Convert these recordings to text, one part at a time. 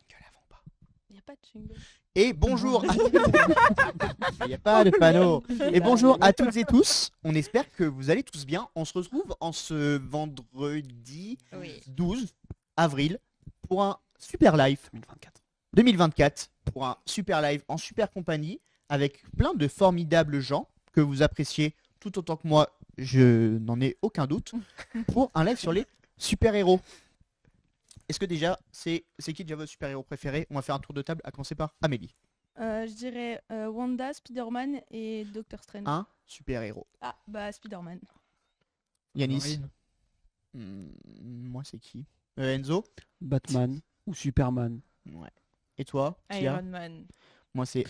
jingle avant ou pas? Il n'y a pas de jingle. Et bonjour Il n'y a pas de panneau. Et bonjour à toutes et tous. On espère que vous allez tous bien. On se retrouve en ce vendredi 12 avril pour un super live 2024 pour un super live en super compagnie avec plein de formidables gens que vous appréciez tout autant que moi, je n'en ai aucun doute, pour un live sur les super-héros. Est-ce que déjà, c'est qui déjà votre super-héros préféré? On va faire un tour de table, à commencer par Amélie. Je dirais Wanda, Spider-Man et Doctor Strange. Un super-héros. Ah, bah Spider-Man. Yanis. Moi, c'est qui? Enzo. Batman ou Superman. Ouais. Et toi, Tia? Iron Man. Moi, c'est...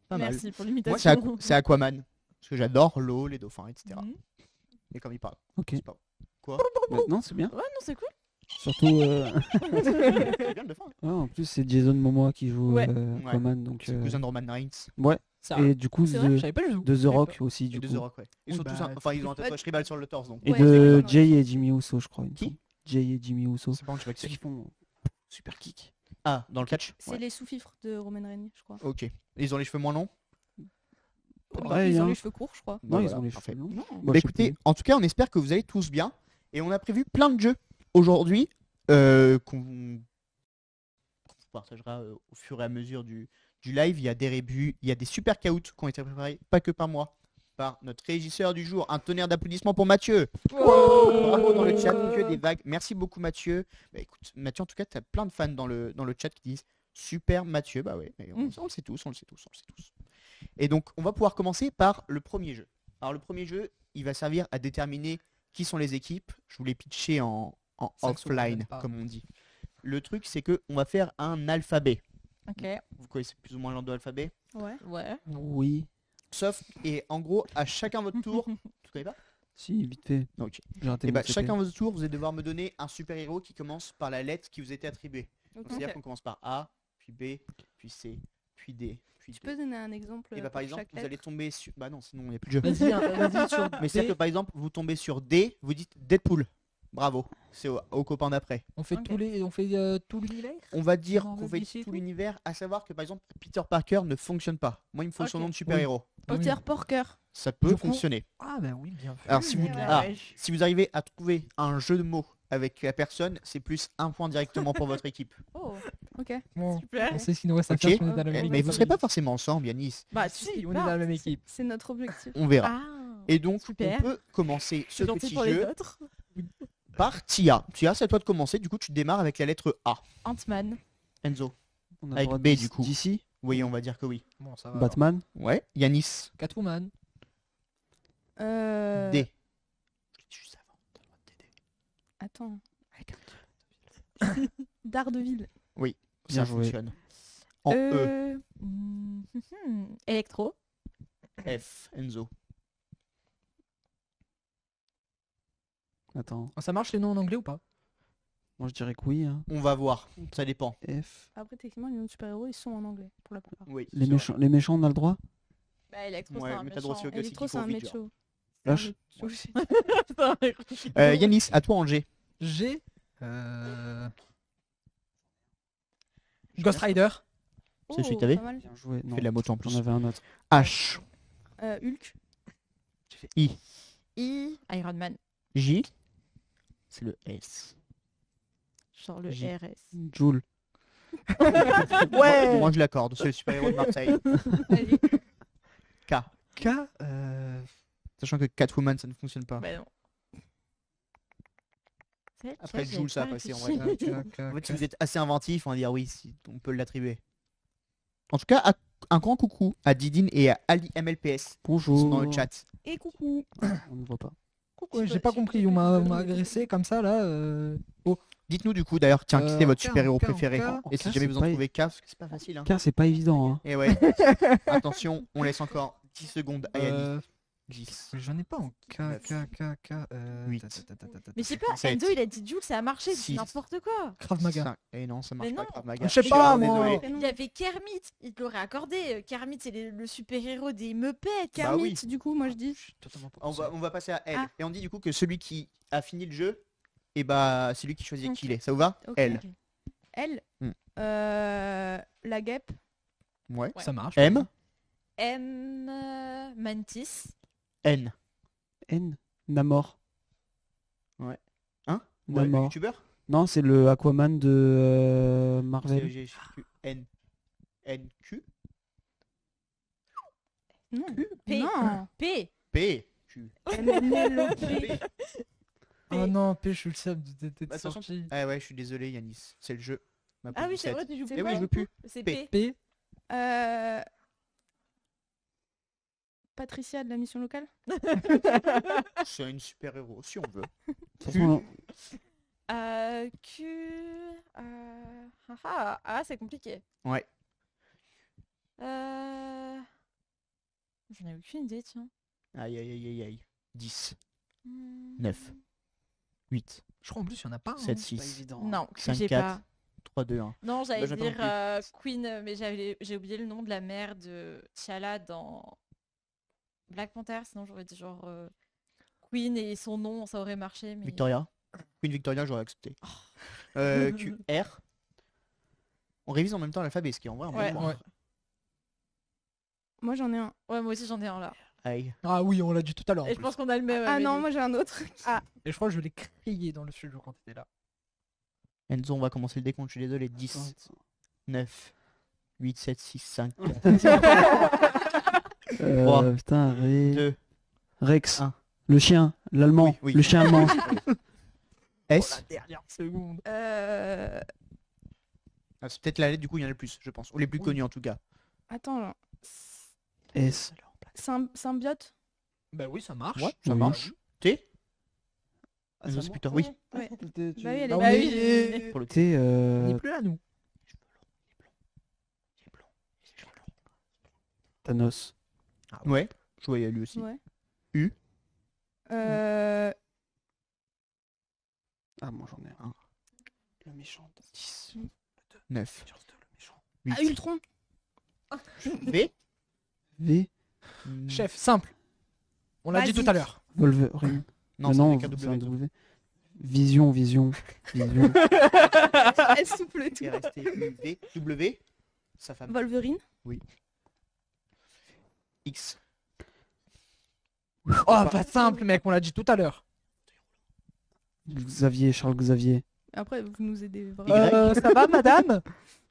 Pas mal. Merci pour Moi, l'imitation. c'est Aquaman. Parce que j'adore l'eau, les dauphins, etc. Mhm. Et comme il parle. Ok. C'est pas... Quoi? Non, c'est bien. Ouais, non, c'est cool. Surtout, C'est bien le dauphin. ouais, en plus, c'est Jason Momoa qui joue Ouais. Aquaman. Donc, C'est le cousin de Roman Reigns. ouais. Ça, Et du coup, C'est vrai, je de savais pas du tout. The Rock aussi, Et du de coup. The Rock, ouais. Ils Oui, sont bah, tous enfin, ils ont un tatouage tribal sur le torse, donc. Et Ouais, de c'est Jay et Jimmy Uso, je crois. il me Qui semble. Jay et Jimmy Uso. C'est pas un je sais pas qui Ceux c'est. qui font super kick. Ah, dans le catch. C'est les sous-fifres de Roman Reigns, je crois. Ok. Et ils ont les cheveux moins longs? Pareil, Ils ont hein. les cheveux courts, je crois. Non, ils voilà, ont les parfait. cheveux longs. Non. Bah, Bah je sais écoutez, plus. en tout cas, on espère que vous allez tous bien. Et on a prévu plein de jeux aujourd'hui qu'on partagera au fur et à mesure du live. Il y a des rébus, il y a des super caouts qui ont été préparés, pas que par moi, par notre régisseur du jour. Un tonnerre d'applaudissements pour Mathieu. Bravo dans le chat, que des vagues. Merci beaucoup Mathieu. Bah écoute, Mathieu, en tout cas, tu as plein de fans dans le chat qui disent super Mathieu. Bah ouais, mais on le sait tous, on le sait tous, on le sait tous. Et donc, on va pouvoir commencer par le premier jeu. Alors, le premier jeu, il va servir à déterminer qui sont les équipes. Je vous l'ai pitché en 5 secondes, offline, même pas. comme on dit. Le truc, c'est que on va faire un alphabet. Ok. Vous connaissez plus ou moins l'ordre de l'alphabet. Ouais. Ouais. Oui. Sauf, et en gros, à chacun votre tour. Tu connais pas? Si, vite fait. Ok. J'ai raté Et mon bah, CP. chacun votre tour, vous allez devoir me donner un super-héros qui commence par la lettre qui vous a été attribuée. Donc, c'est-à-dire Ok. qu'on commence par A, puis B, puis C, puis D, puis Tu D. peux donner un exemple Et bah, par pour exemple, chaque vous allez lettre tomber sur. Bah non, sinon il n'y a plus de jeu. Vas-y, vas-y sur Mais c'est-à-dire que D. par exemple, vous tombez sur D, vous dites Deadpool. Bravo. C'est au copain d'après. On fait Ok. tout l'univers. On va dire Dans qu'on le fait DC et tout tout l'univers, à savoir que par exemple, Peter Parker ne fonctionne pas. Moi, il me faut son Ok. nom de super-héros. Peter Porker. Ça peut Je prends- fonctionner. Ah bah oui, bien vu. Alors, si vous, Ouais, ah, ouais. si vous arrivez à trouver un jeu de mots avec la personne, c'est plus un point directement pour votre équipe. Oh, ok. Bon, Super. on sait ce qu'il nous reste à Ok. faire si on est dans la Eh, même mais équipe. vous serez pas forcément ensemble, Yanis. Bah, Si, on est dans la même équipe. C'est notre objectif. On verra. Ah. Et donc, Super. on peut commencer ce C'est gentil petit pour les jeu autres. par Tia. Tia, c'est à toi de commencer. Du coup, tu démarres avec la lettre A. Ant-Man. Enzo. On a Avec le droit B, de- du coup. D'ici. Oui, on va dire que oui. Bon, ça va. Batman. Ouais. Yanis. alors. Catwoman. D. Je suis savant, t'as le droit de t'aider. Attends. Daredevil. Ça Bien joué. fonctionne. En E. Electro. F. Enzo. Attends. Ça marche les noms en anglais ou pas? Moi, je dirais que oui. Hein. On va voir. Ça dépend. F. Après, techniquement, les noms de super-héros, ils sont en anglais, pour la plupart. Oui. Les c'est méchants, les méchants, on a le droit. Bah, Electro, Ouais, c'est un mais t'as droit aussi au méchant. classique, Electro, il c'est faut un vite, méchant. Lâche. vrai. Yanis, à toi en G. G. Ghost Rider. C'est celui que t'avais Pas mal. Bien joué. Fais Non, de la moto en j'en plus. avais un autre. H. Hulk. I. Iron Man. J. C'est le S. Genre le J. RS. Joule. Ouais. Moi je l'accorde. C'est le super-héros de Marseille. Allez. K. K. Sachant que Catwoman ça ne fonctionne pas. Bah non. Après Jules ça a passé en vrai. En fait si vous êtes assez inventif on va dire oui si on peut l'attribuer. En tout cas un grand coucou à Didine et à Ali MLPS qui sont Bonjour. dans le chat. Et coucou. On ne voit pas. Ouais, j'ai pas compris, on m'a agressé comme ça là. Dites-nous du coup d'ailleurs tiens qui c'est votre K, super-héros K, préféré. K. Et si K, jamais c'est vous en pas- trouvez K parce que c'est pas facile hein. Car c'est pas évident. Hein. Et ouais. Attention on laisse encore 10 secondes à Yannick. 10. J'en ai pas en K, K, K, K. 8. Mais je sais pas, Sept. Enzo il a dit Jules, ça a marché, Six. c'est n'importe quoi. Krav Maga. 5. Et non ça marche Mais pas non. Krav Maga. Je sais suis pas, vraiment moi. désolé. Il y avait Kermit, il te l'aurait accordé. Kermit c'est le super-héros des Muppets. Bah oui. Kermit, du coup, moi je dis. On va passer à L. Ah. Et on dit du coup que celui qui a fini le jeu et bah c'est lui qui choisit Ok. qui il est. Ça vous va? Ok. Elle. Elle. Hmm. La guêpe. Ouais. Ouais. Ça marche. M. M. Mantis. N. N. Namor. Ouais. Hein? Ouais, le Namor. youtubeur? Non, c'est le Aquaman de Marvel. N. N. Q. Non. P. Non. P. P. Q. N-L-O-P. Oh non, P, je suis le seum de Bah, de toute façon, sortie. Ah ouais, je suis désolé Yanis, c'est le jeu. Ma Ah oui, poussette. c'est vrai, tu joues Eh plus. oui, je veux plus. C'est P. P. P. Patricia de la mission locale. C'est une super héros si on veut. De toute façon, Q. C'est compliqué. Ouais. J'en ai aucune idée, tiens. Aïe aïe aïe aïe aïe. 10, Hmm. 9, 8, Je crois en plus, il y en a pas. hein. 7, c'est pas 6, évident. Non, 5, j'ai 4. pas. 3, 2, 1. Non, j'allais j'attends dire plus. Queen, mais j'ai oublié le nom de la mère de T'Challa dans Black Panther. Sinon, j'aurais dit genre Queen et son nom, ça aurait marché. Mais... Victoria. Queen Victoria, j'aurais accepté. Q, R. On révise en même temps l'alphabet, ce qui est en vrai un bon Ouais. point. Ouais. Moi, j'en ai un. Ouais, moi aussi, j'en ai un là. Aïe. Ah oui, on l'a dit tout à l'heure. en Et je plus. pense qu'on a le même. Ah non, Amélie. moi j'ai un autre. Et je crois que je l'ai crié dans le studio quand t'étais là. Enzo, on va commencer le décompte, je suis désolé. 10, 9, 8, 7, 6, 5, Trois. Putain, 2, Rex. Un. Le chien, l'allemand. Oui, oui. Le chien allemand. S. Dernière seconde. Ah, c'est peut-être la lettre, du coup, il y en a le plus, je pense. Ou les plus Oui. connus en tout cas. Attends, là. S. Symbiote. Bah oui, ça marche. Ouais, ça Oui. marche. T. Ah, Enzo, ça c'est marche. plutôt. Oui. Ouais. Tu- Bah oui, elle Bah, est on Bah bah oui, est- Pour le T. T'es On n'est plus là, nous. Thanos. Ouais. Je voyais lui aussi. Ouais. U. Ah, moi j'en ai un. Le méchant. 10, 9, Ah, 8, Ultron. V. V. Chef, simple. On l'a dit Vas-y. tout à l'heure. Wolverine. Non, Mais c'est non, avec un c'est un W. W. Vision, vision. Vision. Elle souffle tout. Il est resté U, V. W. Sa femme. Wolverine. X. Oh, pas simple, mec, on l'a dit tout à l'heure. Xavier, Charles Xavier. Après, vous nous aidez vraiment. Ça va, madame?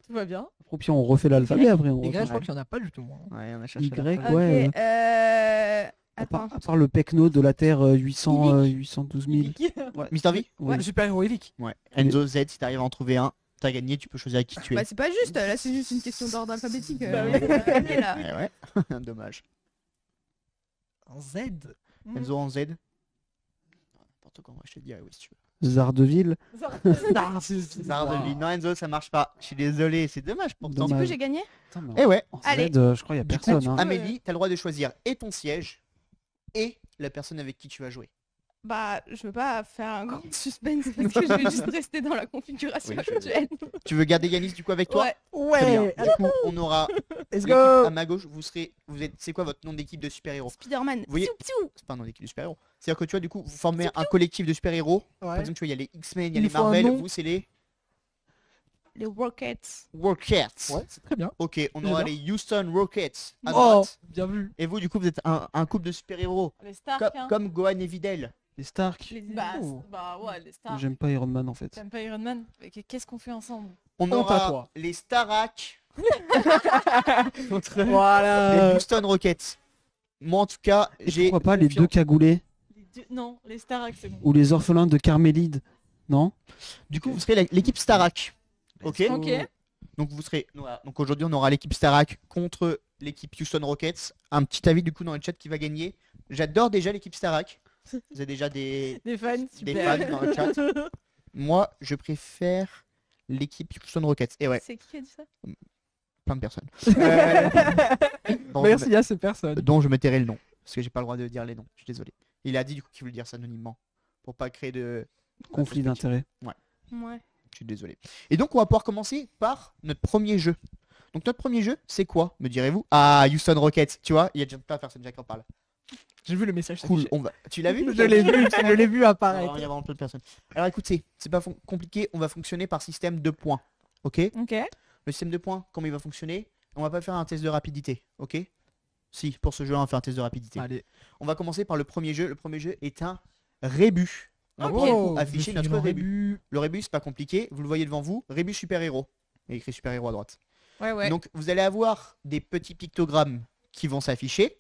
Tout va bien. Au pire, on refait l'alphabet après. On Les gars, je refait. crois qu'il n'y en a pas du tout. hein. Ouais, on a cherché. Y, l'alphabet. ouais. Ok. À part, Attends. à part le Pecno de la Terre 812 000. Mister V. Ouais. Le super-héros évique. Ouais. Enzo Z, si t'arrives à en trouver un, t'as gagné, tu peux choisir avec qui tu es. Bah, c'est pas juste. Là, c'est juste une question d'ordre alphabétique. Bah oui. Allez, là. Ouais. Dommage. Un Z. Enzo en Z. N'importe quoi, moi je te dirais oui si tu veux. Zardeville. Zardeville. Non Enzo, ça marche pas. Je suis désolé, c'est dommage pourtant. Du coup, Dommage. j'ai gagné. Eh ouais. En Z, Allez. je crois qu'il n'y a Du coup, personne. hein. Amélie, t'as le droit de choisir et ton siège et la personne avec qui tu vas jouer. Bah, je veux pas faire un grand suspense parce que je vais juste rester dans la configuration Oui, je- actuelle. Tu veux garder Yanis du coup avec toi? Ouais. Très bien. Ouais. Du coup, on aura Let's l'équipe go. à ma gauche. Vous êtes. C'est quoi votre nom d'équipe de super-héros? Spider-Man. voyez- Piou, piou. C'est pas un nom d'équipe de super-héros. C'est-à-dire que tu vois, du coup, vous formez un collectif de super-héros. Par Ouais. exemple, tu vois, il y a les X-Men, il y a Il les faut un Marvel. nom. Vous, c'est les Les Rockets. Rockets. Ouais, c'est très bien. Ok, on Bien aura sûr. les Houston Rockets à Oh, droite. bien vu. Et vous, du coup, vous êtes un couple de super-héros. Les Stark. Comme, comme Gohan et Videl. Les Stark. Les... Bah, Oh. ouais, les Stark. J'aime pas Iron Man en fait. T'aimes pas Iron Man? Mais qu'est-ce qu'on fait ensemble? On Honte à aura toi. les Starak, les Voilà. Houston Rockets. Moi, en tout cas, Et j'ai. pourquoi pas les confiance. deux cagoulés Non, les Stark, c'est bon. ou les orphelins de Carmélide? Non? Du coup, vous serez l'équipe Starak. Ok. Ok. Donc vous serez. Voilà. Donc aujourd'hui, on aura l'équipe Starak contre l'équipe Houston Rockets. Un petit avis du coup dans le chat qui va gagner. J'adore déjà l'équipe Starak. Vous avez déjà des Des fans, des super. fans dans le chat. Moi, je préfère l'équipe Houston Rockets. Et ouais, C'est qui a dit ça? plein de personnes. Merci à ces personnes. Dont je me tairai le nom. Parce que j'ai pas le droit de dire les noms. Je suis désolé. Il a dit du coup qu'il voulait dire ça anonymement. Pour pas créer de. Conflit d'intérêts. Ouais. Je suis désolé. Et donc, on va pouvoir commencer par notre premier jeu. Donc, notre premier jeu, c'est quoi, me direz-vous? Ah, Houston Rockets. Tu vois, il y a déjà plein de personnes déjà qui en parlent. J'ai vu le message. Cool, s'afficher. on va. Tu l'as vu? Je l'ai vu, je l'ai vu Alors, apparaître. il y a vraiment plein de personnes. Alors écoutez, c'est pas compliqué, on va fonctionner par système de points. Ok? Ok. Le système de points, comment il va fonctionner? On va pas faire un test de rapidité, ok? Si, pour ce jeu, on va faire un test de rapidité. Allez. On va commencer par le premier jeu. Le premier jeu est un rébus. On va Ok. pour le coup Oh, afficher je suis notre dans rébus. Le rébus, c'est pas compliqué. Vous le voyez devant vous. Rébus super-héros. Il y a écrit super-héros à droite. Ouais. Donc, vous allez avoir des petits pictogrammes qui vont s'afficher.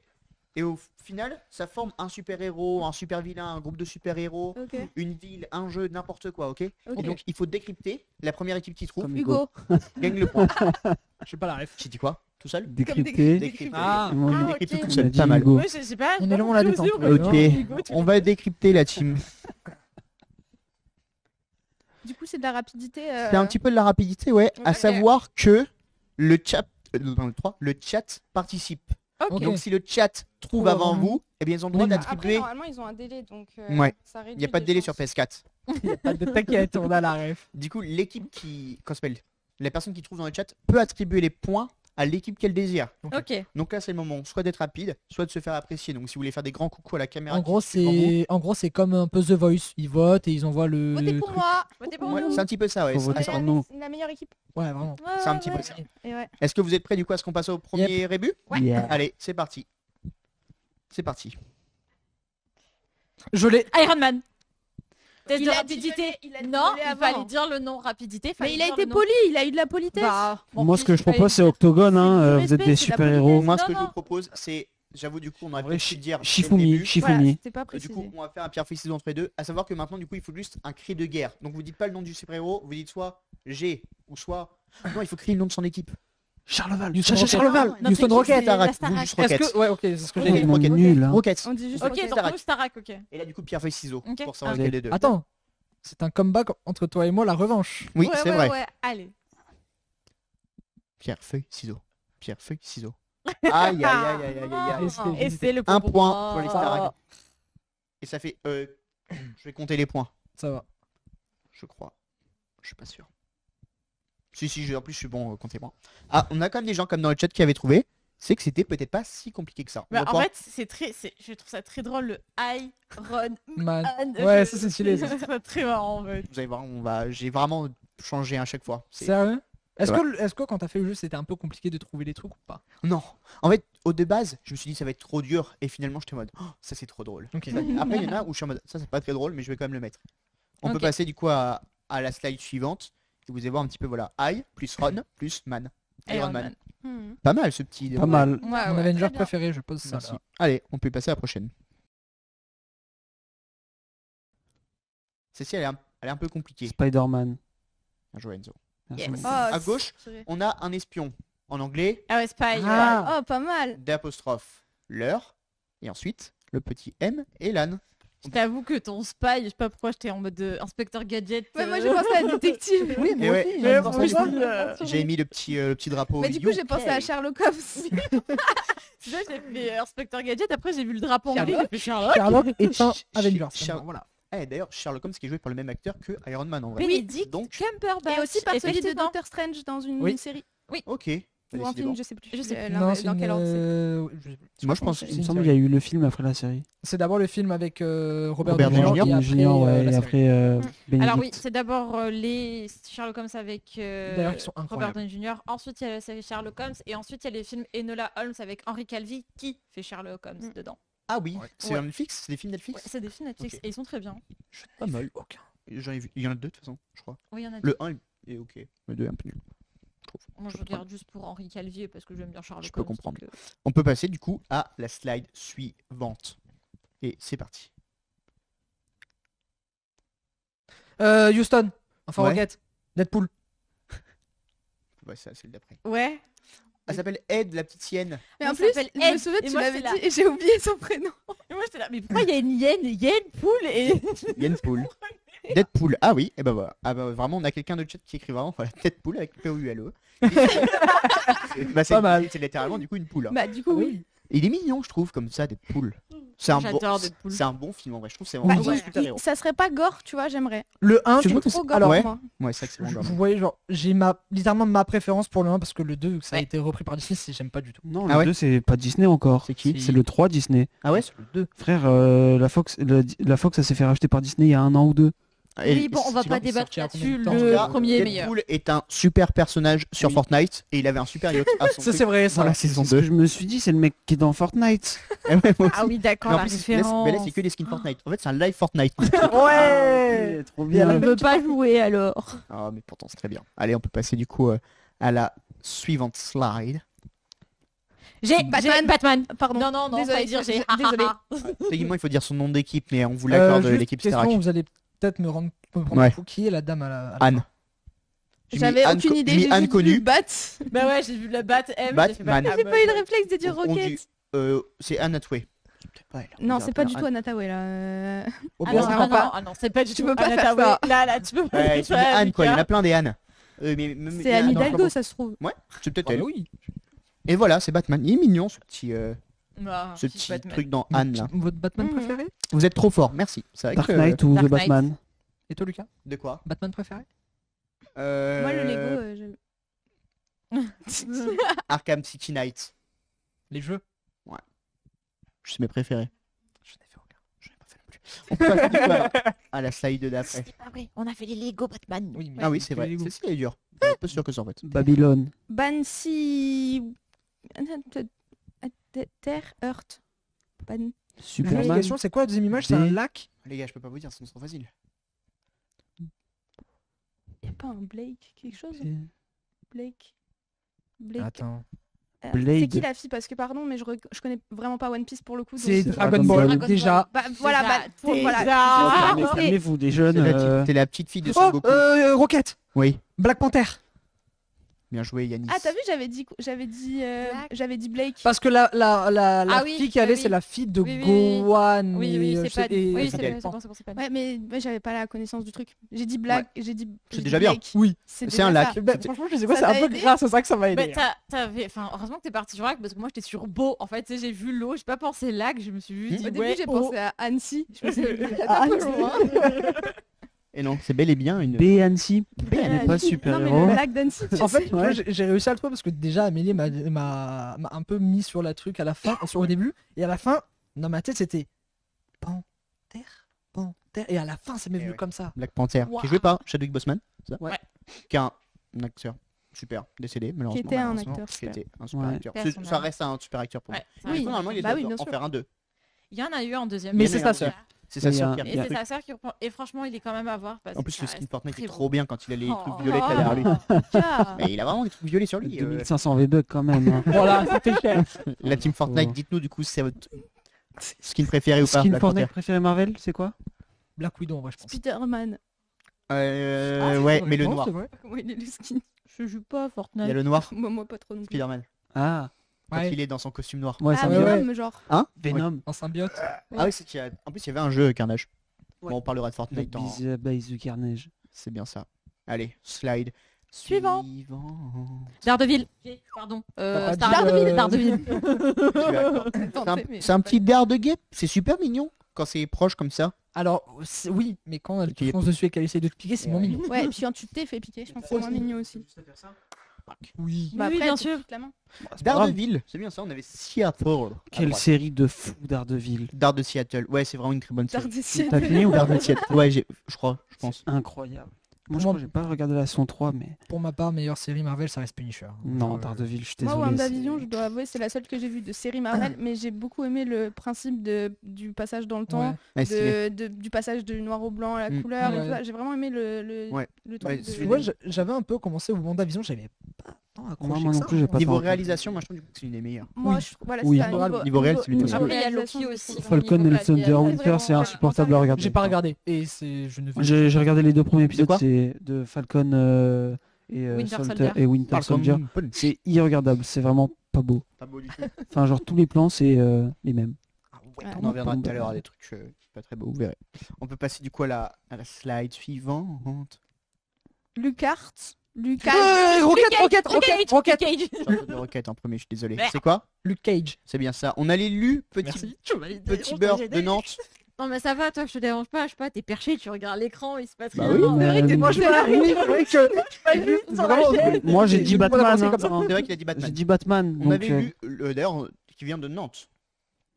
Et au final, ça forme un super-héros, un super-vilain, un groupe de super-héros, Ok. une ville, un jeu, n'importe quoi, ok? Ok. Et donc, il faut décrypter. La première équipe qui trouve Comme Hugo. gagne le point. Je sais pas la ref. J'ai dit quoi? Tout seul? Décrypté. Décrypter. Ah. Ils m'ont dit- Ah, Décrypter ok. tout on a seul, dit pas mal. Hugo. Ouais, je sais pas. On j'ai est pas long, on l'a compris détente. aussi, Ok, Hugo, tu on va décrypter la team. Du coup, c'est de la rapidité. C'est un petit peu de la rapidité, ouais. À Ok. savoir que le chat, dans le 3, le chat participe. Ok. Donc si le chat trouve Trouve avant avant vous, eh bien ils ont le droit Oui. Après, d'attribuer. normalement, ils ont un délai, donc Ouais. ça réduit. Il n'y a pas de délai sur PS4. Pas de t'inquiète, on a la ref. Du coup, l'équipe qui. Comment ça s'appelle? La personne qui trouve dans le chat peut attribuer les points à l'équipe qu'elle désire. Ok. Donc là, c'est le moment soit d'être rapide, soit de se faire apprécier. Donc si vous voulez faire des grands coucous à la caméra. En qui gros, est devant vous, en gros, c'est comme un peu The Voice. Ils votent et ils envoient le. Votez pour truc. moi. Votez pour ouais, nous. c'est un petit peu ça, ouais. Faut c'est voter ça. sur nous. La meilleure équipe. Ouais, vraiment. C'est un petit peu ça. Et ouais. Est-ce que vous êtes prêts du coup à ce qu'on passe au premier rébut? Yeah. Allez, c'est parti. C'est parti. Je l'ai. Iron Man. Test Il de a dit rapidité. il a dit Non, voler il avant. fallait dire le nom rapidité. Mais fallait il a dire été le nom. poli, il a eu de la politesse. Bah, bon, Moi, ce que je fallait propose, c'est dire- Octogone. Hein. c'est du Vous êtes respect, des c'est de la super-héros. politesse. Moi, ce Non, que je non. vous propose, c'est. J'avoue, du coup, on aurait Ouais, pu dire. dès le Shifumi. début. Voilà, Shifumi. c'était pas Du précisé. coup, on va faire un pierre feuille ciseaux entre les deux. À savoir que maintenant, du coup, il faut juste un cri de guerre. Donc, vous dites pas le nom du super-héros, vous dites soit G ou soit. Non, il faut crier le nom de son équipe. Charleval. Houston Cherchez Rocket. Charleval. Non, Houston c'est- Rocket. c'est la Starac, vous Starac. juste Est-ce Rocket. que. Ouais, ok, c'est ce que Ok, j'ai Ils dit. m'ont Rocket. nul. Hein. Rocket. On dit juste Ok, Rocket. donc nous, Starak, ok. Et là, du coup, pierre feuille ciseaux. Ok. Pour savoir Ah. lequel des deux. Attends. C'est un comeback entre toi et moi, la revanche. Oui, Ouais, c'est ouais, vrai. ouais, allez. Pierre feuille ciseaux. Pierre feuille ciseaux. Aïe, aïe, aïe, aïe, aïe, aïe, aïe. Est-ce que- Et c'est le Un pour point moi. pour les Starac. Et ça fait. Je vais compter les points. Ça va. Je crois. Je suis pas sûr. Si, en plus, je suis bon, comptez-moi. Ah, on a quand même des gens comme dans le chat qui avaient trouvé. C'est que c'était peut-être pas si compliqué que ça. On Mais va en pouvoir- fait, je trouve ça très drôle le Iron Man. Man. Ouais, ça, c'est stylé, ça. C'est très marrant en fait. Vous allez voir, j'ai vraiment changé à chaque fois. C'est- Sérieux? Est-ce Ouais. que, quand t'as fait le jeu, c'était un peu compliqué de trouver les trucs ou pas? Non. En fait, au de base, je me suis dit ça va être trop dur. Et finalement, j'étais en mode, oh, ça c'est trop drôle. Ok. Après, il y en a où je suis en mode, ça c'est pas très drôle, mais je vais quand même le mettre. On peut Ok. passer du coup à la slide suivante. Et vous allez voir un petit peu, voilà. I plus Ron plus Man. Iron Man. Pas mal ce petit. Pas mal. Ouais, Mon ouais, Avenger très bien. préféré, je pose ça. Merci. Là. Allez, on peut passer à la prochaine. Celle-ci, elle est un peu compliquée. Spider-Man. Bien joué, Enzo. Bien Yes. joué. À gauche, on a un espion. En anglais, Ah ouais, Spy. Ah. Oh, pas mal. d'apostrophe l'heure. Et ensuite, le petit M et l'âne. Je t'avoue que ton Spy, je sais pas pourquoi j'étais en mode inspecteur gadget. Ouais, moi j'ai pensé à détective. Oui, Et ouais, Mais c'est bon, pour ça, du coup, je- j'ai mis le petit drapeau. Mais du coup, j'ai UK. pensé à Sherlock Holmes. C'est ça, j'ai fait inspecteur gadget. Après, j'ai vu le drapeau anglais. Sherlock. J'ai fait Sherlock. Sherlock est un Ch- Avenger. Ch- seulement, Voilà. Eh, d'ailleurs, Sherlock Holmes qui est joué par le même acteur que Iron Man en vrai. Benedict Donc, Cumberbatch. Et aussi par Et celui Philippe de dedans. Doctor Strange dans une Oui. série. ok. Ou un Décidément. film, je sais plus. Je sais plus. Non, c'est dans quel ordre c'est. Moi, je pense. Il me semble qu'il y a eu le film après la série. C'est d'abord le film avec Robert Robert Downey Downey Jr. et après, Junior, ouais, la et série. après Benedict. Alors oui, c'est d'abord les Sherlock Holmes avec D'ailleurs, qui sont Robert incroyables. Downey Jr. Ensuite, il y a la série Sherlock Holmes. Et ensuite, il y a les films Enola Holmes avec Henry Cavill qui fait Sherlock Holmes dedans. Ah oui, Ouais. c'est Ouais. un Netflix, c'est des films Netflix. Ouais, c'est des films Netflix Ok. et ils sont très bien. Pas mal. Aucun. J'en ai vu. Il y en a deux de toute façon, je crois. Oui, il y en a Le 1 est ok. Le 2 est un peu nul. Je trouve. Moi, je peux regarde juste pour Henri Calvier parce que j'aime bien Sherlock Je peux Holmes. comprendre. donc, On peut passer du coup à la slide suivante. Et c'est parti. Houston. Enfin, Ouais. Rocket. Deadpool. Ouais, c'est celle d'après. Ouais. Elle s'appelle Ed, la petite sienne. Mais en Elle plus, s'appelle je me Ed, souviens, et tu moi, l'avais j'étais dit et j'ai oublié son prénom. Et moi, j'étais là. Mais pourquoi il y a une hyène, il y a une poule et. Deadpool. Deadpool. Ah oui, et bah voilà. Ah bah vraiment, on a quelqu'un de chat qui écrit vraiment voilà, Deadpool avec P-O-U-L-E. Bah, c'est Pas mal. c'est littéralement du coup une poule. Hein. Bah, du coup, oui. Et il est mignon, je trouve, comme ça, Deadpool. C'est un, J'adore bon, Deadpool. c'est un bon film en vrai. Je trouve que c'est Bah, vraiment un ouais. super héros. Ça serait pas gore, tu vois, j'aimerais. Le 1, Tu C'est vois que trop c'est- gore alors, pour moi. Ouais, c'est vrai que c'est bon. vous voyez, genre, j'ai littéralement ma préférence pour le 1 parce que le 2, ça a Ouais. été repris par Disney, j'aime pas du tout. Non, Ah le ouais 2, c'est pas Disney encore. C'est qui C'est le 3 Disney. Ah ouais. C'est le 2. Frère, la Fox, la Fox, ça s'est fait racheter par Disney il y a 1 an ou 2. Et- Oui, bon, on va tu pas vois, débattre sorti à là-dessus. combien de temps Le Là, premier est meilleur. Deadpool est un super personnage sur Oui. Fortnite et il avait un super yacht à son Ça, truc c'est vrai, ça. dans la saison C'est ce que 2. je me suis dit, c'est le mec qui est dans Fortnite. Ah ouais, moi Ah aussi. oui, d'accord, Mais en la plus, référence. mais là, c'est que des skins Fortnite. En fait, c'est un live Fortnite. Ouais. Trop Il y a la Je bien. veux pas jouer alors. Ah, mais pourtant, c'est très bien. Allez, on peut passer du coup à la suivante slide. J'ai Batman. Pardon. Non, Désolée, fallait dire j'ai. désolée. Techniquement, il faut dire son nom d'équipe, mais on vous l'accorde, Juste l'équipe question, Starac. vous allez peut-être me prendre Ouais. pour qui est la dame à la Anne. J'ai mis J'avais Anne aucune co- idée, j'ai mis j'ai Anne juste connue. vu Bat. Bah ouais, j'ai vu la Bat M. Batman. J'ai pas eu le réflexe de dire On dit, Rocket. c'est Anne Hathaway. Peut-être pas elle. On Non, dirait c'est pas bien du Anne. tout Anne Hathaway là. Au Ah pire, non, c'est ah pas- non, ah non, c'est pas du Tu tout. peux pas Anne faire Hathaway. ça. Là, tu peux pas. Ouais, tu dis Anne quoi, il y en a Lucas. plein des Anne. C'est Anne Hidalgo, ça se trouve. C'est peut-être Ah elle. bah oui. Et voilà, c'est Batman. Il est mignon ce petit, Ah, ce c'est petit Batman. truc dans Anne là. Votre Batman Mhm. préféré Vous êtes trop fort, merci. C'est vrai Dark que... Knight ou Dark The Knight. Batman? Et toi, Lucas De quoi Batman préféré Moi, le Lego, j'aime. Arkham City Knight. Les jeux C'est mes préférés. Je n'ai fait aucun. Je n'ai pas fait non plus. On passe du coup à la slide d'après. C'est pas vrai, on a fait les Lego Batman. Oui, mais Ah oui, c'est vrai. Lego. Celle-ci elle est dure. Je suis pas sûr que c'est en fait. Babylone. Bansi. Terre, Earth. Ban. La Superman. question, c'est quoi la deuxième image C'est un Des- lac Les gars, je peux pas vous dire, c'est trop facile. Y'a pas un Blake, quelque chose Blake. Blake. Attends. Blade. C'est qui la fille? Parce que pardon, mais je connais vraiment pas One Piece pour le coup. donc- C'est C'est Dragon Dragon Ball. Ball. Déjà. Bah, voilà, bah, Déjà, voilà. déjà. Ah, Mais c'est- calmez-vous, des jeunes. C'est la petite fille de Son Oh, Goku. Rocket. Oui, Black Panther. bien joué Yanis. Ah, t'as vu, j'avais dit Blake. Parce que la Ah oui, fille qui allait, oui. c'est la fille de Oui, oui, oui. Gohan. Oui, et, oui, c'est pas. et- Oui, et- c'est Fidèle. bon, c'est pas. Ouais, mais j'avais pas la connaissance du truc. J'ai dit Black, j'ai dit. C'est j'ai déjà dit bien. Blake. Oui. C'est déjà un lac. ça. Ben, franchement, je sais quoi, Ça c'est un t'a peu aidé grâce à ça que ça m'a aidé. Mais t'avais. Enfin, heureusement que t'es parti sur lac parce que moi j'étais sur beau. En fait, tu sais, j'ai vu l'eau, j'ai pas pensé lac, je me suis juste dit. Au début, ouais, j'ai oh. pensé à Annecy. Je me suis dit, Ah, un peu loin. Et non, c'est bel et bien une. B. Annecy. B, Elle n'est pas Non, super-héros. mais le lac d'Annecy. En fait, tu vois, Ouais. j'ai réussi à le trouver parce que déjà Amélie m'a un peu mis sur la truc à la fin, au début, et à la fin, dans ma tête c'était Panthère, et à la fin ça m'est Et venu ouais. comme ça. Black Panther. Wow. Qui est joué par Chadwick Boseman. c'est ça Ouais. Qui est un acteur super décédé, malheureusement. était un malheureusement, acteur Qui super. était un super Ouais. acteur. Paix à son Ça âme. reste un super acteur pour moi. Ouais, ça Oui, reste- Normalement, il bah doit oui, bien en sûr. faire un 2. Il y en a eu un deuxième. Mais c'est sa sœur. C'est sa Mais il y sœur a- qui a Et pris le c'est truc. sa sœur qui reprend. Et franchement, il est quand même à voir. Parce En plus, que le ça skin reste Fortnite est très trop beau. bien quand il a les Oh. trucs violets qu'il a derrière lui. Ah. Mais il a vraiment des trucs violets sur lui. 2500 V-Bucks quand même. hein. Voilà, ça fait cher. La team Fortnite, Oh. dites-nous du coup si c'est votre skin préféré ou pas. Skin Black Fortnite Panther. préféré Marvel, c'est quoi? Black Widow en vrai, je pense. Spider-Man. Ouais, mais le noir. Comment il est le skin? Je joue pas à Il Fortnite. y a le noir, Moi, pas trop non plus. Spider-Man. Ah, Quand Ouais, il est dans son costume noir. ouais, Ah, ça ouais, me ouais. Venom, genre. Venom. en symbiote. Ah oui, c'est qu'il y a... En plus, il y avait un jeu Carnage. Ouais. Bon, on parlera de Fortnite dans... Base du Carnage. C'est bien ça. Allez, slide. Suivant. Suivant. Daredevil. Pardon. T'as pas dit, Daredevil. Daredevil. C'est un petit dard de guêpe. C'est super mignon quand c'est proche comme ça. Alors, oui, mais quand elle Qui est- fonce dessus et qu'elle essaye de te piquer, c'est moins mignon. Ouais, et puis quand tu t'es fait piquer, je pense que c'est moins mignon aussi. Oui. Bah Oui, après, bien tu sûr. piques la main. Daredevil, c'est bien ça. On avait Seattle. à Quelle droite. série de fous Daredevil. Dard de Seattle. Ouais, c'est vraiment une très bonne série. Dard de Seattle. T'as fini ou Dard de Seattle. Ouais, je crois, je pense. Incroyable. Moi, je Moi- crois que j'ai pas regardé la saison 3, mais Pour ma part, meilleure série Marvel, ça reste Punisher. non, Je- Daredevil, je suis Moi, désolé. WandaVision, je dois avouer, c'est la seule que j'ai vue de série Marvel, mais j'ai beaucoup aimé le principe du passage dans le temps, Ouais. Ouais, stylé. du passage du noir au blanc à la Mm. couleur et Ouais. tout ça. J'ai vraiment aimé le Ouais. truc Ouais, de- c'est- Ouais, j'avais un peu commencé au WandaVision, j'avais pas tant accroché Moi que non ça. plus, j'ai pas Niveau tant- réalisation, moi je trouve du coup que c'est une des meilleures. Moi, Oui. voilà, Oui. c'est ça, Niveau réel, c'est une des Après, il y a réalisation, Loki je aussi. trouve. Falcon and the Thunder Winter, c'est insupportable à regarder. J'ai pas regardé. Et c'est. Je ne J'ai regardé les deux premiers épisodes, quoi c'est de Falcon et Winter Soldier Soldier. et Winter Soldier. C'est irregardable, c'est vraiment pas beau. Pas beau du tout. Enfin, genre tous les plans, c'est les mêmes. Ouais. On en reviendra tout à l'heure à des trucs pas très beaux, vous verrez. On peut passer du coup à la slide suivante. Lucart, Lucas. Rocket. Cage. J'ai entendu Rocket en premier, je suis désolé. Merde. C'est quoi? Luke Cage. C'est bien ça. On a l'élu Merci. petit beurre de Nantes. Non mais ça va, toi, je te dérange pas, je sais pas, t'es perché, tu regardes l'écran, il se passe Bah rien. oui, mais- C'est vrai que Moi, je t'es là, oui, c'est vrai que Moi j'ai dit Batman. C'est hein. vrai qu'il a dit J'ai Batman. dit Batman. On donc, avait lu, d'ailleurs, qui vient de Nantes.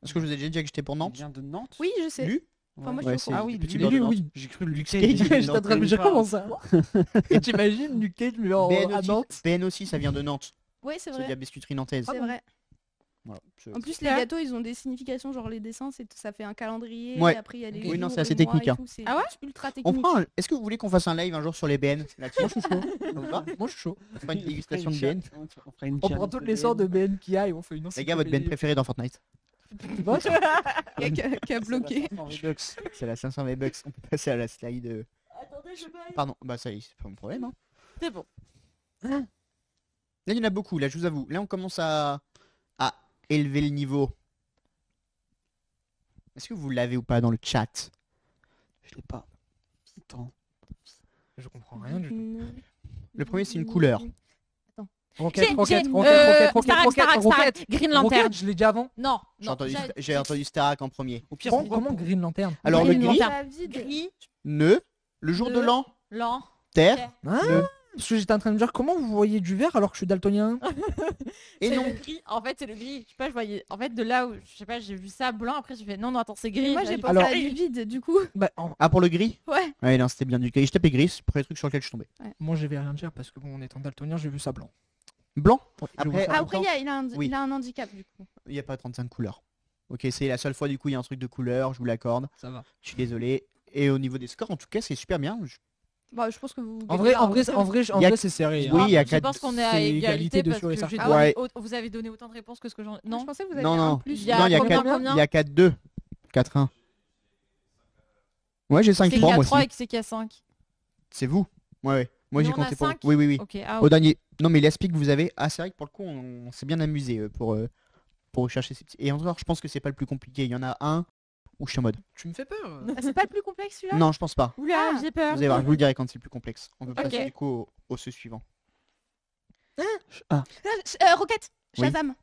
Est-ce que je vous ai déjà dit que j'étais pour il Nantes? vient de Nantes. Oui, je sais. Lu Enfin, moi, je Ouais, suis c'est au courant. Ah oui, petit lui, beurre de lui, Nantes. oui. J'ai cru Luke Cage. Cage. J'étais en train de me dire comment ça. T'imagines Luke Cage mais à BN aussi, Nantes. BN aussi, ça vient de Nantes. Oui, c'est C'est de la vrai. biscuiterie nantaise. C'est vrai. Voilà. En plus, les gâteaux, ils ont des significations, genre les dessins, ça fait un calendrier. Ouais. Et après, il y a les Oui, non, jours, c'est assez les mois technique, et hein. tout, c'est Ah ouais ultra On technique. fera Est-ce que vous voulez qu'on fasse un live un jour sur les BN là-dessus? Moi, je suis chaud. Ça vous va Moi, je suis chaud. On fera une dégustation de BN. On fera une On prend toutes les sortes de BN qu'il y a et on fait une Les gars, votre BN préféré dans Fortnite? Qui a bloqué. C'est la 500 V-Bucks. On peut passer à la slide. Attendez, je baille. Pardon, bah ça y est, c'est pas mon problème. Hein. C'est bon. Là, il y en a beaucoup, là, je vous avoue. Là, on commence à élever le niveau. Est-ce que vous l'avez ou pas dans le chat? Je l'ai pas. Attends. Je comprends rien du tout. Le premier, c'est une couleur. Rocket, J'ai- Rocket, j'ai- Rocket, Rocket, Starak, Rocket, Starak, Rocket. Starak, Green Lantern. Rocket, je l'ai dit avant. Non, J'ai non. entendu, j'ai entendu Starak en premier. Au pire, Comment Green Lantern? Alors, le Green gris, Lantern. David. Gris, le jour de Bleu. l'an, lent. terre, Ah, le- parce que j'étais en train de me dire comment vous voyez du vert alors que je suis daltonien. et C'est non. le gris. En fait, c'est le gris. Je sais pas, je voyais. En fait, de là où, je sais pas, j'ai vu ça blanc. Après, j'ai fait non, non, attends, c'est gris. Moi, Là, j'ai fait, pensé Alors- à du vide, du coup. Bah, Ah, pour le gris? Ouais. Ouais, non, c'était bien du gris. Je tapais gris, c'est le premier truc sur lequel je suis tombé. moi, je vais rien dire parce que bon, en étant daltonien, j'ai vu ça blanc. Blanc? Ouais, je Après- vois ça Ah, blanc. après, Oui. il a un handicap, du coup. Il n'y a pas 35 couleurs. Ok, c'est la seule fois, du coup, il y a un truc de couleur, je vous l'accorde. Ça va. Je suis désolé. Et au niveau des scores, en tout cas, c'est super bien. Bah, je pense que vous. En vrai, Il y a- c'est serré. Oui, hein. il y a Je quatre- pense qu'on est à c'est égalité égalité de parce sûr et que j'ai certain. donné Ouais. vous avez donné autant de réponses que ce que j'en. Non, Non. je pensais que vous aviez Non, un non. plus. Il y a Non, il y a combien, 4, combien il y a 4-2. 4-1. Ouais, j'ai C'est 5-3 qu'il y a moi 3 aussi. et que c'est qu'il y a 5. C'est vous? Ouais, ouais. Moi, Nous, j'ai on a compté pour. 5. Oui, oui, oui. Ok, ah, Au dernier. Non, mais l'aspect que vous avez. Ah, c'est vrai que pour le coup, on s'est bien amusé pour rechercher ces petits. Et encore, je pense que c'est pas le plus compliqué. Il y en a un où je suis en mode. Tu me fais peur. Ah, c'est pas le plus complexe, celui-là? Non, je pense pas. Oula, Ah. j'ai peur. Vous allez voir, je vous le dirai quand c'est le plus complexe. On peut Ok. passer du coup au ceux suivant. Ah, Rocket. Oui. Shazam.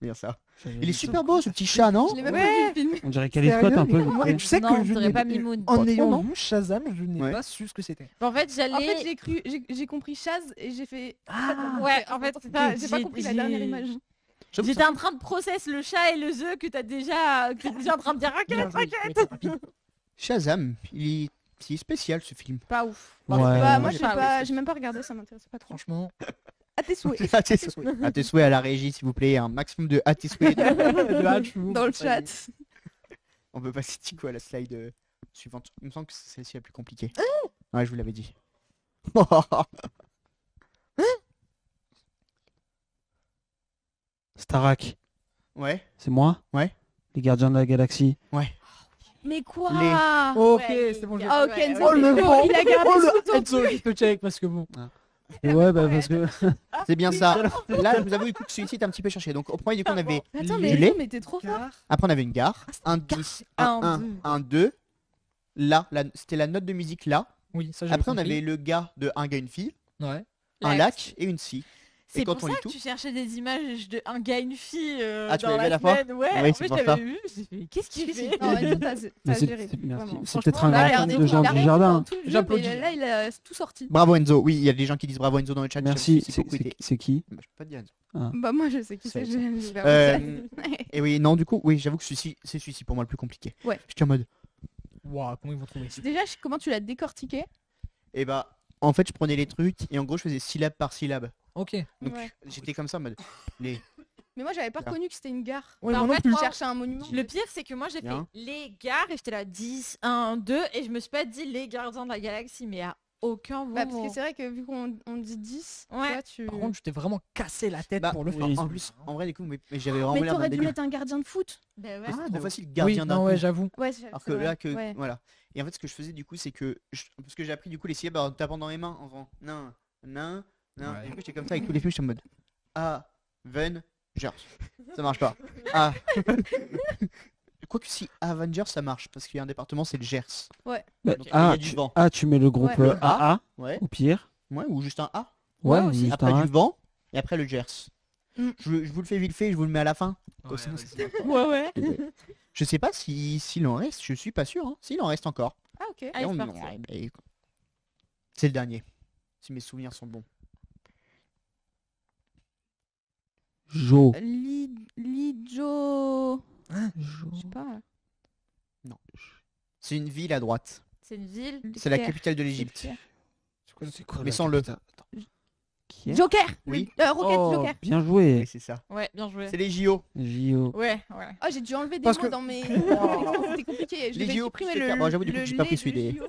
Bien ça. Il est super beau ce petit chat, non? Je l'ai même Ouais. pas vu filmer. on dirait qu'elle est cote un peu. Moi, tu sais Non, que je t'aurais n'ai pas mis Moon. En Pas ayant trop, non vu Shazam, je n'ai Ouais. pas su ce que c'était. En fait, j'allais. En fait, j'ai compris Chaz et j'ai fait. Ah, Ouais, en fait, c'est ça. J'ai pas compris la dernière image. J'avoue que J'étais en train de process le chat et le œuf que t'es déjà en train de dire raquette, raquette. Shazam, il est spécial ce film. Pas ouf. Ouais. Bah, moi, j'ai j'ai même pas regardé, ça m'intéressait pas trop. Franchement. À tes souhaits. À tes souhaits. À tes souhaits à la régie, s'il vous plaît, un maximum de à tes souhaits. Dans le chat. On peut passer du coup à la slide suivante. Il me semble que c'est celle-ci la plus compliquée. Ouais, je vous l'avais dit. Starak, Ouais. c'est moi? Ouais. Les gardiens de la galaxie. Mais quoi? Ok, Ouais, c'est bon. il y j'ai- a- Ah, ok, ouais, Enzo, ouais. il a gardé sous ton Enzo, je te check parce que bon. Et ouais, bah parce que. C'est bien ça. Là, je vous avoue, écoute, celui-ci est un petit peu cherché. Donc, au premier, du coup, on avait. Attends, Du mais lait. Enzo, mais t'es trop fort. Après, on avait une gare. Un 10, un 1, un 2. Là, c'était la note de musique là. Oui, ça j'ai Après, on compris. avait le gars de un gars, une fille, Ouais. un lac et une scie. C'est quand pour on ça lit que tout- tu cherchais des images de un gars et une fille Ah, tu dans l'avais la la fois semaine. Ouais, Oui, en c'est fait, pour je ça. l'avais vu. J'ai fait, qu'est-ce qu'il fait Non, Enzo, Mais t'as c'est géré. merci. vraiment. C'est peut-être Franchement, un là, grand regardez, fan de il gens a du raison jardin. Tout le jeu, J'applaudis. mais là, il a tout sorti. Bravo Enzo. Oui, il y a des gens qui disent bravo Enzo dans le chat. Merci. C'est beaucoup aidé. C'est qui? Bah, je peux pas te dire Enzo. Bah, moi, je sais qui C'est c'est. ça. j'ai vers Euh, le chat. Et oui, non, du coup, oui, j'avoue que c'est celui-ci pour moi le plus compliqué. Ouais. J'étais en mode. Waouh, comment ils vont trouver ça? Déjà, comment tu l'as décortiqué? Et bah, en fait, je prenais les trucs et en gros, je faisais syllabe par syllabe. Ok. Donc, Ouais. j'étais comme ça en mode. Les. Mais moi, j'avais pas Là. reconnu que c'était une gare. Ouais, Bah, moi en non fait, plus. Je moi, cherchais un monument. Le pire, c'est que moi, j'ai fait Bien. les gares et j'étais là 10, 1, 2 et je me suis pas dit les gardiens de la galaxie, mais à aucun moment. Bah, parce que c'est vrai que vu qu'on dit 10, Ouais. toi, tu. Par contre, je t'ai vraiment cassé la tête Bah, pour le oui, faire. en plus, en vrai, du coup, mais j'avais vraiment Mais l'air d'un t'aurais dû débile. mettre un gardien de foot. Bah ouais. C'est Ah, trop de- facile, Oui, gardien d'un non, coup. ouais, j'avoue. Ouais, Alors que là, voilà. Et en fait, ce que je faisais du coup, c'est que. Parce que j'ai appris du coup les syllabes en tapant dans les mains, en faisant nain, nain, nain. Ouais. Et du coup, j'étais comme ça avec tous les films, j'étais en mode. Avengers. Ça marche pas. Ah. Quoique si Avengers ça marche, parce qu'il y a un département, c'est le Gers. Bah, Donc, il y a du vent. tu mets le groupe Ouais. AA Ouais. au pire. Ouais, ou juste un A. Ouais, aussi. juste Après un du vent et après le Gers. Mm. Je vous le fais vite fait, je vous le mets à la fin. Ouais, Sinon, vas-y. c'est- Ouais. Je sais pas s'il en reste, je suis pas sûr. Hein. S'il en reste encore. Ah, ok. Allez, Et c'est parti. ouais, c'est le dernier. Si mes souvenirs sont bons. Jo. Lijo. Je sais pas. C'est une ville à droite. C'est une ville. C'est la Caire. capitale de l'Égypte. Caire. C'est quoi Mais la sans le. capitale Attends. Qui est Joker. Oui. Rocket Oh, Joker. bien joué. Oui, c'est ça. Ouais, bien joué. C'est les JO. JO. Ouais. Oh, j'ai dû enlever des Parce mots que- dans mes. C'était compliqué. Je Les devais JO supprimer plus le. Joker. Bon, j'avoue, du coup, le j'ai pas pris lait celui de des- JO.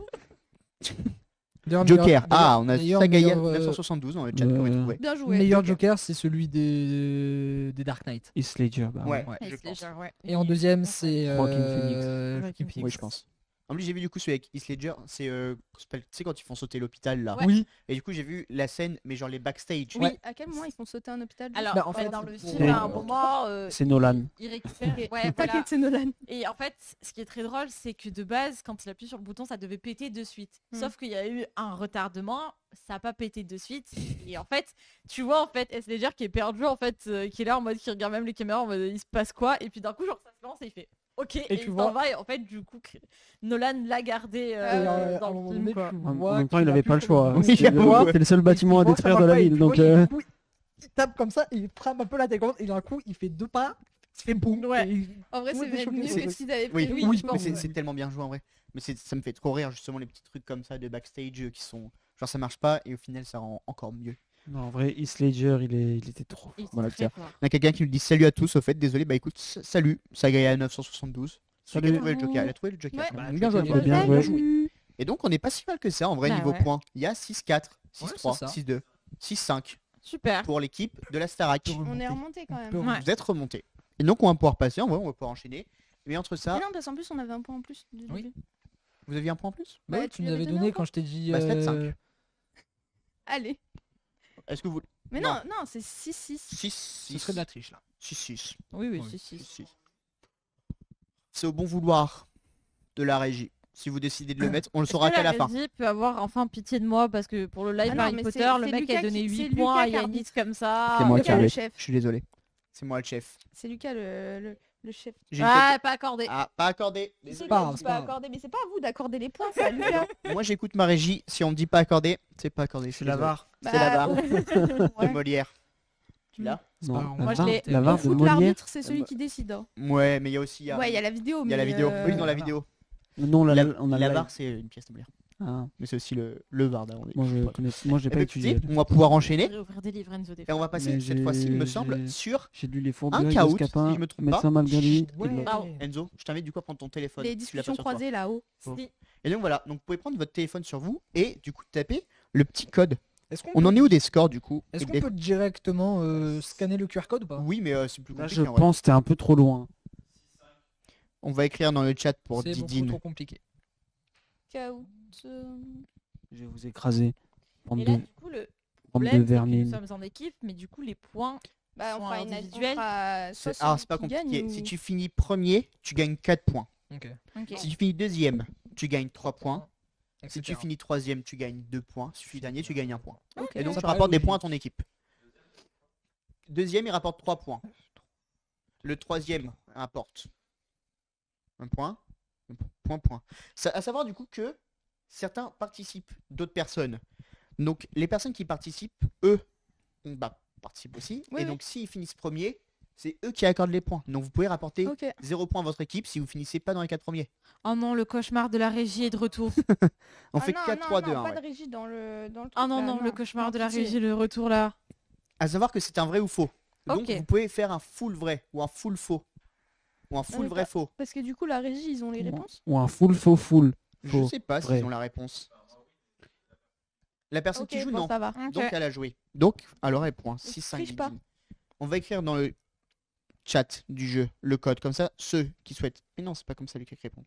D'ailleurs, Joker. meilleur- Ah, on a d'ailleurs, Sagaya meilleur, 972 dans le chat. Comment trouver. Bien joué. meilleur Joker. Joker, c'est celui des Dark Knight. Heath Ledger. Bah, Ouais, Ouais. je Heath pense. Ledger, ouais. Et en deuxième, c'est Joaquin Phoenix. Joaquin Phoenix. Oui, je pense. En plus, j'ai vu du coup celui avec Heath Ledger. C'est tu sais quand ils font sauter l'hôpital là. Ouais. Oui. Et du coup, j'ai vu la scène, mais genre les backstage. Oui, à quel moment ils font sauter un hôpital Alors, Bah, en en fait, fait, dans le c'est- film, à un moment, C'est Nolan. il récupère. Ouais, voilà. T'inquiète, c'est Nolan. Et en fait, ce qui est très drôle, c'est que de base, quand il appuie sur le bouton, ça devait péter de suite. Sauf qu'il y a eu un retardement, ça n'a pas pété de suite. Et en fait, tu vois, en fait, Heath Ledger qui est perdu, en fait, qui est là en mode, qui regarde même les caméras, en mode, il se passe quoi? Et puis d'un coup, genre, ça se lance et il fait. Ok, et tu il vois- s'en va, et en fait, du coup, Nolan l'a gardé Et, dans à un le moment film, donné, quoi. tu En vois même temps, il qu'il avait appuie pas le sur choix. bouton, Oui, tu j'avoue. vois, C'est le seul bâtiment à tu vois, détruire ça de va la pas, et ville. tu vois Donc, qu'il- du coup, il tape comme ça, il frappe un peu la télécommande, et d'un coup, il fait 2 pas, il fait boum. Ouais. et il- En vrai, Oui, c'est des même chocs, mieux c'est- que ce qu'ils avaient Oui, prévu. oui, je mais pense. c'est tellement bien joué en vrai. Mais ça me fait trop rire justement les petits trucs comme ça de backstage qui sont. Genre ça marche pas et au final ça rend encore mieux. non, en vrai, Heath Ledger, il était trop. Il était Voilà, très tiens. fort. On a quelqu'un qui nous dit salut à tous, au fait, désolé, bah écoute, salut, Sagaya 972. Celui qui a Salut. trouvé le Joker, elle a trouvé le Joker. Ouais. Bah, Bien joué, Joker, bien joué. Et donc on n'est pas si mal que ça en vrai Bah niveau ouais. points. Il y a 6-4, Ouais, 6-3, c'est ça. 6-2, 6-5 Super. pour l'équipe de la Starac. On est remonté quand même. peut- Ouais. Vous êtes remontés. Et donc on va pouvoir passer, en vrai on va pouvoir enchaîner. Mais entre ça, Mais non, parce qu'en plus, on avait un point en plus. Du Oui. début. vous aviez un point en plus Bah Ouais, oui, tu tu lui nous avais avais donné donné un quand je t'ai dit. Bah, c'est 5. Allez. Est-ce que vous... Mais Non. non, non, c'est 6-6. 6, Ce serait de la triche là. 6-6. Oui, oui, Oui. si, si. C'est au bon vouloir de la régie. Si vous décidez de le mettre, on le saura Est-ce que qu'à la fin. régie peut avoir enfin pitié de moi parce que pour le live Ah non, Harry mais Potter, c'est- le c'est mec Lucas a donné qui- c'est 8 points à Lucas qui Yanis comme ça. C'est moi Lucas, qui le arrête. chef. Je suis désolé. C'est moi le chef. C'est Lucas le chef. J'ai Ah, pas accordé. Ah, pas accordé. C'est Désolé. pas pas, grave, c'est pas grave. accordé, mais c'est pas à vous d'accorder les points, c'est à Lucas. Moi j'écoute ma régie. Si on me dit pas accordé, c'est pas accordé. C'est la VAR. C'est la barre de ouais. Molière. Tu l'as Non, pas- la Moi, je VAR- l'ai- la Au VAR de foot, Molière. l'arbitre, c'est celui qui décide. Hein. Ouais, mais il y a aussi. Ouais, il y a la vidéo. il y a la mais, vidéo. Oui, dans la voilà. vidéo. Non, on a La le barre, live. c'est une pièce de Molière. Ah, Mais c'est aussi le VAR d'avant. moi, j'ai Eh pas ben, étudié. écoutez, on va pouvoir enchaîner. Réouvrir des livres Enzo des Et on va passer Mais cette fois-ci, il me j'ai- semble, sur J'ai lu les un fourbures de caout, Scapin, si je me trompe médecin pas. malgré lui. Ouais. et Bravo. Enzo. Je t'invite du coup à prendre ton téléphone. Les si tu l'as discussions pas sur toi. croisées là-haut. Si. Et donc voilà, donc vous pouvez prendre votre téléphone sur vous et du coup taper le petit code. Est-ce qu'on On peut, en est où des scores du coup est-ce Et qu'on des- peut directement scanner le QR code ou pas? Oui, mais c'est plus Là, compliqué. je en vrai. pense que t'es un peu trop loin. On va écrire dans le chat pour C'est beaucoup Didine. trop compliqué. Caout. Je vais vous écraser. Bande Et là, de, du coup, le bande de problème, c'est que nous vermines. sommes en équipe, mais du coup, les points. Bah, on Sont fera une individuels. on fera soit Ah, celui c'est pas qui gagne compliqué. ou- Si tu finis premier, tu gagnes 4 points. Ok. Ok. Si tu finis deuxième, tu gagnes 3 points. Si Etc. tu finis troisième, tu gagnes 2 points. Si tu finis dernier, tu gagnes 1 point. Ok. Et donc Ça tu paraît rapportes des logique. points à ton équipe. Deuxième, il rapporte 3 points. Le troisième rapporte 1 point. Point. À savoir du coup que certains participent, d'autres personnes. Donc les personnes qui participent, eux, participent aussi. Oui, et oui. donc s'ils finissent premiers, c'est eux qui accordent les points. Donc vous pouvez rapporter Ok. 0 points à votre équipe si vous finissez pas dans les 4 premiers. Oh non, le cauchemar de la régie est de retour. On Ah fait non, 4-3-2. non, hein, pas ouais. de régie dans le truc, Oh non, là, non, le cauchemar de la pitié. régie, le retour là. À savoir que c'est un vrai ou faux. Donc Ok. vous pouvez faire un full vrai ou un full faux. Ou un full mais vrai pas- faux. Parce que du coup, la régie, ils ont les réponses. Ou un full faux full. Je Faux, sais pas vrai. s'ils ont la réponse. La personne Ok, qui joue, bon, non. ça va. Ok. Donc elle a joué. Donc, alors elle point. 6, 5, triche pas. On va écrire dans le chat du jeu le code. Comme ça, ceux qui souhaitent. Mais non, c'est pas comme ça Lucas qui répond.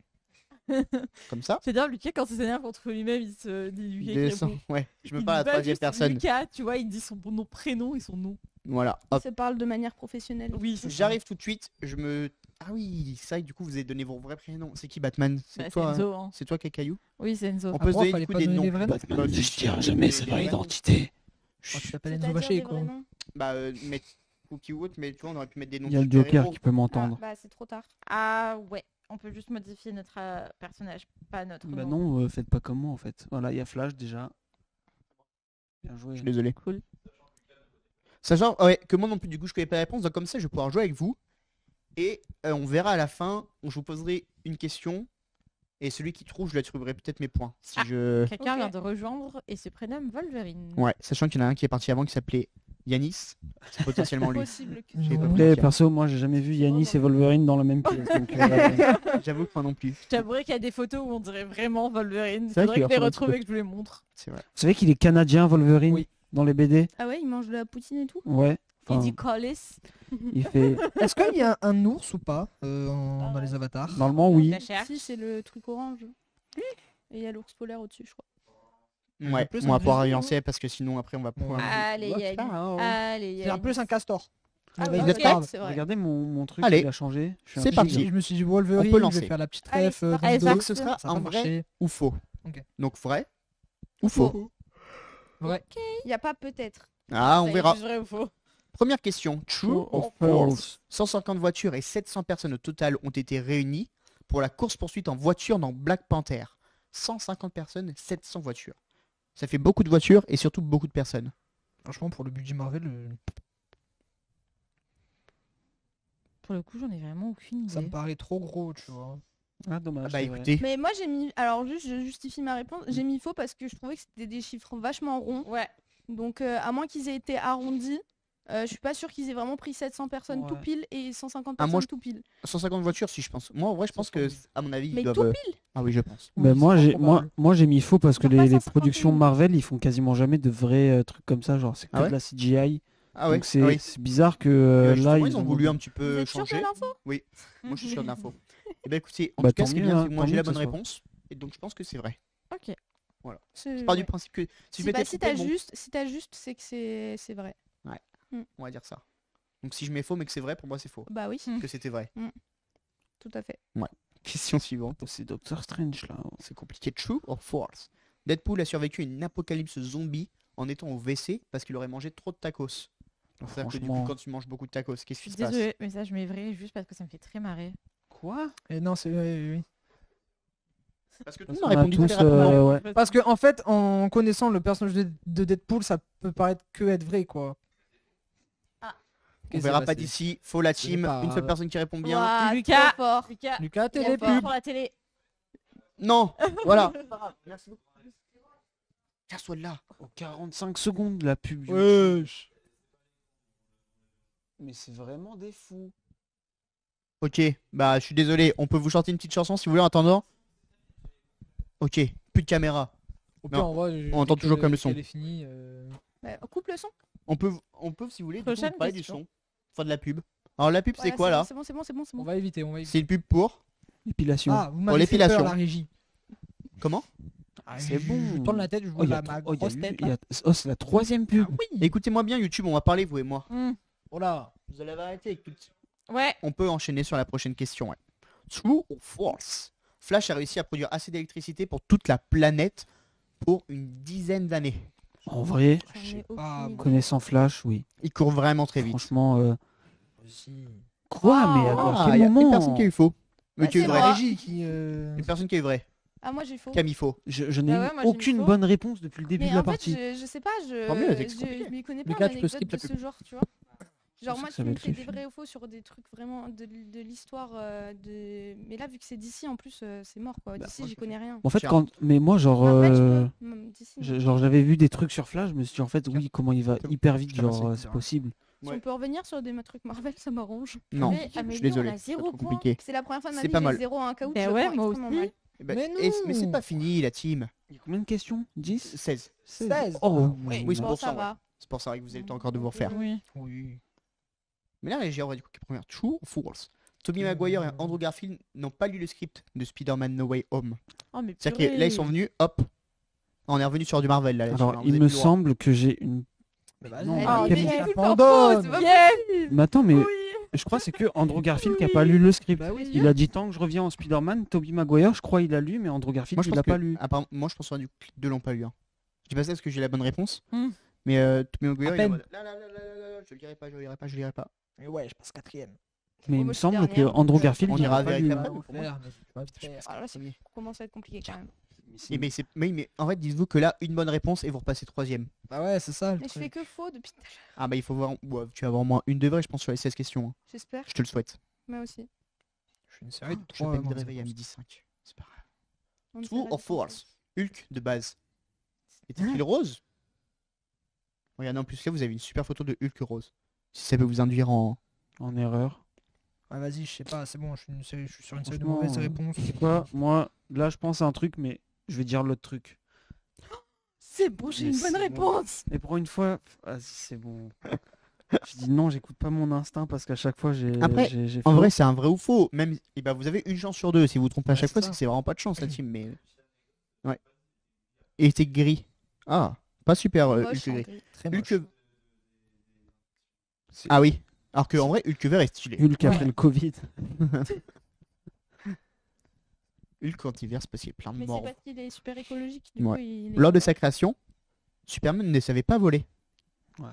Comme ça. C'est bien, Lucas, quand il s'énerve contre lui-même, il se dit Lucas qui 200. répond. Ouais, je me Il parle à dit la pas troisième juste personne. Lucas, tu vois, il dit son nom, prénom et son nom. Voilà. Il Hop. se parle de manière professionnelle. Oui, c'est ça. J'arrive tout de suite. Ah oui, ça, du coup, vous avez donné vos vrais prénoms. C'est qui Batman? C'est Bah, toi, c'est Enzo, hein. c'est toi, Cacaillou? Oui, c'est Enzo. On peut se prof, donner fallait du coup pas des donner noms. les vrais noms. Batman ne se dira jamais sa vraie identité. Oh, tu t'appelles Enzo C'est-à-dire Vacher des quoi. vrais noms. Bah, mettre Cookie ou autre, mais tu vois, on aurait pu mettre des noms. Il y a de le Joker super-héros. qui peut Ah, m'entendre. bah c'est trop tard. Ah ouais, on peut juste modifier notre personnage, pas notre Bah nom. non, faites pas comme moi en fait. Voilà, il y a Flash déjà. Bien joué. Je suis désolé. Cool. Sachant que moi non plus, du coup, je connais pas la réponse. Donc, comme ça, je vais pouvoir jouer avec vous. Et on verra à la fin. Je vous poserai une question. Et celui qui trouve, je lui attribuerai peut-être mes points. Si Ah. je... Quelqu'un Ok. vient de rejoindre et se prénomme Wolverine. Ouais, sachant qu'il y en a un qui est parti avant qui s'appelait Yanis. C'est potentiellement lui. Possible que J'ai pas Non. pris. Après, perso, moi j'ai jamais vu Yanis et Wolverine dans la même pièce. Donc, J'avoue que moi non plus. Je t'avouerai qu'il y a des photos où on dirait vraiment Wolverine. C'est vrai Faudrait qu'il que je les ressemble un retrouve petit et que je vous les montre. C'est vrai. Vous savez qu'il est canadien, Wolverine, Oui. dans les BD? Ah ouais, il mange de la poutine et tout. Ouais. Il Enfin, dit Collis. il fait. Est-ce qu'il y a un ours ou pas dans les avatars? Normalement, oui. La cherche. Si, c'est le truc orange. Et il y a l'ours polaire au-dessus, je crois. Ouais, plus on va un pouvoir vieux, avancer parce que sinon après on va pouvoir. Ouais. Allez, Yann. Allez, C'est un peu un castor. Ah Ouais, ouais, Vous êtes ok, prêts c'est vrai. Regardez mon truc, Allez. il a changé. Je suis un C'est peu parti. bizarre. Je me suis dit Wolverine, On peut je lancer. vais faire la petite Allez, ref. c'est parti. Allez, 22. Zach, Donc ce sera Ça va un vrai marcher. ou faux. Ok. Donc vrai ou faux. Ouais. Il n'y a pas peut-être. Ah, on Ça y est, verra. plus vrai ou faux. Première question. True or false? 150 voitures et 700 personnes au total ont été réunies pour la course-poursuite en voiture dans Black Panther. 150 personnes, 700 voitures. Ça fait beaucoup de voitures et surtout beaucoup de personnes. Franchement, pour le budget Marvel, Pour le coup, j'en ai vraiment aucune ça me idée. paraît trop gros, tu vois. Ah, dommage. Ah bah c'est vrai. écoutez, Mais moi j'ai mis. Alors juste, je justifie ma réponse. J'ai mis faux parce que je trouvais que c'était des chiffres vachement ronds. Ouais. Donc à moins qu'ils aient été arrondis, je suis pas sûre qu'ils aient vraiment pris 700 personnes Ouais. tout pile et 150 Ah, moi, personnes tout pile. 150 voitures si je pense. Moi en vrai je pense que à mon avis ils Mais doivent... tout pile. Ah oui je pense. Bah, Oui, moi, c'est j'ai, fort moi, probable. moi j'ai mis faux parce que Genre pas les 151. productions Marvel ils font quasiment jamais de vrais trucs comme ça, genre c'est que Ah ouais de la CGI. Ah ouais, Donc c'est, ah oui. c'est bizarre que Justement, là ils ont voulu un petit Vous peu êtes sûr de changer. l'info? Oui, moi je suis sûr de l'info. Et bah écoutez, en Bah, tout cas tant ce qui est mieux, bien hein, c'est que moi tant j'ai mieux la que bonne ce soit. réponse. Et donc je pense que c'est vrai. Ok. Je pars du Ouais. principe que si je Si, m'étais bah, si trompé, t'as bon, juste, si t'as juste, c'est que c'est vrai. on va dire ça. Donc si je mets faux mais que c'est vrai, pour moi c'est faux. Bah oui, Que c'était vrai. tout à fait. Question suivante. C'est Doctor Strange là. C'est compliqué. True or false? Deadpool a survécu à une apocalypse zombie en étant au WC parce qu'il aurait mangé trop de tacos. Donc c'est-à-dire que du coup Franchement. quand tu manges beaucoup de tacos, qu'est-ce Je qui suis se passe? désolée, mais ça je mets vrai juste parce que ça me fait très marrer. Quoi? Et non, c'est oui. Parce que tout Parce le monde a qu'on a répondu tous, très rapidement. ouais. Parce que en fait, en connaissant le personnage de Deadpool, ça peut paraître que être vrai, quoi. Ah. On Qu'est-ce verra qui pas s'est passé d'ici. Faut la Ce team. n'est pas Une seule grave. personne qui répond bien. Ouah, Lucas. trop fort. Lucas, Lucas, Trop télé fort. pub. pour la télé. Non. Voilà. Merci beaucoup. Casse-toi de là. Oh, 45 secondes la pub. YouTube. Wesh. Mais c'est vraiment des fous. Ok. Bah je suis désolé. On peut vous chanter une petite chanson si vous voulez en attendant. Ok. Plus de caméra. Au Non, pire, en vrai, on entend toujours comme le son. Elle est finie. Bah, coupe le son. On peut si vous voulez du coup, Prochaine vous parler du question. son. Enfin de la pub. Alors la pub c'est Voilà, quoi là? C'est bon, c'est bon, c'est bon, c'est On bon. va éviter, on va éviter. C'est une pub pour Épilation. Ah, vous m'avez fait l'épilation. peur, la régie. comment? c'est bon. Je tourne la tête, je Oh, vois il y a ma tro- oh, il y a grosse eu- tête. il y là. a- oh, c'est la troisième pub. Oui. Écoutez-moi bien YouTube, on va parler vous et moi. Oh là. Vous allez arrêter avec tout. Ouais. On peut enchaîner sur la prochaine question. Ouais. True or false? Flash a réussi à produire assez d'électricité pour toute la planète pour une dizaine d'années. En vrai, J'en ai aucune pas, idée. connaissant Flash, oui. Il court vraiment très vite. Franchement, Si. quoi? Mais Oh. à Ah, quel y a moment? une personne qui a eu faux. Mais Bah, qui a eu c'est vrai. moi. régie qui. Une personne qui a eu vrai. Ah, moi j'ai faux. Qui a mis faux. Je n'ai Bah ouais, eu moi, j'ai mis aucune faux. bonne réponse depuis le début Mais de la en fait, partie. je sais pas, Tant mieux, c'est compliqué. je m'y connais pas Lucas, en tu peux anecdote skip de la ce pub. genre, tu vois. Genre Ça, moi, ça tu va me être fais des suffisant. vrais ou faux sur des trucs vraiment de l'histoire de... Mais là, vu que c'est d'ici, en plus, c'est mort, quoi. Bah, D'ici, moi, j'y je connais rien. En fait, Tiens. mais moi, genre, Marvel, je peux. D'ici, non. genre j'avais vu des trucs sur Flash, je me suis dit en fait, oui, comment il va Tiens, hyper vite, je te remercie, genre, etc. c'est possible. Si Ouais. on peut revenir sur des trucs Marvel, ça m'arrange. Non, Mais je Amélie, suis désolé. on a C'est zéro trop point. compliqué. C'est la première fois de ma C'est vie pas que mal. j'ai 0 à un caout. Bah je le ouais, prends moi extrêmement aussi. mal. Eh ben, Mais mais c'est non. pas fini la team. Il y a combien de questions? 10? 16. 16. Oh, ouais. Oui, c'est Bon, pour ça ça. Ouais. va. C'est pour ça que vous avez le temps encore de vous refaire. Oui. Oui. Mais là, j'ai du coup qui est première. True or false? Tobey Maguire et Andrew Garfield n'ont pas lu le script de Spider-Man No Way Home. Oh, mais C'est-à-dire que là, ils sont venus, hop. On est revenu sur du Marvel là. là-dessus, Alors, hein, vous il avez me plus le droit. semble que j'ai une Vas-y, non, Ah, Kevin- mais- abandonne. c'est pas Yes. Mais attends, mais Oui. je crois que c'est que Andrew Garfield qui a pas lu le script. Bah oui. Il a dit tant que je reviens en Spider-Man, Tobey Maguire, je crois il a lu, mais Andrew Garfield Moi, je il pense l'a que... pas lu. apparemment, moi, je pense que les deux l'ont pas lu. Hein. Je dis pas ça parce que j'ai la bonne réponse. Hmm. Mais Tommy Maguire, À il est en peine. mode, je le lirai pas, je le lirai pas, je le lirai pas. Mais ouais, je passe 4ème. Mais il moi, me je suis semble que dernière, Andrew donc, Garfield on il ira a pas vérifier lu. après. hein. Ah là, ça commence à être compliqué quand même. Mais, mais en fait, dites-vous que là, une bonne réponse et vous repassez 3ème. Bah ouais, c'est ça. le Mais je truc. fais que faux depuis tout à l'heure. Ah bah il faut voir, ouais, tu vas avoir au moins une de vraie, je pense, sur les 16 questions. Hein. J'espère. Je te le souhaite. Moi aussi. Je suis une série de Je 3 m'appelle de réveil à midi 5. C'est pas grave. On True dirait or des false? Hulk de base. Était-il rose? Regardez, en plus là, vous avez une super photo de Hulk rose. Si ça peut vous induire en... En erreur. Ouais, vas-y, je sais pas, c'est bon, je suis sur une série de Franchement, mauvaises réponses. C'est quoi? Moi, là, je pense à un truc, mais je vais dire l'autre truc. C'est bon, j'ai Mais une bonne c'est réponse. Mais pour une fois, c'est bon. Je dis non, j'écoute pas mon instinct parce qu'à chaque fois j'ai. Après, j'ai En faux. vrai, c'est un vrai ou faux. Même, et bah, vous avez une chance sur deux. Si vous vous trompez à Ouais, chaque c'est fois, ça. c'est que c'est vraiment pas de chance la team. Mais ouais. Et c'était gris. Ah, pas super Moche, Hulk en gris. gris. Très moche. Hulk. Ah oui. Alors que en vrai, Hulk vert est stylé. Hulk après le Covid. Hulk anti-vert, c'est parce qu'il y a plein de Mais c'est morts. parce qu'il est super écologique. Du Ouais. coup, il est Lors de content. sa création, Superman ne savait pas voler. Ouais,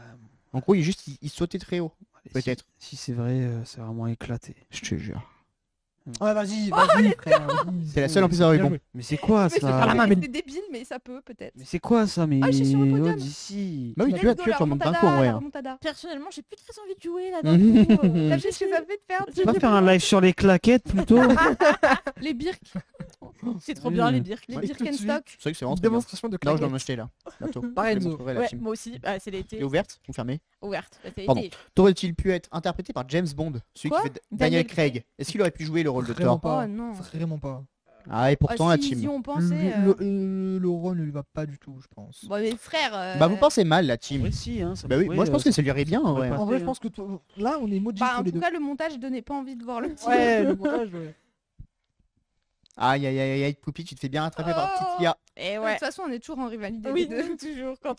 En gros, il sautait très haut. allez, Peut-être. Si c'est vrai, c'est vraiment éclaté. Je te jure. Ouais, vas-y, vas-y, frère. vas-y. C'est la seule en plus à avoir Bien répondu. joué. Mais c'est quoi Mais c'est ça? Ah, mais- c'est débile, mais ça peut peut-être. Mais c'est quoi ça? Mais Ah, je suis sur le podium. d'ici. Bah oui, Let's tu go, as la remontes d'un remontada, coup en vrai. la hein. remontada. Personnellement, j'ai plus très envie de jouer là d'un coup. T'as vu ce que ça fait de faire Tu vas faire un live sur les claquettes plutôt? Les birks, C'est trop bien les birks. les Ouais. Birkenstock. C'est vrai que c'est vraiment Une très bien. démonstration de Non, je dois en claquettes. acheter là. Bientôt. Pareil, Je Enzo. montrerai la Ouais, team. moi aussi. Ah, c'est Et l'été. ouverte ou fermée? Ouverte. Bah, c'est Pardon. l'été. T'aurait-il pu être interprété par James Bond, celui Quoi qui fait Daniel Daniel Craig? Est-ce qu'il aurait pu jouer le rôle de Vraiment Thor? pas. Oh non. Vraiment pas. Ah, et pourtant Ah, la si, team. si on pensait. Le rôle ne lui va pas du tout, je pense. Bon, mais frère. Bah, vous pensez mal la team. Oui, si, hein, ça Bah oui, pourrait, moi je pense que ça ça lui irait bien en pourrait vrai. pas. En vrai, je pense que là, on est maudits Bah, tous en les tout deux. cas, le montage donnait pas envie de voir le film. Ouais, le montage, ouais. Aïe aïe aïe aïe, Poupie, tu te fais bien rattraper par Oh. petite Lia. Et De ouais. toute façon, on est toujours en rivalité. Oui, les deux. toujours. Quand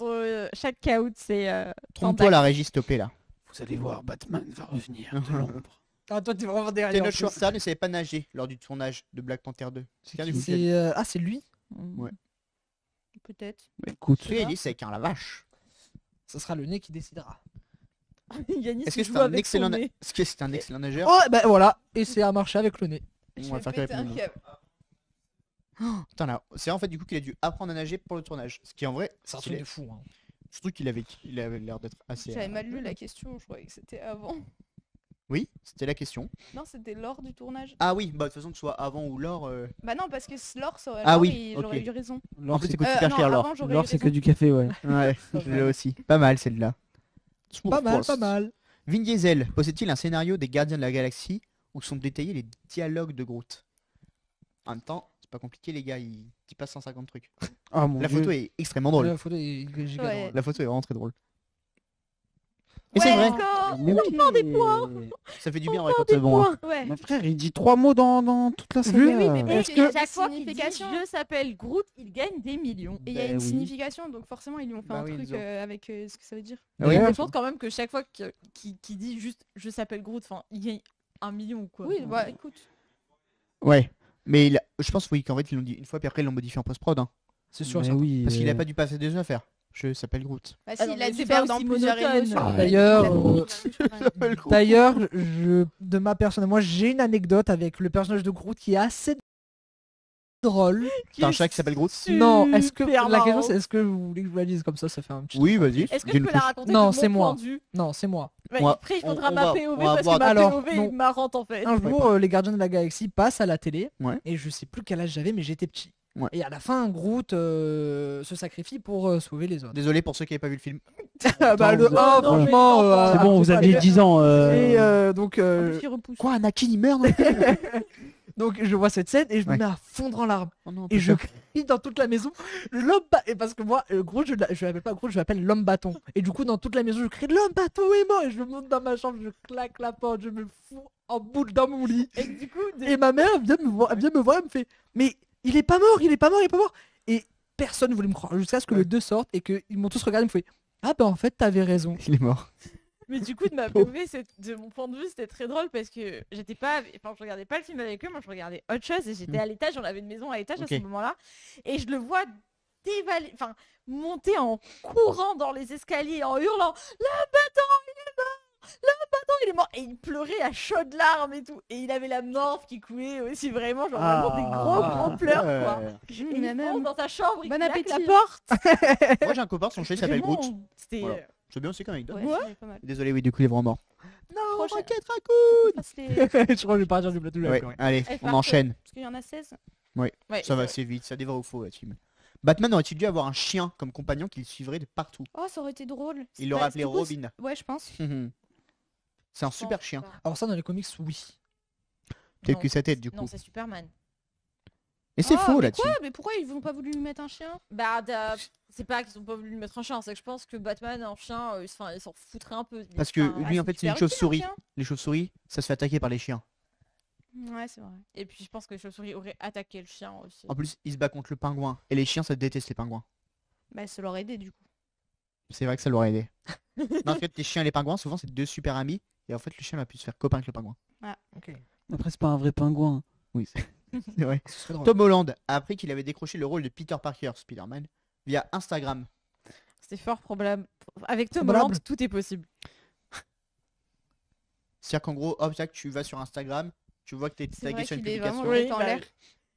chaque caout, c'est. Trompe-toi la régie, s'il te plaît là. Vous allez voir, Batman va revenir de l'ombre. Ah, toi, t'es vraiment C'est derrière. notre shortstars ne savait pas nager lors du tournage de Black Panther 2. C'est qui du coup qui a dit Ah, c'est lui. Ouais. Peut-être. Bah, écoute, Celui qui a dit c'est qu'un la vache. Ça sera le nez qui décidera. Yanis, Est-ce que il c'est joue un avec excellent son na- nez. Est-ce que c'est un excellent nageur? Oh, bah voilà. Et c'est à marcher avec le nez. On Je va vais faire péter que un la câble. Putain là, c'est en fait du coup qu'il a dû apprendre à nager pour le tournage. Ce qui en vrai, C'est un stylé. truc de fou. Hein. Surtout qu'il avait l'air d'être assez. J'avais mal lu la question, je croyais que c'était avant. Oui, c'était la question. Non, c'était lors du tournage. Ah oui, bah de toute façon que ce soit avant ou lors. Bah non, parce que lors, ça aurait Ah lors, oui, j'aurais ok. eu raison. En l'or plus, c'est ça coûte super non, cher l'or. avant, j'aurais eu l'or, c'est que raison. du café, ouais. Ouais, je l'ai aussi. Pas mal celle-là. Pas mal, pas mal. Vin Diesel possède-t-il un scénario des Gardiens de la Galaxie où sont détaillés les dialogues de Groot? En même temps, c'est pas compliqué les gars, il passe 150 trucs. Ah mon La dieu. photo est extrêmement drôle. La photo est giga Ouais. drôle. La photo est vraiment très drôle. Et Ouais, c'est vrai, d'accord. Mais oui. des points. ça fait du bien en vrai quand c'est bon. hein. Ouais. Mon frère, il dit 3 mots dans toute la saga. Oui, mais Et Est-ce que- à chaque fois qu'il dit signification je s'appelle Groot, il gagne des millions. Et il y a Bah une oui. signification, donc forcément, ils lui ont fait Bah un oui, truc ils ont. avec ce que ça veut dire. Ah oui, Je Ouais. pense quand même que chaque fois qu'il dit juste je s'appelle Groot, enfin, il gagne 1 million ou quoi. Oui, bah écoute. Ouais. Mais je pense oui, qu'en fait ils l'ont dit une fois puis après ils l'ont modifié en post-prod. Hein. C'est sûr, Mais ça. oui. Parce qu'il a pas dû passer des affaires. Je s'appelle Groot. Bah Ah si, non, il a mais dû c'est faire pas dans aussi plusieurs monotone. émotions. Ah, d'ailleurs, S'appelle Groot. D'ailleurs, de ma personne, moi j'ai une anecdote avec le personnage de Groot qui est assez drôle. T'as un chat qui s'appelle Groot? Non, est-ce que Super la question marrant. c'est est-ce que vous voulez que je vous la dise comme ça fait un petit. Oui, vas-y. Est-ce que dis je une peux la couche. raconter Non, de c'est mon moi. point de vue? Non, c'est moi. Ouais, On va- après, il faudra on ma va- POV on va parce voir- que ma Alors, POV non. est marrante en fait. Un jour, les Gardiens de la Galaxie passent à la télé Ouais. et je sais plus quel âge j'avais, mais j'étais petit. Ouais. Et à la fin, Groot se sacrifie pour sauver les autres. Désolé pour ceux qui n'avaient pas vu le film. Bah, le vous 1, êtes- non, mais franchement. enfin, C'est bon, vous aviez 10 ans. Et donc, En plus, il repousse. Quoi, Anakin il meurt dans le film? donc, je vois cette scène et je me Ouais. mets à fondre en larmes. Oh non, Et je putain. crie dans toute la maison et parce que moi Groot je l'appelle pas Groot, je l'appelle l'homme bâton. Et du coup dans toute la maison je crie l'homme bâton est mort et je monte dans ma chambre, je claque la porte, je me fous en boule dans mon lit. Et du coup, Et ma mère vient me voir, elle me fait mais il est pas mort, il est pas mort, il est pas mort. Et personne voulait me croire jusqu'à ce que le 2 sorte et qu'ils m'ont tous regardé, ils me fait Ah bah en fait, t'avais raison. Il est mort. Mais du coup, de ma POV, de mon point de vue, c'était très drôle parce que j'étais pas, enfin, je regardais pas le film avec eux, moi je regardais autre chose et j'étais à l'étage, on avait une maison à l'étage à Ok. ce moment-là, et je le vois enfin, monter en courant dans les escaliers en hurlant, le bâton, il est mort, le bâton, il est mort, et il pleurait à chaudes larmes et tout, et il avait la morve qui coulait aussi vraiment, genre vraiment des gros pleurs quoi. Ouais. Et mais il même. fonce dans sa chambre, il Bon claque appétit, la hein. porte. Moi j'ai un copain, son chat il s'appelle Vraiment, Groot. C'était Voilà. C'est bien aussi comme anecdote. Ouais, Ouais. c'est pas mal. Désolé, oui, du coup il est vraiment mort. Non, Prochain- Rocket Raccoon. Fasse les- je crois que je vais partir du plateau. je vais Ouais, pleurer. allez, Elle on part enchaîne. Parce qu'il y en a 16. Ouais, Ça va assez vite, ça dévore au faux la team. Batman aurait-il dû avoir un chien comme compagnon qu'il suivrait de partout? Oh, ça aurait été drôle. Il l'aurait appelé Du coup, Robin. Ouais, je pense. C'est un super chien. Alors ça, dans les comics, oui. Peut-être Non, que sa tête du Non, coup. c'est Superman. Et c'est Ah, faux mais là-dessus. quoi? Mais pourquoi ils n'ont pas voulu lui mettre un chien? Bah, c'est pas qu'ils ont pas voulu lui mettre un chien, c'est que je pense que Batman en chien, il s'en foutrait un peu. Parce que Enfin, lui en fait c'est une super utile, un chauve-souris. chien. Les chauves-souris, ça se fait attaquer par les chiens. Ouais, c'est vrai. Et puis je pense que les chauves-souris auraient attaqué le chien aussi. En plus, il se bat contre le pingouin. Et les chiens, ça déteste les pingouins. Bah, ça l'aurait aidé du coup. C'est vrai que ça l'aurait aidé. Non, en fait, les chiens et les pingouins, souvent c'est deux super amis. Et en fait, le chien va plus se faire copain avec le pingouin. Ok. Après, c'est pas un vrai pingouin. Oui, c'est vrai. Ce serait drôle. Tom Holland a appris qu'il avait décroché le rôle de Peter Parker, Spider-Man, via Instagram. C'est fort probable. Avec Tom Probable. Holland, tout est possible. C'est-à-dire qu'en gros, hop, tac, tu vas sur Instagram, tu vois que t'es C'est tagué vrai sur une qu'il est publication. vraiment tête en l'air.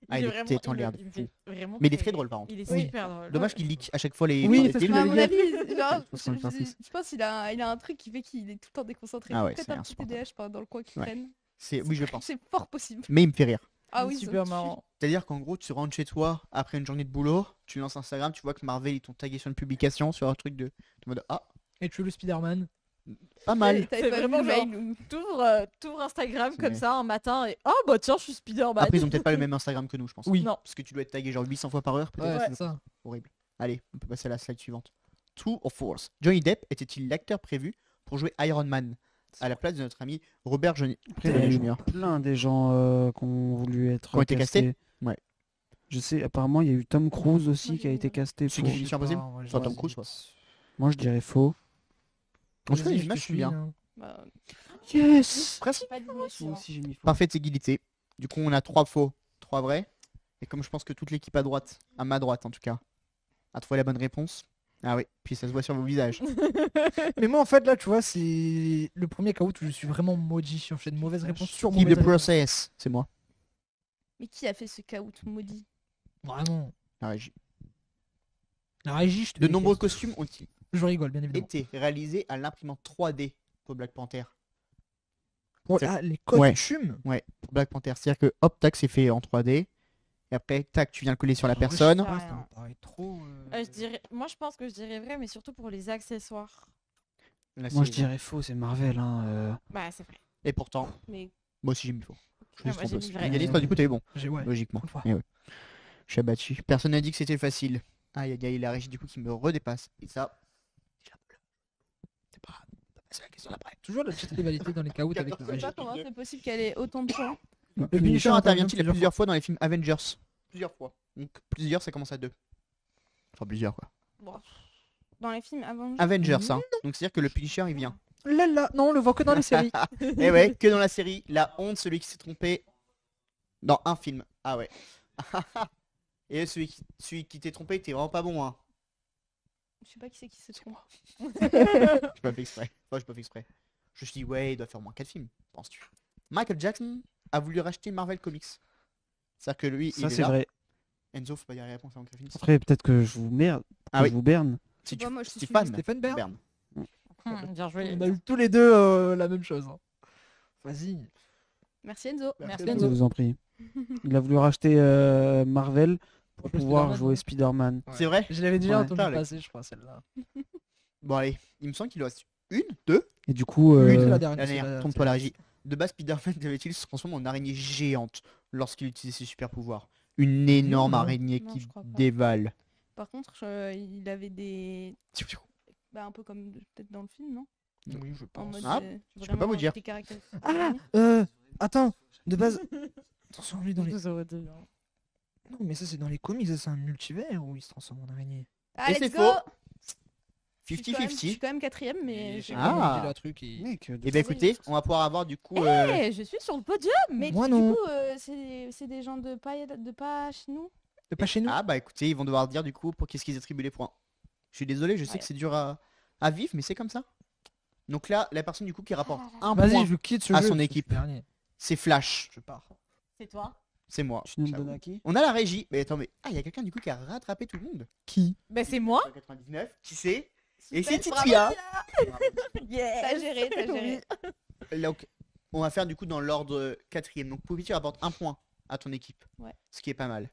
Ah, il est vraiment- tête en il l'air me- de il me fou. fait vraiment Mais il est très- très drôle par contre. Il est Oui. super drôle. Dommage qu'il leak à chaque fois les. Oui, les c'est ce films. que Mais à je mon veux avis, genre, Faut se faire exercice. je pense qu'il a un truc qui fait qu'il est tout le temps déconcentré. Ah ouais, Peut-être c'est un petit insupportable. TDAH dans le coin qui Ouais. traîne. Oui, je pense. C'est fort possible. Mais il me fait rire. Ah Il est oui, ça super me marrant. C'est-à-dire qu'en gros, tu rentres chez toi après une journée de boulot, tu lances Instagram, tu vois que Marvel ils t'ont tagué sur une publication, sur un truc de mode ah, Et tu veux le Spider-Man? pas mal. T'avais C'est pas vu vraiment le genre- mail où- T'ouvres Instagram C'est comme vrai. ça un matin et oh bah tiens, je suis Spider-Man. Après, ils ont peut-être pas le même Instagram que nous, je pense. Oui. Non. Parce que tu dois être tagué genre 800 fois par heure, peut-être. Ouais, c'est ça. Horrible. Allez, on peut passer à la slide suivante. True or false. Johnny Depp était-il l'acteur prévu pour jouer Iron Man à la place de notre ami Robert Après, Downey il y a Jr. plein des gens qui ont voulu être Qui ont été castés. Ouais. Je sais, apparemment, il y a eu Tom Cruise aussi Moi, qui a j'ai été vu. casté C'est pour... qui Mission Impossible Ouais, Enfin, Tom Cruise, quoi. Moi, je dirais faux. En tout cas, Vas-y, les je images te sont suis, bien. hein. Bah, Yes. Presque. pas dit Moi monsieur, hein. aussi, j'ai mis faux. Parfaite égalité. Du coup, on a 3 faux, 3 vrais. Et comme je pense que toute l'équipe à droite, à ma droite en tout cas, a trouvé la bonne réponse. Ah oui, puis ça se voit sur vos visages. Mais moi, en fait, là, tu vois, c'est le premier cas où je suis vraiment maudit si on fait de mauvaises réponses sur Keep the mauvaise réponse. process, c'est moi. Mais qui a fait ce caout maudit? Vraiment. La régie. La régie, je te De déteste. nombreux costumes ont Je rigole, bien évidemment. été réalisés à l'imprimante 3D pour Black Panther. Oh, c'est- là, les costumes. Pour Black Panther, c'est-à-dire que hop, tac, c'est fait en 3D. Et après, tac, tu viens le coller sur la En vrai, personne. je sais pas, Rien. ça me paraît trop. Moi je pense que je dirais vrai, mais surtout pour les accessoires. Là, Moi, c'est- je dirais faux, c'est Marvel. Hein. Bah c'est vrai. Et pourtant, Mais moi aussi j'ai mis faux. Je me Ah, suis moi, j'ai trompé mis aussi. vrai. Yannis, toi, du coup, t'as eu bon, J'ai ouais. logiquement. Une fois. Et ouais. Je suis abattu. Personne n'a dit que c'était facile. Aïe aïe aïe, la régie du coup qui me redépasse. Et ça, c'est pas grave. On va passer à la question d'après. Toujours la petite rivalité dans les caouts avec la je sais régie. pas comment c'est possible qu'elle ait autant de points. Le Punisher Punisher intervient-il plusieurs plusieurs fois dans les films Avengers? Plusieurs fois. Donc plusieurs, ça commence à 2. Enfin plusieurs quoi. Dans les films avant. Avengers, hein. Donc c'est-à-dire que le Punisher il vient. Là, là, non, on le voit que dans les séries. Et ouais, que dans la série, la honte, celui qui s'est trompé dans un film. Ah ouais. Et celui qui t'est trompé, t'es vraiment pas bon, hein. Je sais pas qui c'est qui se trompe. J'ai pas fait exprès. Enfin, j'ai pas fait exprès. Je me suis dit, ouais, il doit faire au moins 4 films, penses-tu? Michael Jackson a voulu racheter Marvel Comics. C'est-à-dire que lui, il Ça, est c'est là. vrai. Enzo, faut pas dire la réponse avant que ça finisse. Après, peut-être que je vous merde. Ah que oui. je vous berne. Si Bah, moi, je suis Stéphane, Stéphane Bern. Bern. Bien joué. On a eu tous les deux la même chose. hein. Vas-y. Merci Enzo. Merci, Je Enzo. vous en prie. Il a voulu racheter Marvel pour jouer pouvoir Spider-Man, jouer ouais. Spider-Man. C'est vrai? Je l'avais déjà Ouais. entendu Putain, le- passer, je crois, celle-là. Bon, allez, il me semble qu'il en reste une, deux. Et du coup, Oui, c'est la La dernière. c'est dernière, la- trompe-toi la régie. De base, Spider-Man devait-il se transformer en araignée géante lorsqu'il utilisait ses super pouvoirs? Une énorme non. araignée Non, qui je crois pas. dévale. Par contre, il avait des. Bah, un peu comme peut-être dans le film, non? Oui, je En pense. mode. Ah, je peux pas vous dire. des caractéristiques Ah, d'araignée. attends, de base. Attention, lui dans les. Ça aurait été bien. Non, mais ça, c'est dans les comics, ça, c'est un multivers où il se transforme en araignée. Ah, Et let's c'est go! faux. Je suis quand 50-50. même quatrième, mais... Et j'ai- j'ai Ah. vraiment dit le truc et... Mec, Et ben écoutez, on va pouvoir avoir du coup. Eh, je suis sur le podium. Mais Moi, du non. coup, c'est des gens de pas chez nous. C'est pas chez nous. Ah bah écoutez, ils vont devoir dire du coup pour qu'est-ce qu'ils attribuent les points. Je suis désolé, je sais Ouais. que c'est dur à vivre, mais c'est comme ça. Donc là, la personne du coup qui rapporte un Vas-y, point, je quitte ce à jeu. son parce que équipe. je suis dernier. c'est Flash. Je pars. C'est toi. C'est moi. Tu nous le J'avoue. donnes à qui? On a la régie. Mais attends, mais ah, il y a quelqu'un du coup qui a rattrapé tout le monde. Qui? Bah c'est moi. 99, qui c'est? Et Super, c'est bravo, Titia. Yes. T'as géré, t'as géré. Donc, on va faire du coup dans l'ordre quatrième. Donc Poupy, tu rapportes un point à ton équipe. Ouais. Ce qui est pas mal.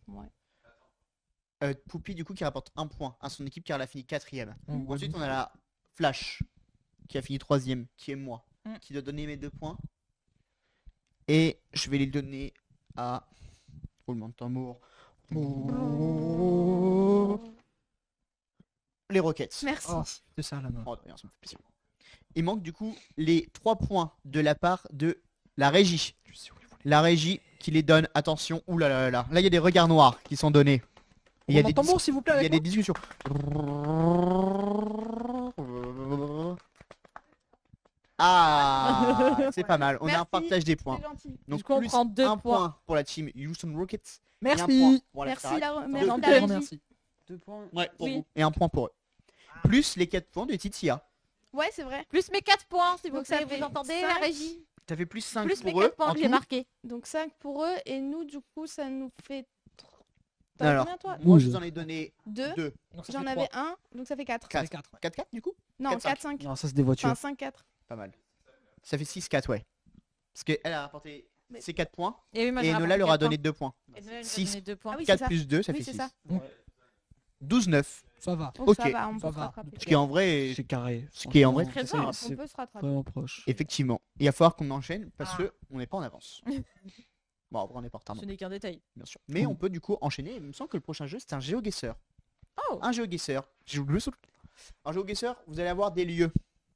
Ouais. Poupy du coup qui rapporte un point à son équipe car elle a fini quatrième. Mm. Ensuite on a la Flash qui a fini troisième, qui est moi, Mm. qui doit donner mes 2 points. Et je vais les donner à roulement de tambour. Les Rockets. Merci. Oh, c'est ça la main. Oh, d'ailleurs, ça me fait plaisir. Il manque du coup les 3 points de la part de la régie. La régie qui les donne, attention, ouh là là là là. Là il y a des regards noirs qui sont donnés. Et il y a des tambour, s'il vous plaît. il y a avec des moi. discussions. Ah, c'est pas mal. On a un Merci. partage des points. C'est gentil. Donc Du coup, on plus prend 2 un points. point pour la team Houston Rockets. Et un point Merci. pour la Merci Starac. la, Deux merci la points. régie. Merci. 2 points. Ouais, pour Oui. vous. Et un point pour eux. Plus les 4 points de Titia. Ouais, c'est vrai. Plus mes 4 points, s'il vous Donc ça plaît. fait Vous entendez cinq. la régie? Ça fait plus 5 Plus mes pour eux. 4 points en que j'ai tout. marqués. Donc 5 pour eux et nous, du coup, ça nous fait. Alors, Combien toi Moi, je 12. vous en ai donné 2. 2. Donc, ça J'en fait avais trois. un, donc ça fait 4. 4. 4. 4 du coup Non, 4, 4, 5. Non, ça c'est des voitures. Enfin, 5, 4. Pas mal. Ça fait 6-4, ouais. Parce qu'elle a rapporté Mais- ses 4 points. Et, oui, moi, Et j'ai Enola leur a rapporté donné 4 2 points. points. Et Noël, Six. j'ai donné 2 points. Ah oui, c'est 4 ça. plus 2, ça Oui, fait c'est 6. ça. 12-9. Ça va. Donc Ok. ça va, on Ça peut se va. rattraper. Ce qui est en vrai, C'est carré. Ce qui est en vrai Franchement, très bien, c'est On peut se rattraper. vraiment proche. effectivement, il va falloir qu'on enchaîne parce Ah. que on n'est pas en avance. Bon, après, on est pas en retard, non, Ce n'est qu'un détail. bien sûr. Mais on peut du coup enchaîner. Il me semble que le prochain jeu, c'est un GeoGuessr. Oh. Un GeoGuessr. J'ai oublié ça. Un GeoGuessr, vous allez avoir des lieux.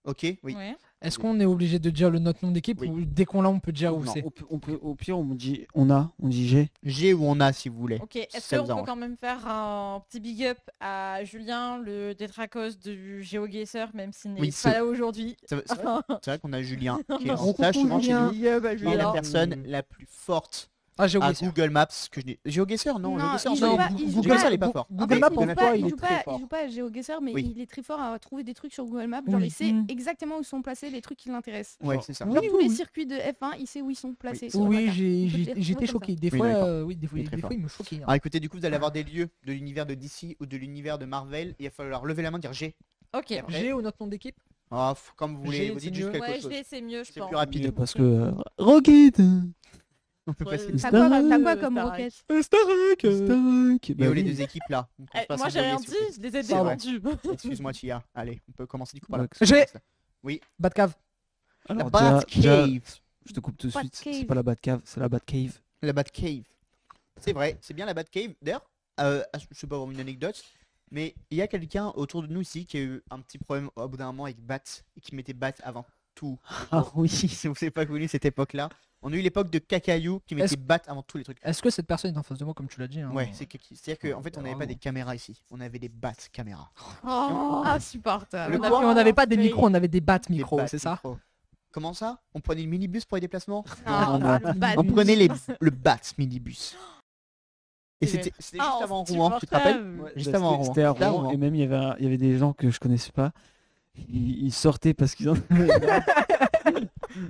Ok, oui. Ouais. Est-ce qu'on est obligé de dire notre nom d'équipe Oui. ou dès qu'on l'a on peut dire où Non. c'est? Au pire, on dit on dit G. G ou on a si vous voulez. Ok, Si est-ce ça qu'on vous peut arrange. quand même faire un petit big up à Julien, le tétracos du GeoGuessr, même s'il n'est Oui, pas là aujourd'hui. C'est vrai qu'on a Julien qui est en Coucou, stage souvent chez Julien. nous. Big up à Qui est la Julien. personne la plus forte Ah, j'ai à oublié. Google Maps que je n'ai. GeoGuessr non, Non, GeoGuessr il non, joue pas- il joue Google pas- ça il est pas fort. Google Ah, Maps, Google pour Maps, toi, il il est joue très pas, fort. il joue pas à GeoGuessr, mais Oui. il est très fort à trouver des trucs sur Google Maps. Oui. Genre, il sait Mm. exactement où sont placés les trucs qui l'intéressent. Ouais, c'est ça. Oui, Tous les oui. circuits de F1, il sait où ils sont placés. sur la Oui, carte. Il peut te les j'étais retrouver comme choqué. Des Oui, fois, d'accord. oui, des fois, Il est très des fort. fois, il me choquait. hein. Alors écoutez, du coup, vous allez avoir des lieux de l'univers de DC ou de l'univers de Marvel. Il va falloir lever la main, dire G. Ok. Après- J'ai ou notre nom d'équipe? Ah, comme vous voulez, G, vous c'est dites juste mieux. quelque Ouais, chose. c'est mieux, je C'est pense. plus rapide. Parce que Rocket. On peut Ouais, facile. T'as quoi, t'as quoi Euh, comme Starac. roquette Starak. Et Bah les oui. 2 équipes là. On compte Eh, pas moi sans j'ai rien voler, dit, s'il vous je les ai C'est vrai. défendus. plaît. Excuse-moi, Tia. Allez, on peut commencer du coup par là. J'ai- Alors, La déjà- Batcave. déjà, je te coupe tout de suite. Batcave. C'est pas la Batcave, c'est la Batcave. La Batcave. C'est vrai, c'est bien la Batcave. D'ailleurs, je sais pas avoir une anecdote, mais il y a quelqu'un autour de nous ici qui a eu un petit problème au bout d'un moment avec Bat et qui mettait Bat avant tout. Ah oui. Si vous savez pas connu cette époque-là, on a eu l'époque de Cacaillou qui mettait Est-ce- Bat avant tous les trucs. Est-ce que cette personne est en face de moi, comme tu l'as dit hein Ouais, c'est-à-dire qu'en fait on n'avait pas Bravo. des caméras ici, on avait des Bat caméras. Oh, insupportable. Le On quoi on n'avait pas des Mais- micros, on avait des battes Des micros, Bat c'est ça? micros. Comment ça? On prenait le minibus pour les déplacements? Ah, non. le bad On news. prenait le Bat minibus. Et C'est c'était Ah, juste avant Rouen, tu te rappelles? insupportable. Juste avant Rouen. C'était à C'était à Rouen, Rouen. et même il y avait des gens que je connaissais pas. Ils sortaient parce qu'ils en avaient.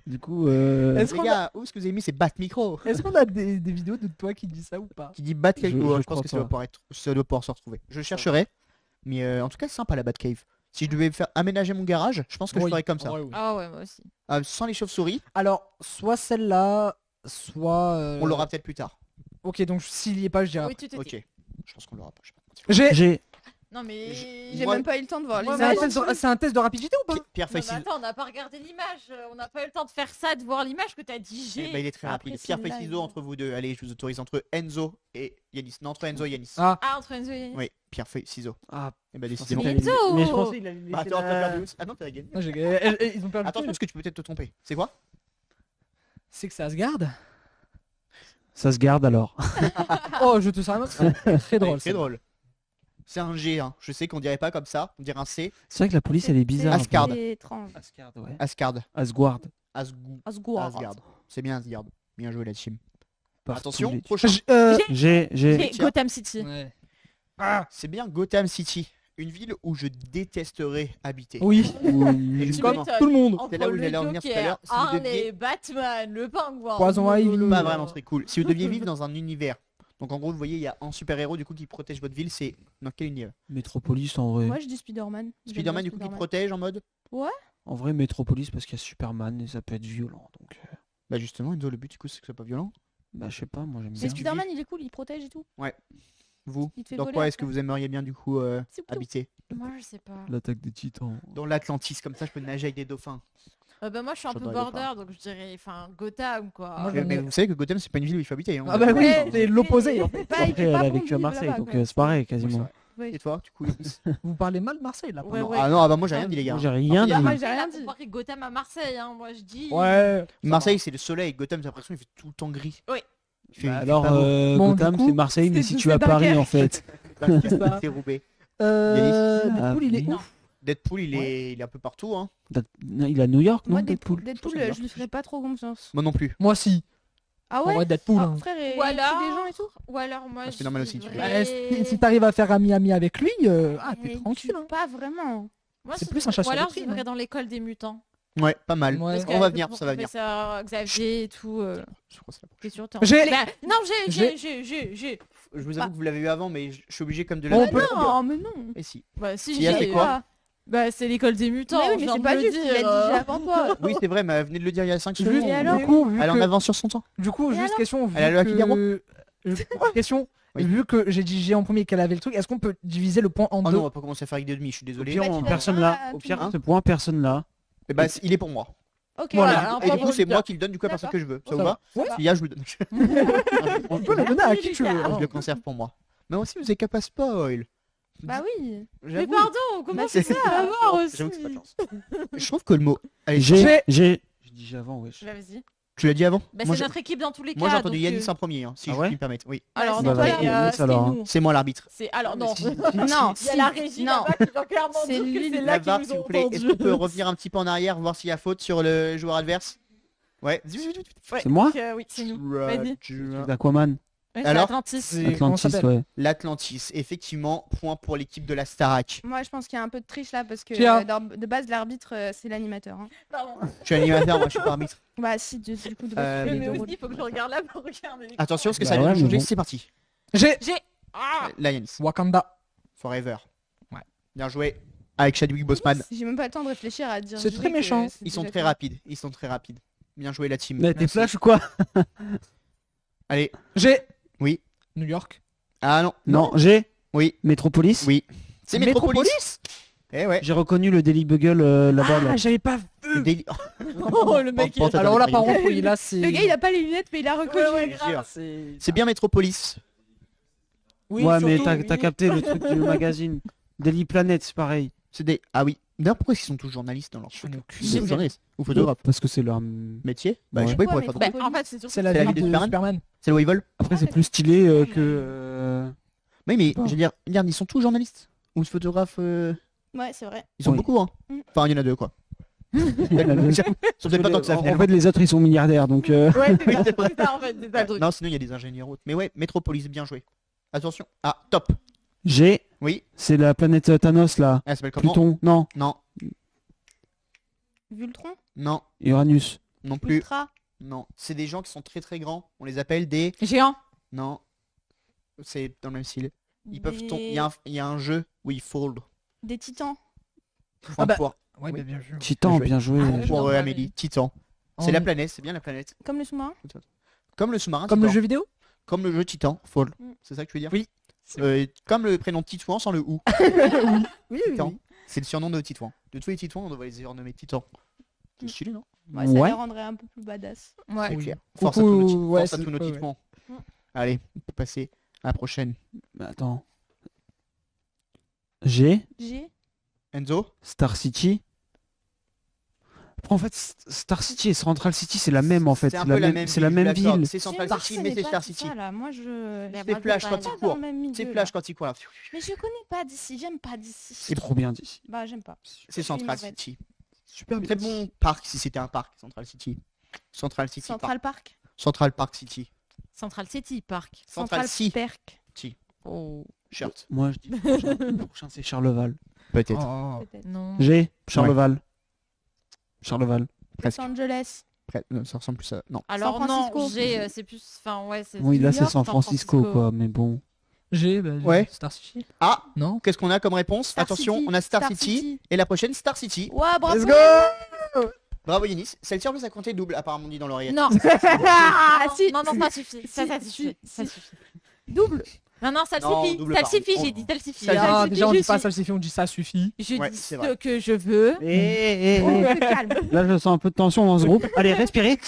Du coup, Est-ce Les qu'on a- gars, où est-ce que vous avez mis ces Bat micros? Est-ce qu'on a des vidéos de toi qui dis ça ou pas? Qui dit Batcave? Je- Ouais, je je pense crois que ça pas. doit pouvoir se retrouver. Je chercherai. Mais en tout cas, c'est sympa la Batcave. Si je devais faire aménager mon garage, je pense que je Oui, ferais comme ça. en vrai, oui. Ah ouais, moi aussi. Sans les chauves-souris, Alors, soit celle-là, soit. on l'aura peut-être plus tard. Ok, donc s'il y est pas, je dirais. Oui, tu t'es Ok. dit. Je pense qu'on l'aura pas. Je sais pas. J'ai. Non mais... J'ai Moi- même pas eu le temps de voir Moi, les C'est un, images. c'est un test de rapidité ou pas? Pierre Non, mais Feuille attends, on n'a pas regardé l'image, on n'a pas eu le temps de faire ça, de voir l'image que t'as dit G. il est très Après, rapide. c'est Pierre une Feuille live. Ciseaux entre vous deux. Allez, je vous autorise entre Enzo et Yanis. Non, entre Enzo et Yanis. Ah, Ah, entre Enzo et Yannis. Oui, Pierre Feuille Ciseaux. ah, Et bah je pensais décidément. qu'il Enzo allait- mais je pensais qu'il allait Bah, laisser attends, t'as la- perdu. Ah non, t'as gagné. non, ils ont perdu. Attention parce que tu peux peut-être te tromper. C'est quoi? C'est que ça se garde. Ça se garde alors. Oh, je te sers un autre. Très drôle. Ouais, c'est drôle. C'est un G, hein. Je sais qu'on dirait pas comme ça, on dirait un C. C'est vrai que la police, elle est bizarre. un peu. Asgard. C'est étrange. Asgard, ouais. Asgard. Asgard. Asgard. C'est bien Asgard. Bien joué la team. Par Attention, tous les- prochain. J'ai. J'ai Tiens. Gotham City. Ouais. C'est bien Gotham City. Une ville où je détesterais habiter. Oui, Et Oui. justement, m'étonnes. tout le monde. Entre C'est là où le j'allais en venir tout à Joker, l'heure, si vous Harley, deviez- Batman, le pingouin. Poison Ivy. pas vraiment très cool. Si vous deviez vivre dans un univers, donc en gros, vous voyez, il y a un super-héros du coup qui protège votre ville, c'est dans quel univers? Métropolis en vrai. Moi, je dis Spider-Man. J'aime Spider-Man bien du coup qui protège en mode? En vrai, Métropolis parce qu'il y a Superman et ça peut être violent. Donc, Bah justement, Enzo, le but du coup c'est que c'est pas violent. bah je sais pas, moi j'aime Mais bien. que- Spider-Man, il est cool, il protège et tout. Vous, Il te fait dans voler quoi est-ce que après. vous aimeriez bien du coup C'est tout. habiter? Moi, je sais pas. L'attaque des titans. Dans l'Atlantis, comme ça je peux nager avec des dauphins. Bah, moi, je suis un peu J'adorais les border, donc je dirais enfin Gotham, quoi. Moi, Mais, j'en ai- vous savez que Gotham c'est pas une ville où il faut habiter. Hein. Ah bah oui, Ouais, c'est l'opposé. en fait. Il fait pas- il Après, fait elle pas a bon vécu à vivre Marseille, là-bas, donc quoi. c'est pareil Ouais, c'est quasiment. vrai. Oui. Et toi, du coup Yanis? Vous parlez mal de Marseille là. Ouais, Non. ouais. Ah non, ah bah moi j'ai rien dit les gars. Moi j'ai rien Ah, dit. bah, Moi, j'ai J'ai rien rien dit. comparé Gotham à Marseille, hein. Moi, je dis. Ouais. Marseille c'est le soleil, Gotham j'ai l'impression il fait tout le temps gris. Oui. Il fait, Bah il fait alors pas beau. Bon, du Gotham coup, c'est Marseille, mais c'est- si tu c'est vas à Paris Dunkerque. en fait. C'est ça. C'est Roubaix. Deadpool, il est Non. ouf. Deadpool il est un peu partout hein. Non, il est à New York, non Moi, Deadpool. Deadpool, Je pense que je lui ferais pas trop confiance. Moi non plus. Moi si. Ah En ouais? vrai, Deadpool. Ah, hein. frère, et Ou il tue alors- des gens et tout? Ou alors, moi, Ah, je Spider-Man aussi, tu dirais- Si t'arrives à faire ami avec lui, ah Mais t'es il tranquille. tue Hein. Pas vraiment. Moi, C'est je plus un dirais- chasseur Ou alors, de je primes, dirais hein. dans l'école des mutants. Ouais, pas mal. Ouais. Parce On va qu'avec venir, le ça va venir. professeur Xavier et tout. Je crois que c'est la prochaine. T'es sûr, t'es en- J'ai- Bah, Non, j'ai- j'ai. Je vous Bah. avoue que vous l'avez eu avant, mais je suis obligé comme de On la. peut- Non, mais non. Et si. Bah, si, Qui a j'ai. fait quoi Bah, c'est l'école des mutants. Mais oui, je mais viens c'est de pas le juste, il a dit dire, j'ai avant toi. Oui, c'est vrai, mais elle venait de le dire il y a 5 Juste, secondes. Et alors du coup, vu Elle en que, avance sur son temps. juste alors question, vu Elle a le Figaro que... Question, Oui. vu que j'ai dit G en premier qu'elle avait le truc, est-ce qu'on peut diviser le point en Oh deux? non, on va pas commencer à faire avec 2,5, je suis Au désolé. pire, Bah, tu on- l'as personne pas là. à Au tout pire, le monde. ce point, personne là. Mais bah, il est pour moi. Ok, Voilà. voilà. un Et point du coup, pour c'est Lucas. moi qui le donne du coup à la personne que je veux. Ça vous Ça va va. Ouais. S'il y a, je vous donne. On peut la donner à qui tu veux. Je le conserve pour moi. Mais aussi, vous avez qu'à pas spoil. Bah oui. Mais J'avoue. pardon, comment Bah, c'est c'est ça ça. à voir aussi J'avoue que c'est pas de chance. Je trouve que le mot. Allez, J'ai dit j'ai avant, wesh. Bah, vas-y. tu l'as dit avant Bah, Moi, c'est j'ai- notre équipe dans tous les cas. Moi, j'ai entendu donc, Yanis en premier, hein, si Ah je ouais puis me permettre. Oui. Alors, Bah, non, vas-y, toi, Yanis, c'était alors, hein. nous. C'est moi l'arbitre. C'est alors non. Non, Il y a si. la régie Non. là-bas qui va clairement C'est dire que lui, c'est La là qu'ils VAR, nous s'il ont vous plaît. Est-ce qu'on entendu. peut revenir un petit peu en arrière, voir s'il y a faute sur le joueur adverse? Ouais. Ouais, C'est moi donc, oui, c'est nous. Vas-y. L'Aquaman. Ouais, c'est Alors Atlantis. C'est- comment ça Atlantis, s'appelle ouais. L'Atlantis, effectivement, point pour l'équipe de la Starac. Moi, je pense qu'il y a un peu de triche là parce que Tiens. de base, l'arbitre, c'est l'animateur. Hein. Pardon. Je suis animateur, moi je suis pas arbitre. Bah, si, du coup, de base, Euh, tu fais les Mais deux aussi, rôles. il faut que je regarde là pour regarder. Attention, parce que Bah ça ouais, va mais changer, bon. c'est parti. J'ai Ah Là, Yanis. Wakanda. Forever. Ouais. Bien joué. Avec Chadwick Boseman. J'ai même pas le temps de réfléchir à dire. C'est jouer très que méchant. c'est Ils sont déjà très fait. rapides. Ils sont très rapides. Bien joué la team. Mais t'es Merci. flash ou quoi? Allez. J'ai Oui. New York. Ah non. Non, j'ai Oui. Métropolis. Oui. C'est Metropolis. Eh ouais. J'ai reconnu le Daily Bugle là-bas. là. Ah, j'avais pas Le Daily- Oh, le mec Bon, est... attends, Alors là, attends, par attends. contre, oui, là, c'est... Le gars, il a pas les lunettes, mais il a reconnu. Ouais, Je jure. c'est... C'est bien Metropolis. Oui, Ouais, mais surtout, t'as capté le truc du magazine. Daily Planet, c'est pareil. C'est des. Ah oui. D'ailleurs, pourquoi ils sont tous journalistes dans leur truc? J'en ai aucune Ils sont idée. journalistes ou photographes. Parce que c'est leur. Métier? Bah, Ouais. je sais pas, ils pourraient Ouais, pas mais- trop. Bah, en fait, c'est surtout... C'est la C'est la vie vie de de Superman. Superman. C'est là où ils volent? Après, c'est plus stylé que. Oui, mais pas. je veux dire, regarde, ils sont tous journalistes. Ou photographes. Ouais, c'est vrai. Ils sont Oui. beaucoup, hein. Mm. Enfin, il y en a deux, quoi. Ils sont peut-être pas tant que ça, En finalement. fait, les autres, ils sont milliardaires, donc. Ouais, c'est ça, c'est ça, en fait, c'est ça le truc. Non, sinon, il y a des ingénieurs autres. Mais ouais, Metropolis, bien joué. Attention. Ah, top. J'ai. Oui. C'est la planète Thanos là. Elle s'appelle comment? Pluton. Non. Non. Vultron, Non. Uranus. Non plus. Ultra, Non. C'est des gens qui sont très très grands. On les appelle des. Géant. Non. C'est dans le même style. Ils des... peuvent tomber. Il y a un jeu où ils fold. des titans. Ah bah, Pour, Ouais, Oui. bah, bien joué. Titan, Bien joué. bien joué. Ah, pour, non, Amélie. Titan. C'est En- la planète, c'est bien la planète. Comme le sous-marin. Comme le sous-marin. Comme le Titan. jeu vidéo. Comme le jeu Titan. Fold. Mm. C'est ça que tu veux dire? Oui. Comme le prénom Titouan sans le ou. Oui, Titan. C'est le surnom de Titouan. De tous les Titouans, on devrait les surnommer Titan. C'est stylé, non? Ouais, ça Ouais. les rendrait un peu plus badass. Ouais. C'est Oui. clair. Force à tous Coucou, nos, ouais, force à c'est- tous nos ouais, Titouans. ouais. Allez, on peut passer à la prochaine. Bah, attends. J'ai J'ai Enzo? Star City. Après, en fait, Star City et Central City, c'est la même en fait. C'est un peu la même C'est la même je l'accorde. ville. C'est Central Star City, mais c'est Star City. là. Moi, je. Mais C'est Flash quand pas il Pas dans court. le même C'est milieu, Flash là. quand il court là. Mais je connais pas d'ici. J'aime pas d'ici. C'est trop bien d'ici. Bah, j'aime pas. C'est Je Central suis mauvaise. City. Super Très bon parc si c'était un parc, Central City. Central City Central Park. Park. Central Park City. Central City Park. Central City. Perk. Oh. Shirt. Moi, je dis le prochain, c'est Charleval. Peut-être. Oh. Peut-être. Non. J'ai Charleval. Charleval. Presque. Los Angeles. Non, ça ressemble plus à. Non. Alors San non, Francisco. j'ai c'est plus enfin ouais, c'est Oui, là, New c'est York, San Francisco, quoi. Mais bon. J'ai Ouais. Star City. Ah, Non. qu'est-ce qu'on a comme réponse? Star Attention, City. on a Star City. Et la prochaine, Star City. Ouah, bravo. Let's go! Bravo Yanis. Celle-ci en plus a compté double, apparemment dit dans l'oreillette. Non. Ah, si. Non, ça suffit. Ça Si, suffit. si, Ça si. suffit. Double. Non, ça Non, suffit. double Ça par- suffit, on- j'ai dit ça suffit. Ça Ah, suffit. Déjà, on je dit pas suis- ça suffit, on dit ça suffit. Je Ouais, dis c'est ce vrai. que je veux. On se calme. Là, je sens un peu de tension dans ce groupe. Allez, respirez.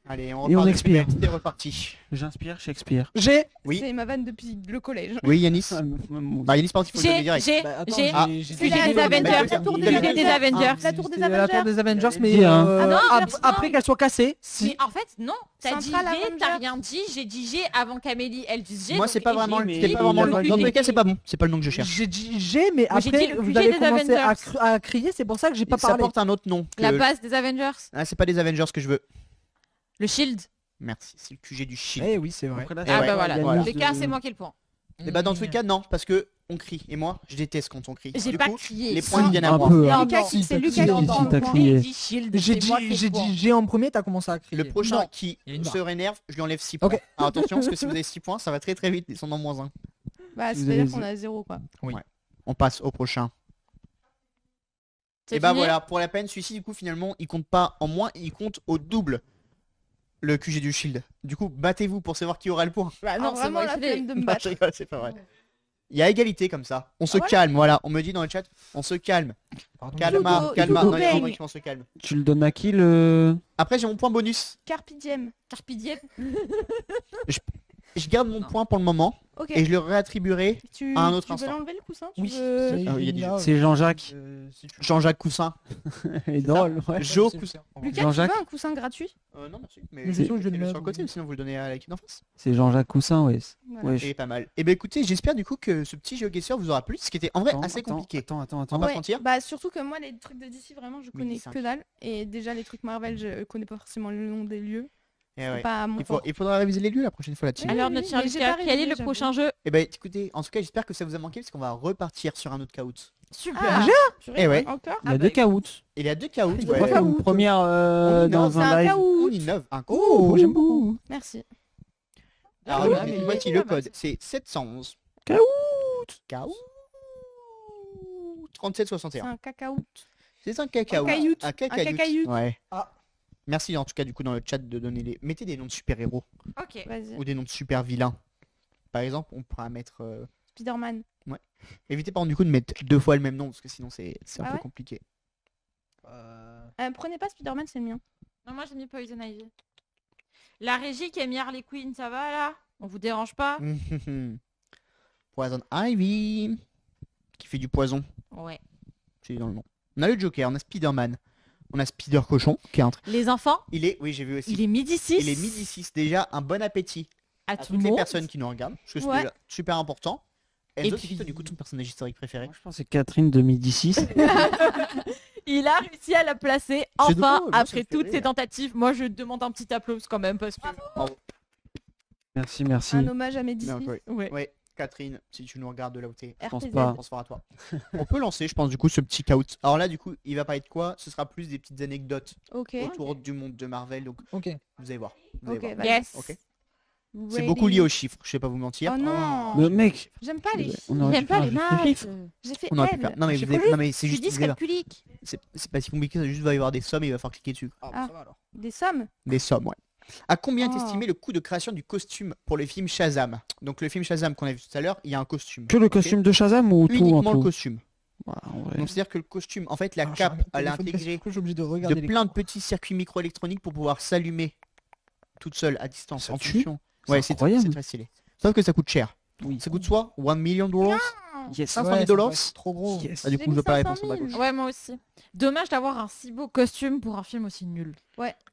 Allez, on Et on repart de expire. plus belle. C'est reparti. J'inspire Shakespeare. J'ai. Oui. C'est ma vanne depuis le collège. Oui Yanis. Bah Yanis, par contre, il faut le donner J'ai direct. j'ai Bah, attends, j'ai Ah. Sujet la- des la- Avengers. la tour des Sujet Avengers. des Avengers. La tour des C'était la tour Avengers. des Avengers, J'allais mais dire, hein. Ah non, après qu'elle soit cassée. Mais en fait, non. T'as dit Central G, t'as Avengers. rien dit. J'ai dit G avant qu'Amélie elle dise G. Moi, donc- c'est pas et vraiment j'ai le. dit C'est pas vraiment le le. cul Dans tous des- les cas, c'est pas bon. C'est pas le nom que je cherche. J'ai dit j'ai, mais Moi, j'ai dit après le vous QG allez des commencer à, Avengers. à crier, c'est pour ça que j'ai pas Ça parlé. porte un autre nom. que La le- base des Avengers. Ah, c'est pas des Avengers que je veux. Le Shield. Merci, c'est le QG du Shield. Eh oui, c'est vrai. Après, là, Eh Ah ouais, bah voilà. voilà. Les cas, c'est moi qui ai le point. Et bah dans tous les cas non parce que on crie et moi je déteste quand on crie. J'ai Du pas coup, crié. les points viennent à un moi. peu. C'est hein. Lucas Si, qui- c'est t'as Lucas crié, qui si, prend t'as le point. crié. J'ai dit Shield. J'ai c'est moi qui ai dit le point. j'ai en premier, t'as commencé à crier. Le prochain Non. qui Il y a une se barre. rénerve, je lui enlève 6 points. Ok. Alors attention parce que si vous avez 6 points, ça va très très vite descendre en moins 1. Bah, Vous c'est-à-dire avez- qu'on a 0 quoi. On passe au prochain. C'est Et bah fini voilà, pour la peine, celui-ci du coup finalement, il compte pas en moins, il compte au double. Le QG du Shield. Du coup, battez-vous pour savoir qui aura le point. Bah, non, Ah, c'est vraiment moi la qui l'ai. flemme de me Non, battre. je rigole, c'est pas vrai. Il y a égalité comme ça. On se voilà. calme, voilà. On me dit dans le chat, on se calme. Pardon. Calma, Dodo, calma. Dodo Non, les bang. gens qui on se calme. Tu le donnes à qui le. Après, j'ai mon point bonus. Carpe diem. Carpe diem. Je garde mon Non. point pour le moment Ok. et je le réattribuerai Tu, à un autre tu veux instant. l'enlever le coussin Oui. veux- C'est Ah oui, il y a du Gina, C'est Jean-Jacques. si tu veux. Jean-Jacques Coussin. Il est drôle, ouais. Jo C'est Coussin. le faire. Lucas, tu Jean-Jacques. veux un coussin gratuit Non, merci. Mais Mais je sais où je vais le mettez-le sur mettre. le côté, ou sinon vous le donnez à l'équipe d'en face. C'est Jean-Jacques Coussin, ouais. Voilà. Wesh. Et pas mal. Et ben écoutez, j'espère du coup que ce petit GeoGuessr vous aura plu, ce qui était en vrai assez compliqué. Attends. On va pas se Ouais, mentir. bah surtout que moi les trucs de DC vraiment je Oui, connais 5. que dalle et déjà les trucs Marvel je connais pas forcément le nom des lieux. Et C'est ouais. pas mon fort. Il faudra réviser les lieux la prochaine fois là-dessus. Oui, Alors oui, notre oui, cher mais j'ai Lucas, pas quel est révisé, le j'avoue. prochain jeu? Et ben écoutez, en tout cas j'espère que ça vous a manqué parce qu'on va repartir sur un autre caout. Super. Ah, purée, Eh ouais. Encore Il y a deux caouts. Il y a deux caouts. Il y a Ouais. deux caouts. Une première On dans C'est un un live. caout. On innove. Un Oh, j'aime beaucoup. Merci. Alors, Ah, oui, mais- voici le code, c'est 711. Caout. Caout. C'est 3761. un cacaout. C'est un cacaout. caillout. Un Un cacaout. cacaout. Ouais. Ah. Merci en tout cas du coup dans le chat de donner les... Mettez des noms de super-héros Ok. Vas-y. ou des noms de super-vilains. Par exemple, on pourra mettre... Spider-Man. Évitez par contre du coup de mettre 2 fois le même nom parce que sinon c'est un Ah peu ouais compliqué. Prenez pas Spider-Man, c'est le mien. Non, moi j'ai mis Poison Ivy. La régie qui a mis Harley Quinn, ça va là? On vous dérange pas? Poison Ivy. Qui fait du poison. Ouais. C'est dans le nom. On a le Joker, on a Spider-Man. On a Spider Cochon qui est un... Les enfants, Il est... Oui j'ai vu aussi. il est midi 6. Il est midi 6. Déjà un bon appétit à à tout toutes le les monde. personnes qui nous regardent. Parce que c'est Ouais. déjà super important. Et Enzo, puis- c'est qui toi du coup ton personnage historique préféré? Moi, je pense que c'est Catherine de Midi 6. Il a réussi à la placer C'est enfin drôle, moi, ça me après fait toutes rire. ses tentatives. Moi je demande un petit applause quand même parce que. Merci. Un hommage à Médicis. Non, ouais. Ouais. Ouais, Catherine, si tu nous regardes de là où t'es, pense RPZ. pas. on pense fort à toi. On peut lancer, je pense, du coup, ce petit caout. Alors là, du coup, il va parler de quoi? Ce sera plus des petites anecdotes Ok. autour du monde de Marvel, donc Ok. vous allez voir. Vous allez Ok, voir. vas-y. Yes. Ok. C'est beaucoup lié aux chiffres, je vais pas vous mentir. Oh non. Le mec, J'aime pas les. on aurait J'aime pu pas faire les juste maths. le chiffre. J'ai fait On aurait pu L. faire. Non mais, J'ai vous avez- collé non, mais c'est C'est juste. vous allez voir. dyscalculique. C'est pas si compliqué, ça juste va y avoir des sommes et il va falloir cliquer dessus. Ah, Ah. ça va alors. Des sommes. Des sommes, ouais. À combien est Oh. estimé le coût de création du costume pour le film Shazam? Donc le film Shazam qu'on a vu tout à l'heure, il y a un costume. Que le Ok. costume de Shazam ou tout en Uniquement le tout? costume. Ouais, en vrai. Donc c'est-à-dire que le costume, en fait, la Ah, je cape, regarde elle le a téléphone, intégré parce que je suis obligé de de regarder les plein de cours. petits circuits microélectroniques pour pouvoir s'allumer toute seule à distance Ça en tue. fonction. C'est Ouais, c'est incroyable. très stylé. Sauf que ça coûte cher. Oui. Ça coûte soit 1 million $, Yes. 500 Ouais, 000 ça dollars. paraît trop gros. Yes. Ah, du J'ai coup, vu je veux pas 500 répondre sur ma 000. gauche. Ouais, moi aussi. Dommage d'avoir un si beau costume pour un film aussi nul.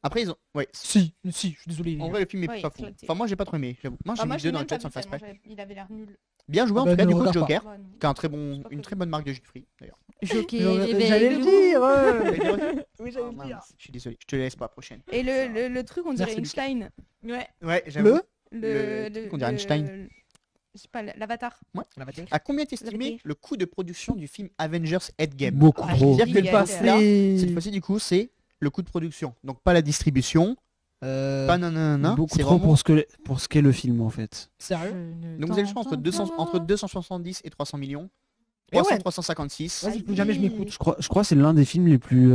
Après, ils ont. Ouais. Si, je suis désolé. En vrai, le film est Ouais, pas fou. éclaté. Enfin, moi, j'ai pas trop aimé, j'avoue. Moi, j'ai Moi, mis je l'ai 2 dans même le pas chat sans vu faire tellement exprès. il avait l'air nul. Bien joué, en Bah, tout cas, ne du le coup, regarde pas. Joker, Ouais, non. qui a pas une prévu. très bonne marque de jus de fruits, d'ailleurs. Joker, J'allais le dire. ouais. Oui, Ah, j'allais le mince, dire. je suis désolé, je te laisse pour la prochaine. Et le truc, on dirait Merci, Einstein. Ouais. Ouais, j'avoue. Le truc, on dirait Einstein. Je sais pas, l'avatar. À combien est estimé prix. le coût de production du film Avengers Endgame? Beaucoup Ah, trop. C'est-à-dire que Il y a là, été- cette fois-ci, du coup, c'est le coût de production. Donc, pas la distribution, pas nanana. Beaucoup C'est trop vraiment. pour ce qu'est le film en fait. Sérieux? Donc, vous avez le choix entre 270 et 300 millions. Mais ouais. 356. Vas-y, plus jamais je m'écoute. Je crois que c'est l'un des films les plus.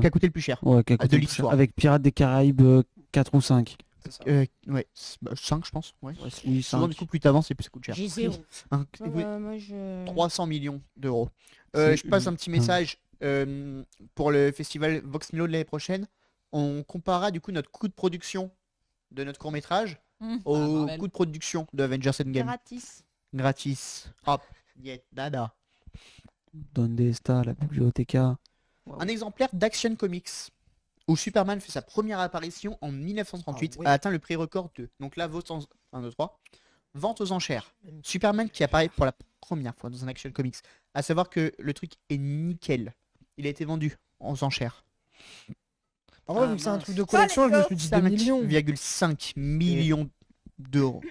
Qui a coûté le plus cher. Ouais, qui a de coûté le plus l'histoire. cher. Avec Pirates des Caraïbes 4 ou 5. Ouais, 5, je pense. Ouais. Oui, Souvent, 5. du coup, plus t'avances et plus ça coûte cher. J'ai 0. Hein, Moi, je... 300 millions d'euros. C'est Je passe un petit une- message pour le festival Vox Milo de l'année prochaine. On comparera du coup notre coût de production de notre court métrage au Marvel. coût de production de Avengers Endgame. gratis. Gratis. Hop, yeah, dada. Donde está la biblioteca? Un exemplaire d'Action Comics où Superman fait sa première apparition en 1938 Ah ouais. a atteint le prix record de. Donc là, vente 1, 2, 3. Vente aux enchères. Superman qui apparaît pour la première fois dans un Action Comics. À savoir que le truc est nickel. Il a été vendu aux enchères. En vrai, Ah, vu que c'est un mince. truc de collection, je me suis dit 2 millions. 5,5 millions d'euros.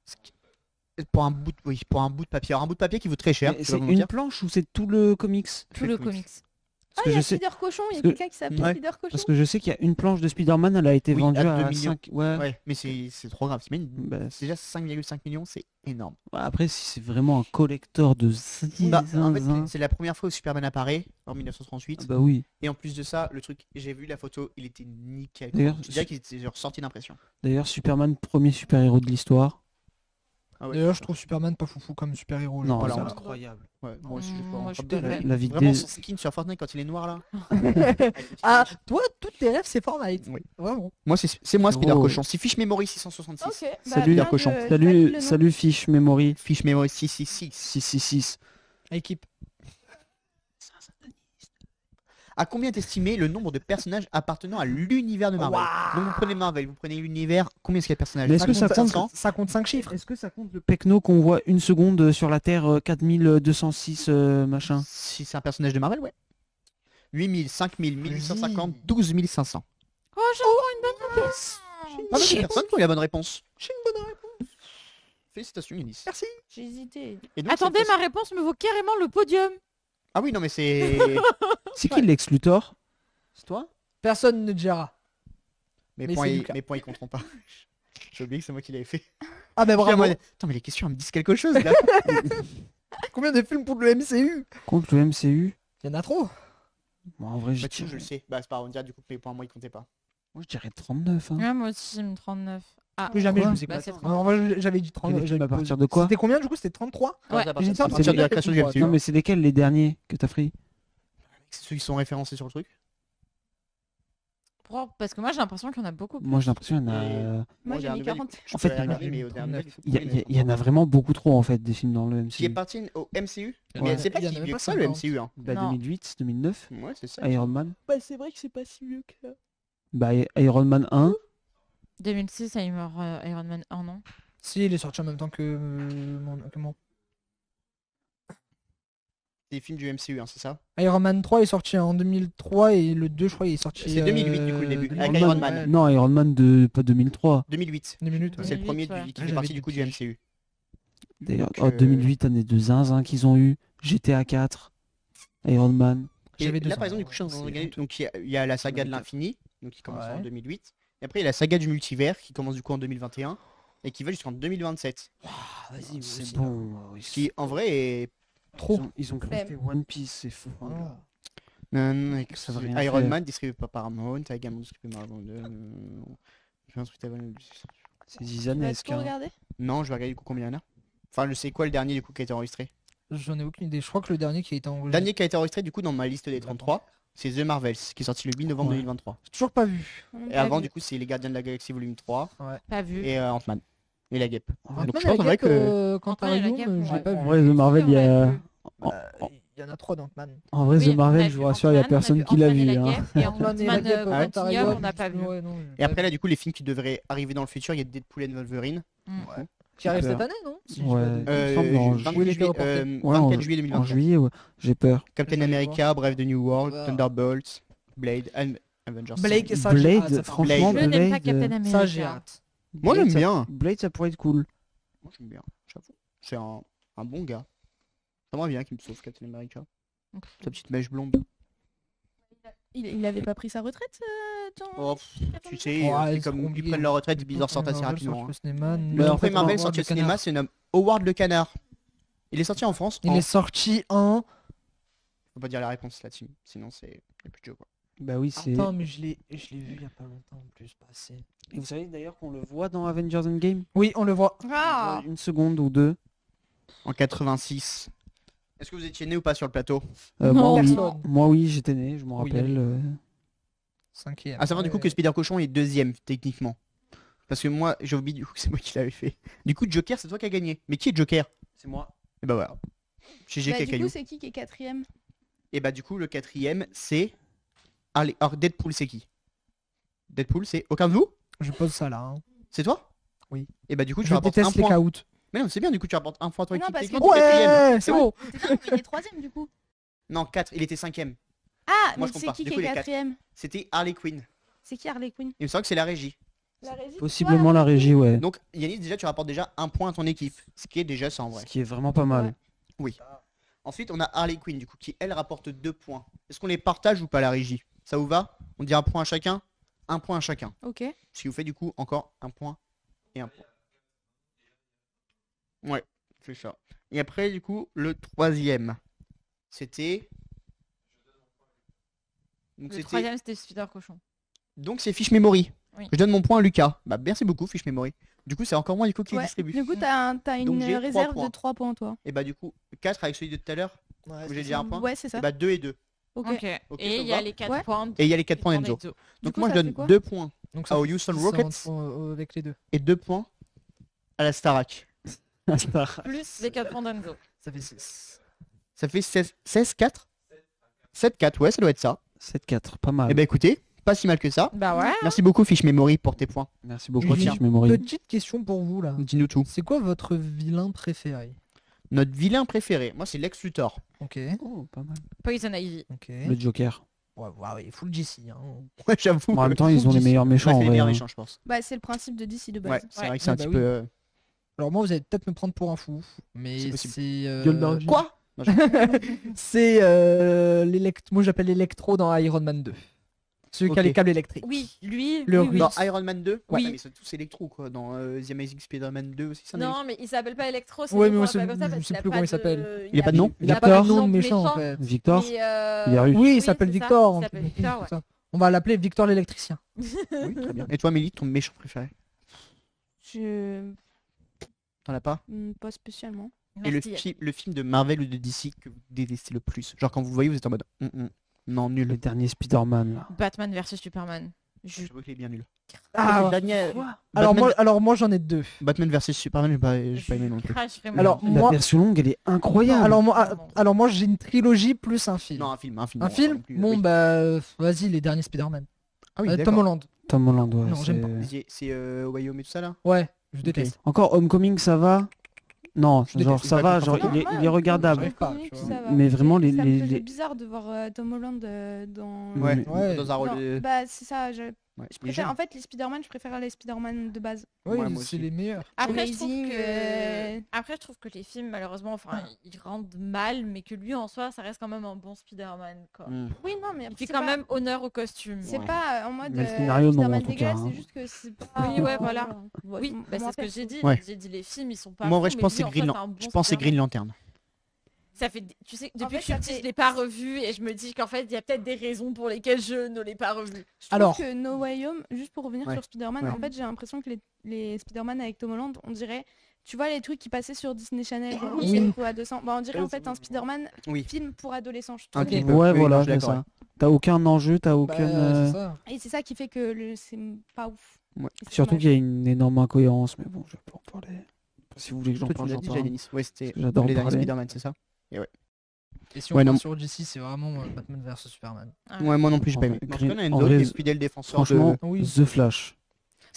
Ce qui- Pour un bout de, oui, pour un bout de papier. Alors, un bout de papier qui vaut très cher. Mais je vais c'est pas vous une mentir. planche ou c'est tout le comics? Tout le comics. Parce Ah, que il y je a sais, Spider Cochon, il y a parce que- quelqu'un qui s'appelle Ouais. Spider Cochon. parce que je sais qu'il y a une planche de Spider-Man, elle a été Oui, vendue à 2 à millions. 5. Ouais. Ouais, mais c'est trop grave. T'imagines, Bah, déjà 5,5 millions, c'est énorme. après, si c'est vraiment un collector de Bah, en fait, zinzin. c'est la première fois où Superman apparaît en 1938. Ah bah oui. Et en plus de ça, le truc, j'ai vu la photo, il était nickel. D'ailleurs, Je dirais qu'il était genre sorti d'impression. D'ailleurs, Superman, premier super-héros de l'histoire. Ah ouais. D'ailleurs, je trouve Superman pas foufou comme super-héros. Non, voilà, c'est on- incroyable. Ouais, moi aussi, je Moi, crois. je suis Comme pas la- fan. La vie Vraiment des- son skin sur Fortnite quand il est noir là. Ah, toi, toutes tes rêves, c'est Fortnite. Oui. Vraiment. Moi c'est moi Spider Oh. Cochon. C'est Fiche Memory 666. Ok, bah, Salut, bien cochon. de- j'ai pas dit le Salut, nom. salut Fiche Memory Fiche Memory 666. 666. Équipe. À combien est estimé le nombre de personnages appartenant à l'univers de Marvel? Donc vous prenez Marvel, vous prenez l'univers, combien est-ce qu'il y a de personnages? Mais est-ce que ça compte 500. Ça compte 5 chiffres. Est-ce que ça compte le Pecno qu'on voit une seconde sur la Terre 4206 machin? Si c'est un personnage de Marvel, ouais. 8000, 5000, 1850, 12500. Oh, j'en prends une bonne réponse. Pas mal de personnes qui ont eu la bonne réponse. J'ai une bonne réponse. Félicitations Yanis. Merci. J'ai hésité. Et donc, Attendez, c'est- ma réponse me vaut carrément le podium. Ah oui non mais c'est... C'est qui Lex Luthor? C'est toi? Personne ne dira. Mes Mais points, c'est ils... Lucas. mes points ils compteront pas. J'ai oublié que c'est moi qui l'avais fait. Ah, ben Puis, bravo. Attends mais les questions elles me disent quelque chose là. Combien de films pour le MCU? Contre le MCU? Il y en a trop. Bon, en vrai, Bah tiens, je le sais. Bah c'est pas grave, on dirait du coup que mes points à moi ils comptaient pas. moi, je dirais 39. Hein. Ouais, moi aussi, 39. Ah, Plus jamais je Quoi vous Bah, écoute. c'est En vrai, j'avais dit Et 30. les films à partir de quoi? C'était combien du coup? C'était 33? Ouais. À J'ai dit partir, à partir de la création du Ouais, MCU. Non, mais c'est lesquels les derniers que t'as pris? C'est ceux qui sont référencés sur le truc. Parce que moi, j'ai l'impression qu'il y en a beaucoup plus. Moi, j'ai l'impression qu'il y en a. Moi, j'ai j'ai un mis nouvel- 40. Je En fait, peux il y en a regarder, mais au dernier, Il y en a vraiment beaucoup trop en fait des films dans le MCU. Qui appartiennent au MCU. Il y en a- Mais c'est pas il y en si a même vieux pas que ça le 50. MCU. Hein. Bah, Non. 2008, 2009, Ouais c'est ça. Iron Man. Bah, c'est vrai que c'est pas si vieux que ça. Bah, Iron Man 1. 2006, Iron Man 1, non? Si, il est sorti en même temps que moi. C'est des films du MCU, hein, c'est ça? Iron Man 3 est sorti en 2003 et le 2, je crois, il est sorti. C'est 2008, du coup, le début, avec 2008. Iron Man. Ouais, Non, Iron Man de pas 2003. 2008. 2 minutes. ouais. C'est le 2008, premier ouais. qui Ah, fait j'avais partie dit du coup du piège. MCU. D'ailleurs, Donc, 2008, année de zinzin qu'ils ont eu. GTA 4, Iron Man. Et J'avais 2 là ans. par exemple du coup je suis en train de C'est regarder, honteux. donc il y a la saga de Ouais. l'infini donc qui commence en Ouais. 2008 et après il y a la saga du multivers qui commence du coup en 2021 et qui va jusqu'en 2027 Vas-y, c'est bon. qui en vrai est Trop. Ils ont crafté One Piece, c'est fou. Oh. avec Ça veut rien Iron faire. Man distribué par Paramount, t'as également distribué par Paramount. C'est Tu vas zizanesque. tout hein. regarder? Non je vais regarder du coup combien il y en a. Enfin je sais quoi le dernier du coup qui a été enregistré. J'en ai aucune idée. Je crois que le dernier qui a été Le enregistré. dernier qui a été enregistré du coup dans ma liste des 33 c'est The Marvels qui est sorti le 8 novembre Ouais. 2023. J'ai toujours pas vu. Et avant du coup c'est Les Gardiens de la Galaxie volume 3 Pas vu. et Ant-Man. Et la guêpe. En vrai, Donc Ant-Man je et pense la en vrai guêpe, que... Quant à Ant-Man et la Rayon, guêpe, je l'ai ouais. pas en vu. vrai, The Marvel, il y a... En, Il y en a 3 d'Ant-Man. en vrai, Oui, The on a Marvel, je vu vous rassure, il y a Ant-Man, on personne vu qui l'a Ant-Man et vu. la hein. guêpe, et Ant-Man et la Ant-Man guêpe, ouais. Quantum, on n'a pas vu. Ouais, non, j'ai Et pas après vu. là du coup les films qui devraient arriver dans le futur, il y a Deadpool et Wolverine. Qui arrive Super. cette année, non Si je Ouais. me Il me semble en 24 Oui, il était juillet, reporté. Ouais, 24 juillet en 2023. juillet, ouais. J'ai peur. Captain Je vais aller America, Brave the New World, Voilà. Thunderbolts, Blade, Avengers. Blake et ça, j'ai hâte, ça Blade, part. franchement, Je n'aime pas Blade, Captain America. Ça, j'ai hâte. Moi j'aime ça- bien. Blade, ça pourrait être cool. Moi j'aime bien, j'avoue. C'est un bon gars. J'aimerais bien qu'il me sauve Captain America. Sa petite mèche blonde. Il avait pas pris sa retraite, Jean Oh, tu sais, Ouais, c'est c'est comme ils compliqué. prennent leur retraite, ils en sortent assez Marvel rapidement. sort hein. au cinéma, Le non, tout en fait, premier Marvel Howard sorti le au cinéma, Canard. c'est nommé Howard le Canard. Il est sorti en France. Il est sorti en... Faut pas dire la réponse là, Tim. Sinon c'est il y a plus de jeu quoi. Bah oui, c'est... Attends, mais je l'ai vu il y a pas longtemps en plus, passé. Et vous savez d'ailleurs qu'on le voit dans Avengers Endgame. Oui, on le voit. Ah Une seconde ou deux. En 86. Est-ce que vous étiez né ou pas sur le plateau? Moi, oui. Personne. Moi, oui, j'étais né, je m'en Oui, rappelle. 5e. À savoir du coup que Spider Cochon est deuxième techniquement. Parce que moi j'ai oublié du coup que c'est moi qui l'avais fait. Du coup Joker c'est toi qui as gagné. Mais qui est Joker? C'est moi. Et bah voilà. Chez Bah, GK du Caillou. coup, c'est qui est quatrième? Et bah du coup le quatrième c'est... Allez, alors Deadpool c'est qui? Deadpool c'est aucun de vous? Je pose ça là. hein. C'est toi? Oui. Et bah du coup tu Je rapportes un déteste les point. caouts. Mais non c'est bien du coup tu rapportes un point à ton Mais non, équipe parce que- technique, quatrième. Ouais, c'est bon. T'es bien, il est troisième du coup. Non 4, il était cinquième. Ah, Moi, mais je c'est compare. qui Du qui coup, est il est quatrième? C'était Harley Quinn. C'est qui Harley Quinn? Il me semble que c'est la régie. La régie. Possiblement la régie, ouais. Donc Yannis déjà tu rapportes déjà un point à ton équipe. Ce qui est déjà ça en vrai. Ce qui est vraiment pas mal. Ouais. Oui. Ensuite on a Harley Quinn du coup qui elle rapporte 2 points. Est-ce qu'on les partage ou pas la régie? Ça vous va? On dit un point à chacun? Un point à chacun. Ok. Ce qui vous fait du coup encore un point et un point. Ouais, c'est ça. Et après du coup le troisième. C'était... Donc Le c'était... troisième, c'était Spider Cochon. Donc c'est Fish Memory. Oui. Je donne mon point à Lucas. Bah merci beaucoup Fish Memory. Du coup c'est encore moi du coup qui Ouais. distribue. Du coup, t'as Donc, une j'ai 3 réserve points. de 3 points, toi. Et bah du coup 4 avec celui de tout à l'heure. Ouais, J'ai déjà un point. Ouais, c'est ça. Et bah 2 et 2. Ok. Ok. Ok, Et ça il y a va. les 4 Ouais. points. Et il y a les 4 points d'Enzo. Donc coup, moi je ça donne fait quoi 2 points Donc à fait Houston 60 Rockets points, avec les deux. et 2 points à la Starac. Plus les 4 points d'Enzo. Ça fait 6. Ça fait 16-4 7-4, ouais ça doit être ça. 7-4, pas mal. Et bah écoutez, pas si mal que ça. Bah ouais. Merci beaucoup Fish Memory pour tes points. Merci beaucoup, Retiens. Fish Memory. Petite question pour vous là. Dis-nous tout. C'est quoi votre vilain préféré? Notre vilain préféré, moi c'est Lex Luthor. Ok. Oh, pas mal. Poison Ivy. Ok. Le Joker. Ouais, ouais, full GC. Hein. Ouais j'avoue. En même temps, ils ont les meilleurs méchants. Ouais, en c'est les vrai, meilleurs hein. méchants je pense. Bah, c'est le principe de DC de Ouais, base. c'est Ouais. vrai que c'est un Ouais, petit bah peu... oui. Alors moi, vous allez peut-être me prendre pour un fou, mais C'est possible. c'est Gueule d'argile. Quoi? Non, je- c'est moi j'appelle l'électro dans Iron Man 2. Celui qui a Ok. les câbles électriques. Oui, lui. Le oui, oui. Dans Iron Man 2? Oui. Ouais, mais c'est tous électro quoi. Dans The Amazing Spider-Man 2 aussi ça Non, mais il s'appelle pas Electro. Ouais, mais nous, moi, on l'appelle c'est- comme ça je parce sais qu'il a plus pas comment il de- s'appelle. Il a pas de nom? Il a a pas pas de nom de méchant méchant. en fait. Victor, Mais, il a réussi. Oui, il oui, s'appelle c'est ça, Victor. il s'appelle Victor, ouais. Ça. On va l'appeler Victor l'électricien. Oui, très bien. Et toi Mélie, ton méchant préféré? Je. T'en as pas? Pas spécialement. Et Merci. le film de Marvel ou de DC que vous détestez le plus? Genre quand vous le voyez vous êtes en mode non Le nul. dernier Spider-Man, là. Batman versus Superman. J'avoue qu'il est bien nul. Ah, Le dernier- alors Batman- moi j'en ai deux. Batman versus Superman j'ai pas aimé non plus. Crash vraiment. Alors, La moi- version longue, elle est incroyable. Alors moi j'ai une trilogie plus un film. Non un film. Un non, film non plus, Bon oui. bah vas-y les derniers Spider-Man. Ah oui, Tom d'accord. Holland. Tom Holland, ouais. Non, j'aime pas. C'est Wyoming et tout ça là? Ouais, je déteste. Encore Homecoming, ça va? Non, Je genre déteste. ça va, Pas genre tout il est, il est regardable. J'arrive pas, Comics, tu vois. ça va. Mais vraiment, Ça les- me les- faisait les- bizarre de voir Tom Holland dans. Ouais, Ouais. dans un rôle Non, de... Bah, c'est ça. Je Ouais, il est préfère... jeune. En fait, les Spider-Man, je préfère les Spider-Man de base. Ouais, Ouais, moi c'est aussi. les meilleurs. Après, je trouve Amazing, que... Après, je trouve que les films, malheureusement, enfin, ils rendent mal, mais que lui, en soi, ça reste quand même un bon Spider-Man, quoi. Mm. Oui, non, mais Il fait c'est quand pas- même honneur au costume. C'est Ouais. pas en mode Mais le scénario, non, Spider-Man en tout cas, dégueulasse, hein. c'est juste que c'est pas. Oui, ouais, voilà. Ouais, Oui, bah, c'est moi, ce que perso. j'ai dit. Ouais. J'ai dit les films, ils sont pas. Moi en vrai fous, je mais pense lui, c'est en Green soi, Lan- c'est un bon je pense c'est Spider-Man. Green Lantern. Ça fait, tu sais, depuis fait, que je suis ça petite, fait- je l'ai pas revu et je me dis qu'en fait, il y a peut-être des raisons pour lesquelles je ne l'ai pas revu. Je trouve Alors- que No Way Home, juste pour revenir Ouais. sur Spider-Man, Ouais. en fait, j'ai l'impression que les Spider-Man avec Tom Holland, on dirait. Tu vois les trucs qui passaient sur Disney Channel, genre Oui. Zero à 200. Bah, on dirait en fait un Spider-Man Oui. film pour adolescents, je Un trouve. petit Ok. peu. Ouais, Oui, voilà, non, je suis c'est d'accord, ça. T'as aucun enjeu, t'as Bah, aucun. c'est ça. Et c'est ça qui fait que c'est pas ouf. c'est Surtout dommage. qu'il y a une énorme incohérence, mais bon, je vais pas en parler. Si vous voulez que j'en Toi, tu parle, l'as j'en dit, parle. Yanis. Ouais, c'était J'adore en les derniers parler. Spider-Man, c'est ça? Et si on Ouais, part non. sur DC, c'est vraiment Batman vs Superman. Ouais, moi non plus, j'ai En pas vrai, aimé. Parce Green- qu'il y en a en Enzo qui vrai, est fidèle défenseur Franchement, de... Oui. The Flash.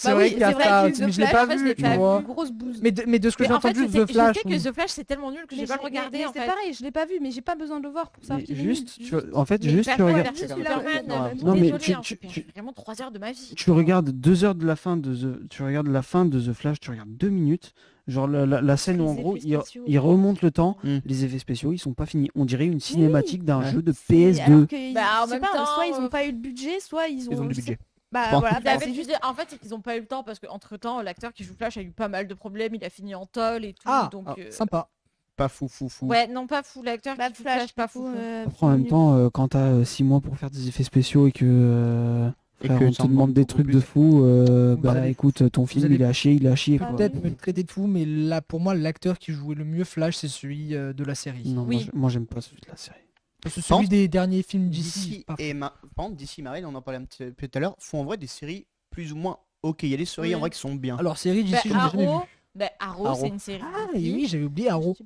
C'est Bah vrai oui, qu'il y a c'est vrai ça, que mais The je l'ai Flash, pas en fait, je vu, l'ai tu pas vois. vu. Grosse bouse. Mais de ce que Mais j'ai en fait, entendu, je The Flash. sais que The Flash c'est tellement nul que j'ai Mais pas le regarder en c'est fait. pareil, je l'ai pas vu, mais j'ai pas besoin de le voir pour savoir Mais qu'il est juste, nul. en fait, Mais juste, pas tu pour regardes. faire Juste celui-là, Superman, ouais. Non, mais désolé, tu- hein, tu- j'ai perdu vraiment 3 heures de ma vie. Tu regardes 2 heures de la fin de tu regardes la fin de The Flash, tu regardes 2 minutes. Genre la scène où en Les gros effets il spéciaux. remonte le temps, Mm. les effets spéciaux ils sont pas finis. On dirait une cinématique d'un Ouais. jeu de C'est- PS2. alors que Bah, en je sais même pas, temps, soit ils ont pas eu le budget, soit ils ont. Ils ont du je sais- budget. Bah Bon. voilà, Ils bah, avaient c'est le juste. budget. En fait, c'est qu'ils ont pas eu le temps parce qu'entre temps, l'acteur qui joue Flash a eu pas mal de problèmes. Il a fini en tôle et tout. Ah, donc, sympa. Pas fou. ouais, non, pas fou. L'acteur Bah, qui joue Flash, pas du fou. coup, Après, en même nul. temps, quand t'as 6 mois pour faire des effets spéciaux et que, Et frère, que on ça te en demande demande des beaucoup trucs plus. de fou, Vous bah allez- écoute, ton film allez- il est à chier, il est à chier. Ah quoi. Peut-être oui. me traiter de fou, mais là, pour moi, l'acteur qui jouait le mieux Flash, c'est celui de la série. Non, Oui. moi j'aime pas celui de la série. Parce que Pense- celui des derniers films d'ici. DC et par contre, DC et Marvel, on en parlait un petit peu tout à l'heure, font en vrai des séries plus ou moins ok. Il y a des séries Oui. en vrai qui sont bien. Alors, série Bah, d'ici, j'en ai jamais vu. Arrow, Arrow. c'est une série. Ah, et oui, j'avais oublié Arrow.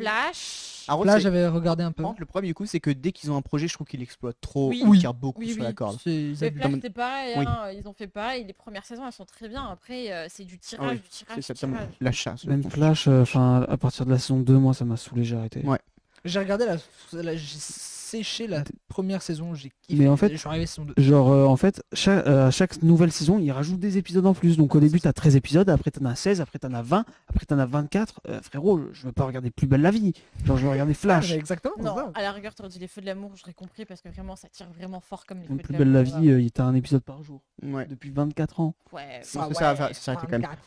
Flash. Arrow, Là, c'est- j'avais regardé un peu. Par contre, le problème du coup, c'est que dès qu'ils ont un projet, je trouve qu'ils l'exploitent trop. Oui. Ils tirent beaucoup Oui, sur oui. la corde. C'est Et abusé. Flash, c'est pareil. Oui. hein, ils ont fait pareil. Les premières saisons, elles sont très bien. Après, c'est du tirage, Ah oui, du tirage, C'est du ça, tirage. la chasse. Même Flash, enfin à partir de la saison 2, moi ça m'a saoulé, j'ai arrêté. Ouais. J'ai regardé j'ai séché la première saison, j'ai kiffé. Mais en fait- je suis arrivé à saison 2. Genre en fait, à chaque nouvelle saison, ils rajoutent des épisodes en plus. Donc au début, t'as 13 épisodes, après t'en as 16, après t'en as 20, après t'en as 24. Frérot, je veux pas regarder Plus belle la vie. Genre je veux regarder Flash. Exactement. Non, ça. à la rigueur, t'aurais dit les feux de l'amour, j'aurais compris parce que vraiment, ça tire vraiment fort comme les feux Donc, de Plus belle la l'amour. vie, t'as un épisode par jour. Ouais. Depuis 24 ans. Ouais. Ça, ça s'arrêtait quand même. 24.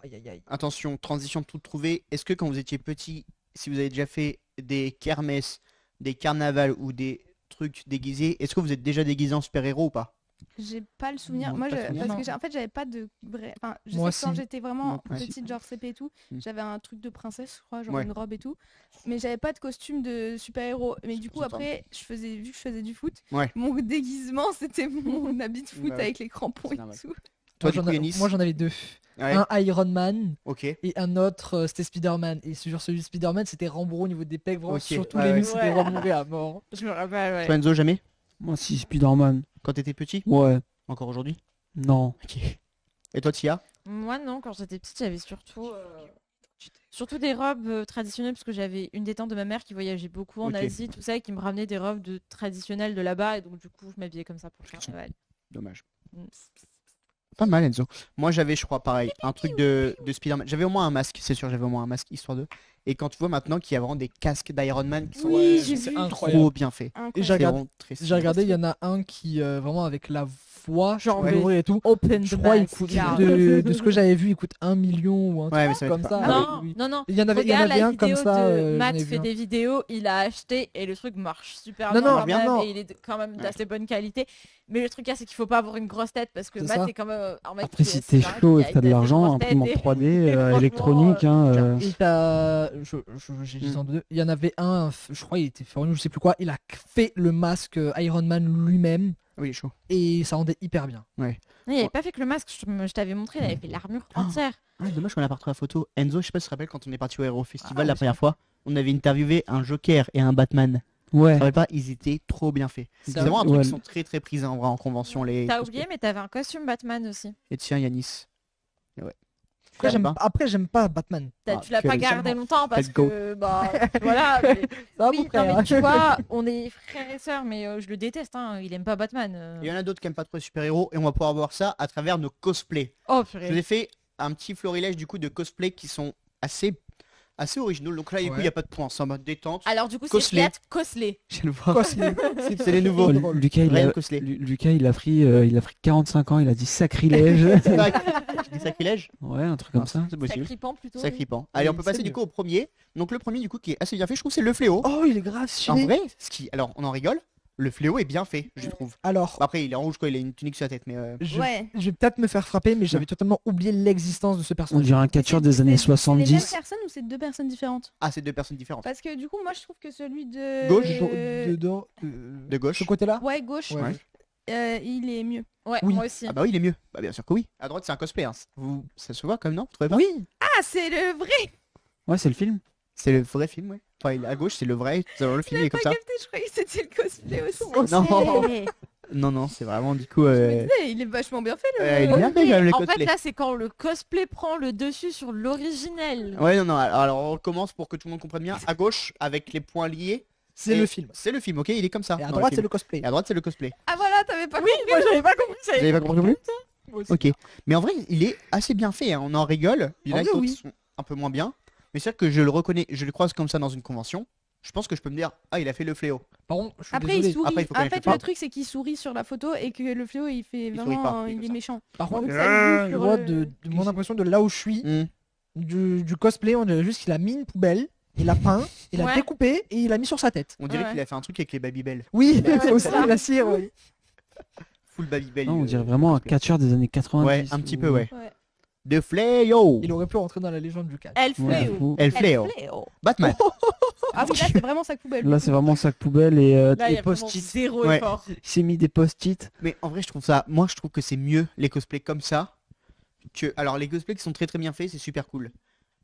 Aïe, aïe, aïe. Attention, transition tout trouvé. Est-ce que quand vous étiez petit, si vous avez déjà fait des kermesses, des carnavals ou des trucs déguisés, est-ce que vous êtes déjà déguisé en super-héros ou pas? J'ai pas le souvenir. Non, Moi, pas le souvenir. parce Non. que en fait, j'avais pas de vrai. Enfin, je Moi, sais que quand si. j'étais vraiment Moi, aussi. petite, genre CP et tout, Mm. j'avais un truc de princesse, je crois, genre Ouais. une robe et tout. Mais j'avais pas de costume de super-héros. Mais du coup, J'entends. après, vu que je faisais du foot, Ouais. mon déguisement, c'était mon habit de foot Bah ouais. avec les crampons C'est et normal. tout. Toi, Moi, du coup, Yanis? moi, j'en avais deux. Ouais. Un Iron Man Ok. et un autre, c'était Spider-Man. Et sur celui de Spider-man, c'était Rambo au niveau des pecs. Vraiment, Ok, sur tous ouais, les ouais. muscles, c'était Ouais. Rambo à mort. Je me rappelle, ouais. Toi, Enzo, jamais? Moi si, Spider-Man. Quand t'étais petit? Ouais. Encore aujourd'hui? Non. Ok. Et toi, Tia? Moi, non, quand j'étais petite, j'avais surtout des robes traditionnelles parce que j'avais une des tantes de ma mère qui voyageait beaucoup en Ok. Asie, tout ça, et qui me ramenait des robes traditionnelles de là-bas. Et donc, du coup, je m'habillais comme ça pour le carnaval. Dommage. Mm. Pas mal, Enzo. Moi, j'avais, je crois, pareil, un truc de Spider-Man. J'avais au moins un masque, c'est sûr, j'avais au moins un masque, histoire de. Et quand tu vois maintenant qu'il y a vraiment des casques d'Iron Man qui sont Oui, j'ai c'est vu. incroyable. trop bien faits. Incroyable. Et C'est regardé- vraiment très J'ai regardé, il y en a un qui, vraiment avec la voix, Genre, colorée et tout. Open Je the crois il mask, coûte, car- de ce que j'avais vu, il coûte 1 million ou un Ouais, mais truc ça va comme être ça. pas- Non, Ah non, non. Il y en avait Regarde un la comme vidéo ça. de j'en Matt ai vu fait un. des vidéos, il a acheté et le truc marche super Non, bien non, quand même, non. et il est quand même Ouais. d'assez bonne qualité. Mais le truc là, c'est qu'il faut pas avoir une grosse tête parce que C'est Matt ça. est quand même un mec Après qui si est- t'es c'est un chaud et qui que a t'as de une assez l'argent, grosse imprimante tête et- 3D, et franchement, électronique, hein, Et t'as. J'ai dit en deux. Il y en avait un, je crois, il était fourni, je sais plus quoi. Il a fait le masque Iron Man lui-même Oui, il est chaud. et ça rendait hyper bien. Non, il avait pas fait que le masque, je t'avais montré, il avait fait l'armure entière. Ah, dommage qu'on a pas retrouvé la photo. Enzo, je sais pas si tu te rappelles quand on est parti au Hero Festival Ah, la oui, première fois, on avait interviewé un Joker et un Batman. Ouais. Tu te rappelles pas? Ils étaient trop bien faits. C'est Ça, vraiment un truc ouais. qui sont très très prisés en vrai en convention. Les T'as cosplays. oublié, mais t'avais un costume Batman aussi. Et tiens, Yanis. Et ouais. Après, J'aime j'aime pas Batman. Ah, Tu l'as quel pas gardé seulement. longtemps parce Quel goat. que bah voilà. Mais... Ça, Oui, mon non, frère. mais tu vois, on est frères et sœurs, mais je le déteste. Hein. Il aime pas Batman. Il y en a d'autres qui aiment pas trop les super-héros et on va pouvoir voir ça à travers nos cosplays. Oh Je vous purée. ai fait un petit florilège du coup de cosplays qui sont assez originaux. Donc là, du coup, il Ouais. n'y a pas de points, c'est en mode détente. Alors du coup, c'est Cosplay. Fiat Cosley. Je viens de voir. Cosplay. C'est les nouveaux. Oh, Lucas, Ryan Cosley. Lucas, il a pris 45 ans, il a dit sacrilège. C'est vrai que- Je dis sacrilège. Ouais, un truc comme ça. C'est possible. Sacripant plutôt. Sacripant. Allez, on peut c'est passer du mieux. coup au premier. Donc le premier du coup qui est assez bien fait, je trouve c'est le fléau. Oh, il est grave En stylé. vrai, alors on en rigole, le fléau est bien fait, je trouve. Alors, Après, il est en rouge quoi, il a une tunique sur la tête, mais Ouais. je vais peut-être me faire frapper, mais j'avais totalement oublié l'existence de ce On personnage. dirait un catcheur des années C'est les mêmes 70. personnes ou c'est deux personnes différentes? ah, c'est deux personnes différentes. Parce que du coup, moi, je trouve que celui de Gauche, Dedans, De gauche. ce côté-là. Ouais, gauche. Ouais. Ouais. il est mieux. Ouais, Oui. moi aussi. Ah bah oui, il est mieux. Bah bien sûr que oui. À droite, c'est un cosplay. Hein. Ça se voit quand même, non Vous trouvez pas Oui. Ah, c'est le vrai. Ouais, c'est le film. C'est le vrai film, ouais. Enfin, à gauche, c'est le vrai. Le film, il est comme ça. Capté, je croyais que c'était le cosplay aussi. Non, non, c'est vraiment du coup. Je me disais, il est vachement bien fait le. Il est bien fait quand même, le En cosplay. fait, là, c'est quand le cosplay prend le dessus sur l'originel. Ouais, non, non. Alors, on recommence pour que tout le monde comprenne bien. À gauche, avec les points liés. C'est Et le film. C'est le film, ok. Il est comme ça. Et à dans droite, film. c'est le cosplay. Et à droite, c'est le cosplay. Ah voilà, t'avais pas Oui, moi j'avais pas compris. Vous avez pas compris non plus Moi aussi. Ok. Mais en vrai, il est assez bien fait. Hein. On en rigole. Il y en En a vrai, d'autres oui. qui sont un peu moins bien. Mais c'est vrai que je le reconnais. Je le croise comme ça dans une convention. Je pense que je peux me dire, ah, il a fait le fléau. Par contre, je suis Après, désolé. il sourit. Après, il faut En connaître fait, le le truc, c'est qu'il sourit sur la photo et que le fléau, il fait Il sourit vraiment. pas, il est Il comme est ça. méchant. Par contre, Donc, ça joue sur moi, le- de mon impression de là où je suis, Hmm. du cosplay, on dirait juste qu'il a mis une poubelle, il a peint, il a Ouais. découpé et il a mis sur sa tête. On dirait Ouais. qu'il a fait un truc avec les Babybel. Oui, Ouais, aussi, c'est ça. la cire, oui. Full Babybel. Non, on dirait vraiment un catcheur des années 90. Ouais, un petit peu, ouais. Ouais. De fléau. Il aurait pu rentrer dans la légende du catch. Elle Ouais, fléau. fou. El fléau. Batman. Ah oui, là, c'est vraiment sac poubelle. Là, c'est vraiment sac poubelle et Là, il y a vraiment post-it. zéro Ouais. effort. Il s'est mis des post-it. Mais en vrai, je trouve ça. Moi, je trouve que c'est mieux les cosplays comme ça. Alors, les cosplays qui sont très très bien faits, c'est super cool.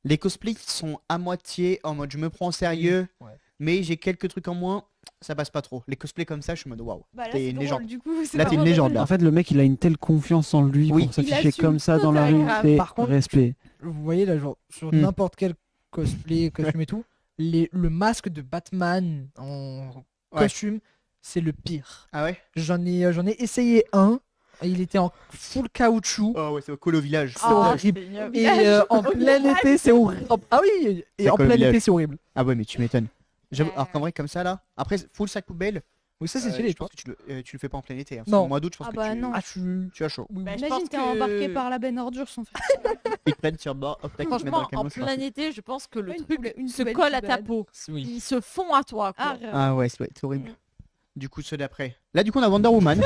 Les cosplays qui sont à moitié en mode je me prends au sérieux, Ouais. mais j'ai quelques trucs en moins, ça passe pas trop. Les cosplays comme ça, je suis en mode waouh. Bah, là, T'es c'est une drôle, légende. du coup. c'est Là, t'es une vraiment légende, drôle. là. En fait, le mec, il a une telle confiance en lui Oui. pour s'afficher assume comme ça dans la rue. totalement. C'est Par contre, respect. Vous voyez là, genre, sur Hmm. n'importe quel cosplay, costume et tout, le masque de Batman en Ouais. costume, c'est le pire. Ah ouais J'en ai essayé un, il était en full caoutchouc. Oh ouais, c'est au Colo Village. C'est horrible. Et en plein été, c'est horrible. Ah oui, et Ça en colle au plein village. été, c'est horrible. Ah ouais, mais tu m'étonnes. Alors qu'en vrai, comme ça là, après, full sac poubelle, Oui, ça c'est stylé, je tu vois. pense que tu le fais pas en plein été. Hein. Non. Au mois d'août, je pense Ah que bah tu, non. Ah, tu as chaud. Bah, je Imagine, pense t'es que- embarqué par la benne ordure sans faire. Ils te prennent sur bord, hop, tac, ils te mettent dans Franchement, le camion, en c'est plein parti. été, je pense que le Une truc poubelle- une se poubelle colle qui à ta balade. peau. Oui. Ils se font à toi. Quoi. Ah, Ah ouais, c'est horrible. Du coup, ceux d'après. Là, du coup, on a Wonder Woman.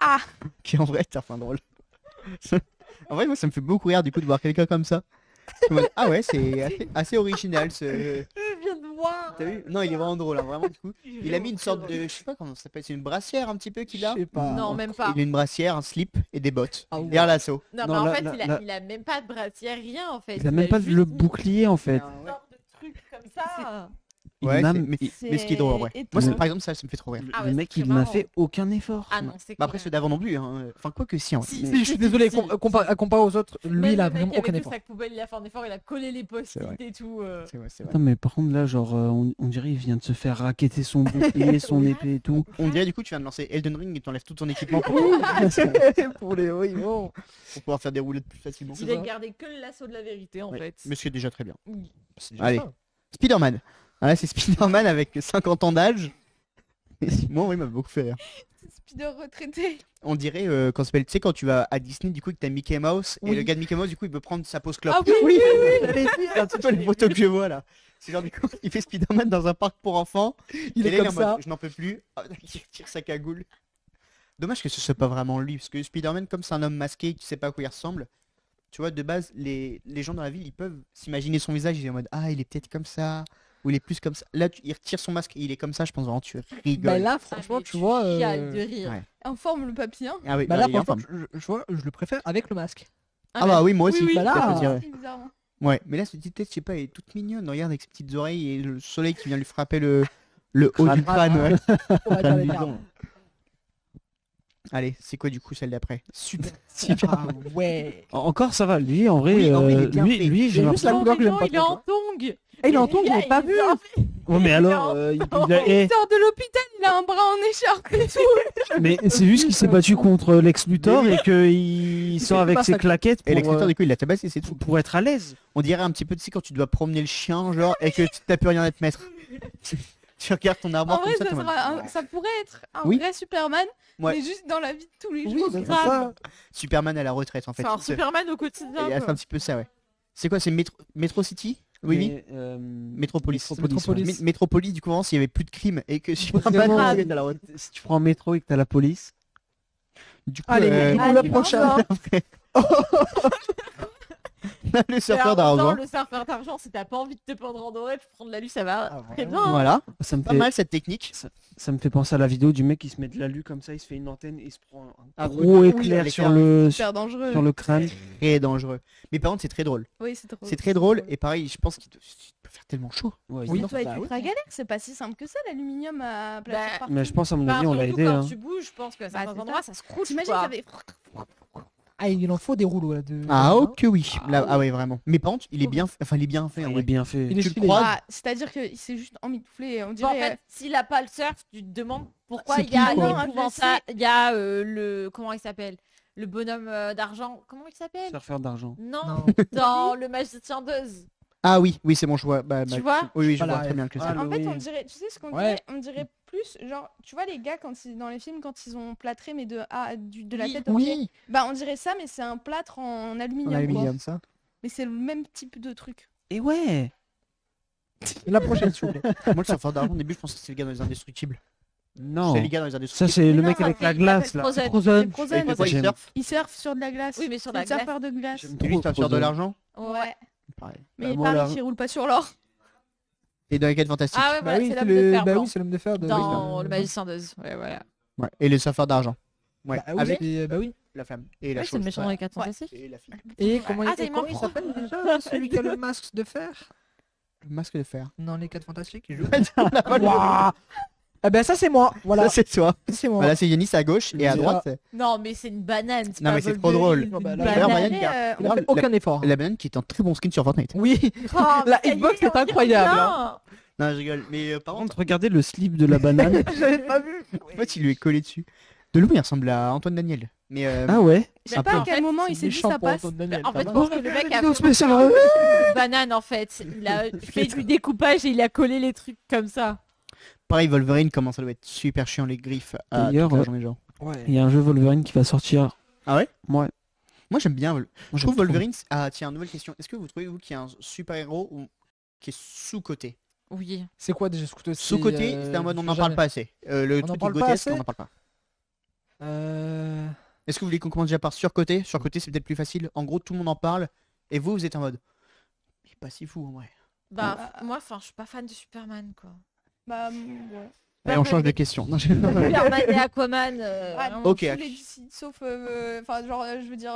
Ah. Qui en vrai est enfin drôle. En vrai, moi, ça me fait beaucoup rire du coup de voir quelqu'un comme ça. Je me dis, ah ouais, c'est assez original ce. Je viens de voir. T'as vu? Non, il est vraiment drôle, hein, vraiment du coup. Il a mis une sorte de, je sais pas comment ça s'appelle, c'est une brassière un petit peu qu'il a. Je sais pas. Non, même pas. Il a une brassière, un slip et des bottes. Ah ouais. Vers l'assaut. Non, Non, mais en là, fait, là, il, a, là. il a même pas de brassière, rien en fait. Il a même pas juste le mis bouclier en fait. une sorte de truc comme ça. Il Ouais, n'a- mais ce qui est drôle en vrai. C'est Moi, étonnant. par exemple, ça me fait trop rire. Ah Le ouais, mec, c'est il très n'a marrant. fait aucun effort. Ah non, c'est Bah après, ceux d'avant non plus. Hein. Enfin, quoi que si. En vrai. Si, Mais- Je suis désolé, comparé aux autres, lui, il a le mec vraiment avec aucun le effort. sac poubelle, il a fait un effort, il a collé les C'est post-it vrai. et tout. C'est vrai, c'est vrai. Attends, mais par contre, là, genre, on dirait il vient de se faire racketter son bouclier, son épée et tout. On dirait du coup, tu viens de lancer Elden Ring et t'enlèves tout ton équipement Pour les oui, bon. pour pouvoir faire des roulettes plus facilement. Il a gardé que l'assaut de la vérité en Ouais. fait. Mais c'est déjà très bien. Oui. Allez. Spider-Man. Ah, là, c'est Spider-Man avec 50 ans d'âge. Et moi, oui, il m'a beaucoup fait rire. Spider retraité. On dirait quand ça s'appelle, tu sais, quand tu vas à Disney, du coup, que t'as Mickey Mouse et Oui. le gars de Mickey Mouse, du coup, il veut prendre sa pause clope. Ah oui, C'est un petit peu les photos que je vois là. C'est genre, du coup, il fait Spider-Man dans un parc pour enfants. Il et est là, comme en mode, ça. je n'en peux plus. Ah, il tire sa cagoule. Dommage que ce soit pas vraiment lui, parce que Spider-Man, comme c'est un homme masqué, tu sais pas à quoi il ressemble. Tu vois, de base, les gens dans la ville, ils peuvent s'imaginer son visage, ils sont en mode, ah, il est peut-être comme ça, ou il est plus comme ça. Là, il retire son masque et il est comme ça, je pense vraiment, tu rigoles. Bah là, Ah, franchement, mais tu vois. chiales de rire. Ouais. En forme le papillon. Ah oui, Bah non, là, il est en franchement, forme. je vois, je le préfère avec le masque. Ah bah oui, moi aussi. oui, bah là, ça peut dire. C'est bizarre. Ouais, mais là, cette petite tête, je sais pas, elle est toute mignonne. Regarde avec ses petites oreilles et le soleil qui vient lui frapper le haut du crâne. Ouais. On va Crâne dire les du termes. dent. Allez, c'est quoi du coup celle d'après? Super. Super. Ah ouais. Encore, ça va. Lui, en vrai, Oui, en vrai, il est bien fait. lui, j'ai Il y a juste la l'impression. couleur que j'aime Non, pas il est trop, en tongue. Et il est en tongue, je l'ai pas Il vu. est en- Ouais, mais alors, Il il Il sort de l'hôpital, il a un bras en écharpe et tout. mais c'est juste qu'il s'est battu contre Lex Luthor et qu'il sort avec pas ses ça. claquettes Et l'extincteur, pour, du coup, il l'a tabassé, c'est tout. pour être à l'aise. On dirait un petit peu, tu sais, quand tu dois promener le chien, genre, et que tu n'as plus rien à te mettre. Tu regardes ton armoire En comme vrai, ça, ça, t'es en mode, sera ça pourrait être un Oui. vrai Superman, Ouais. mais juste dans la vie de tous les Oui, jours. c'est grave. ça. Superman à la retraite, en fait. C'est un C'est Superman au quotidien. c'est quoi. un petit peu ça, ouais. C'est quoi, c'est Metro City? Oui, oui. Métropolis. Métropolis. Métropolis, du coup, vraiment, s'il y avait plus de crimes et que Superman Vraiment, arrivait à la retraite. Si tu prends un métro et que t'as la police, Du coup, Allez, euh, on le prochain. Le surfeur d'argent. Le surfeur d'argent, si t'as pas envie de te pendre en doré, tu prends de l'alu, ça va Ah, très vraiment bien. Voilà, Ça me pas fait, mal cette technique. ça me fait penser à la vidéo du mec qui se met de l'alu comme ça, il se fait une antenne et il se prend un Ah, gros oui, éclair l'éclair. sur le, Super dangereux. sur le crâne. Très dangereux. Mais par contre, c'est très drôle. Oui, c'est trop. C'est très drôle et pareil, je pense qu'il peut faire tellement chaud. Ouais, Oui. Ça doit être Bah oui. ultra galère, c'est pas si simple que ça l'aluminium à placer Bah, partout. mais je pense à mon Enfin, avis on l'a surtout aidé. quand Hein. tu bouges, je pense que à Bah, certains c'est endroits, ça se croûte. T'imagines, quoi. ça fait. Ah, il en faut des rouleaux là. De... Ah de- ok oui. Là, ah ouais vraiment. Mais par contre, il est bien fait en Il vrai. est bien fait. Il est Tu le stylé. crois Ah, c'est-à-dire que c'est juste emmitouflé. On Bon, dirait. en fait, s'il a pas le surf, tu te demandes pourquoi C'est il y a qui, quoi l'épouvantail, il y a le comment il s'appelle, le bonhomme d'argent, comment il s'appelle? Surfeur d'argent. Non, Non. dans le magicien d'Oz. Ah oui, oui c'est bon, je vois. Tu vois Oui, oui, je Voilà, vois très bien que c'est. Ah, En fait, oui. on dirait, tu sais ce qu'on Ouais. dirait On dirait plus, genre, tu vois les gars dans les films quand ils ont plâtré mais de la Oui. tête aux pieds. Oui. Bah on dirait ça mais c'est un plâtre en aluminium. En quoi. aluminium, ça. Mais c'est le même type de truc. Et ouais. La prochaine, s'il vous plaît. Moi, le surfeur d'argent, au début, je pensais que c'était le gars dans les Indestructibles. Non. C'est les gars dans les Ça Indestructibles. c'est le Mais mec non, avec ça, la il glace s'appelle là. Frozen. Frozen. C'est Frozen. Et pourquoi il J'aime. surfe Il surfe sur de la glace. Oui, mais sur C'est la le glace. surfeur de glace. J'aime Et lui, trop c'est un surfeur de Frozen. l'argent. Ouais. Pareil. Mais Bah, il moi, paraît là- qu'il roule pas sur l'or. Et dans les 4 fantastiques. Ah ouais, Bah voilà, oui, c'est c'est l'homme de le... fer bah blanc. oui, c'est l'homme de fer de... Dans le magicien d'Oz. Ouais, voilà. Ouais. Et le surfeur d'argent. Ouais. Bah oui, Avec bah oui. la femme. Et la Ouais, c'est le chose. méchant dans les 4 Ouais. fantastiques. Et la fille. Et comment, Ah, et t'as comment il marre. s'appelle déjà celui qui a le masque de fer Le masque de fer. dans les 4 fantastiques il joue. Voilà. Waouh. Ah ben ça c'est moi, voilà. Ça, c'est toi. C'est moi. Voilà, c'est Yanis à gauche et à C'est droite, c'est Non, mais c'est une banane. Non, pas mais c'est trop Wolverine, drôle. c'est une Bah, D'ailleurs, banane. Marianne, Après, Il a fait aucun effort. la banane qui est en très bon skin sur Fortnite. Oui. Oh, La mais hitbox ça y est incroyable, bien. Non, je rigole. Mais par Par contre, contre, regardez le slip de la banane. J'avais pas vu. en fait, il lui est collé dessus. De loin, il ressemble à Antoine Daniel. Mais Ah ouais. Je sais un pas peu. à quel moment il s'est dit ça passe. En fait, je Oh, pense que le mec a vidéo fait spéciale. une banane en fait. Il a fait du découpage et il a collé les trucs comme ça. pareil, Wolverine, comment ça doit être super chiant les griffes à D'ailleurs, toute la journée, genre. Il y a un jeu Wolverine qui va sortir. Ah ouais Ouais. Moi, j'aime bien. Moi, Je j'aime trouve trop. Wolverine. Ah, tiens, nouvelle question. Est-ce que vous trouvez, vous, qu'il y a un super-héros qui est sous-côté Oui. C'est quoi déjà sous-côté Sous-côté, c'est un mode on n'en parle pas assez. Le On en truc parle qui pas grotesque, assez on n'en parle pas. Euh... Est-ce que vous voulez qu'on commence déjà par surcoté? Surcoté, c'est peut-être plus facile. En gros, tout le monde en parle. Et vous, vous êtes en mode. Mais pas si fou en vrai. Bah, moi, enfin, je suis pas fan de Superman quoi. Bah, ouais. Allez, on change de question. Non, Superman et Aquaman. Ah, vraiment. Ok. tous les DC, sauf, enfin, genre, je veux dire,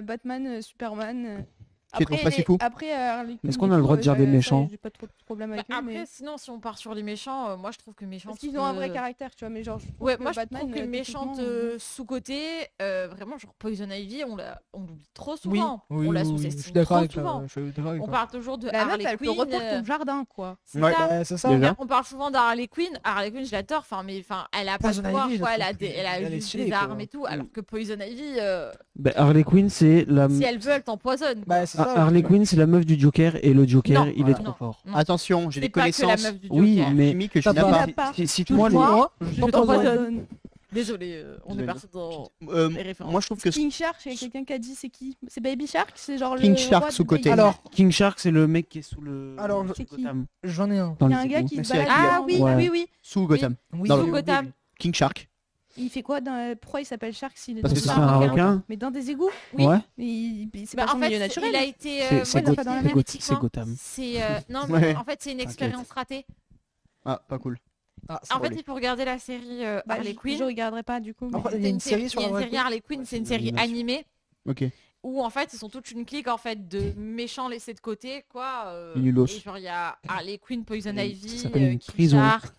Batman, Superman. Tu les trouves pas si fous Après, Harley Quinn Est-ce qu'on et a le tout, droit de dire des ça, méchants J'ai pas trop de problème Bah, avec eux, après, mais. sinon, si on part sur les méchants, moi je trouve que méchant. Parce qu'ils ont un vrai caractère, tu vois, mais genre. Ouais, que moi je Batman, trouve que méchante techniquement, sous-côté, vraiment genre Poison Ivy, on l'oublie trop Oui, souvent. oui, on la oui, oui, sous-estime je suis d'accord trop avec souvent. je suis d'accord avec On toi. parle toujours de La meuf, Harley elle peut Quinn. refaire ton jardin, quoi. C'est Ouais. ça. Ouais, c'est ça. Déjà. On parle souvent d'Harley Quinn. Harley Quinn, je l'adore. Enfin, mais enfin, elle a pas de Poison pouvoir, Ivy, je quoi. la Elle a trouve elle a elle est juste stylée, des quoi. armes et tout. Alors que Poison Ivy, Bah, Harley Quinn, c'est la. si elle veut, elle t'empoisonne. Bah, c'est Ah, ça. Harley Quinn, c'est la meuf du Joker et le Joker, Non, il est voilà. trop Non. fort. Non. Attention, j'ai C'est des pas que la connaissances meuf du Oui, Joker. mais chimiques que je T'as n'ai pas- pas. La part. cite-moi les. Moi, Je je t'empoisonne. Désolé, on est Désolé. parti dans Euh, les références. moi, je trouve que King Shark, il y a quelqu'un qui a dit c'est qui? C'est Baby Shark? C'est genre King le Shark roi de sous-côté. Baby Alors, King Shark, c'est le mec qui est sous le. Alors, sous c'est qui Gotham, j'en ai un. dans Il y a les un gars égouts. qui Mais se c'est balade. avec Ah lui, oui, Ouais. oui, oui. sous Gotham. Oui, Dans le- Sous Gotham. King Shark. Il fait quoi pourquoi il s'appelle Shark s'il est Parce dans que C'est c'est un requin. Mais dans des égouts? Oui. Ouais. C'est Bah, pas son en fait, milieu naturel. il a été C'est Gotham, dans la mer, c'est Gotham. C'est non, Ouais. mais en fait, c'est une T'inquiète. expérience ratée. Ah, pas cool. Ah, En c'est fait, lui. il faut regarder la série Bah, Harley Quinn. je regarderai pas du coup. mais- Après, il y a une série sur il y a une Harley série Quinn. Harley Quinn, Ouais, c'est une c'est une série animation. animée Ok. où en fait ils sont toute une clique en fait de méchants laissés de côté quoi. Nulos. Et genre il y a Harley Quinn, Poison Ça Ivy, s'appelle une King prison. Shark,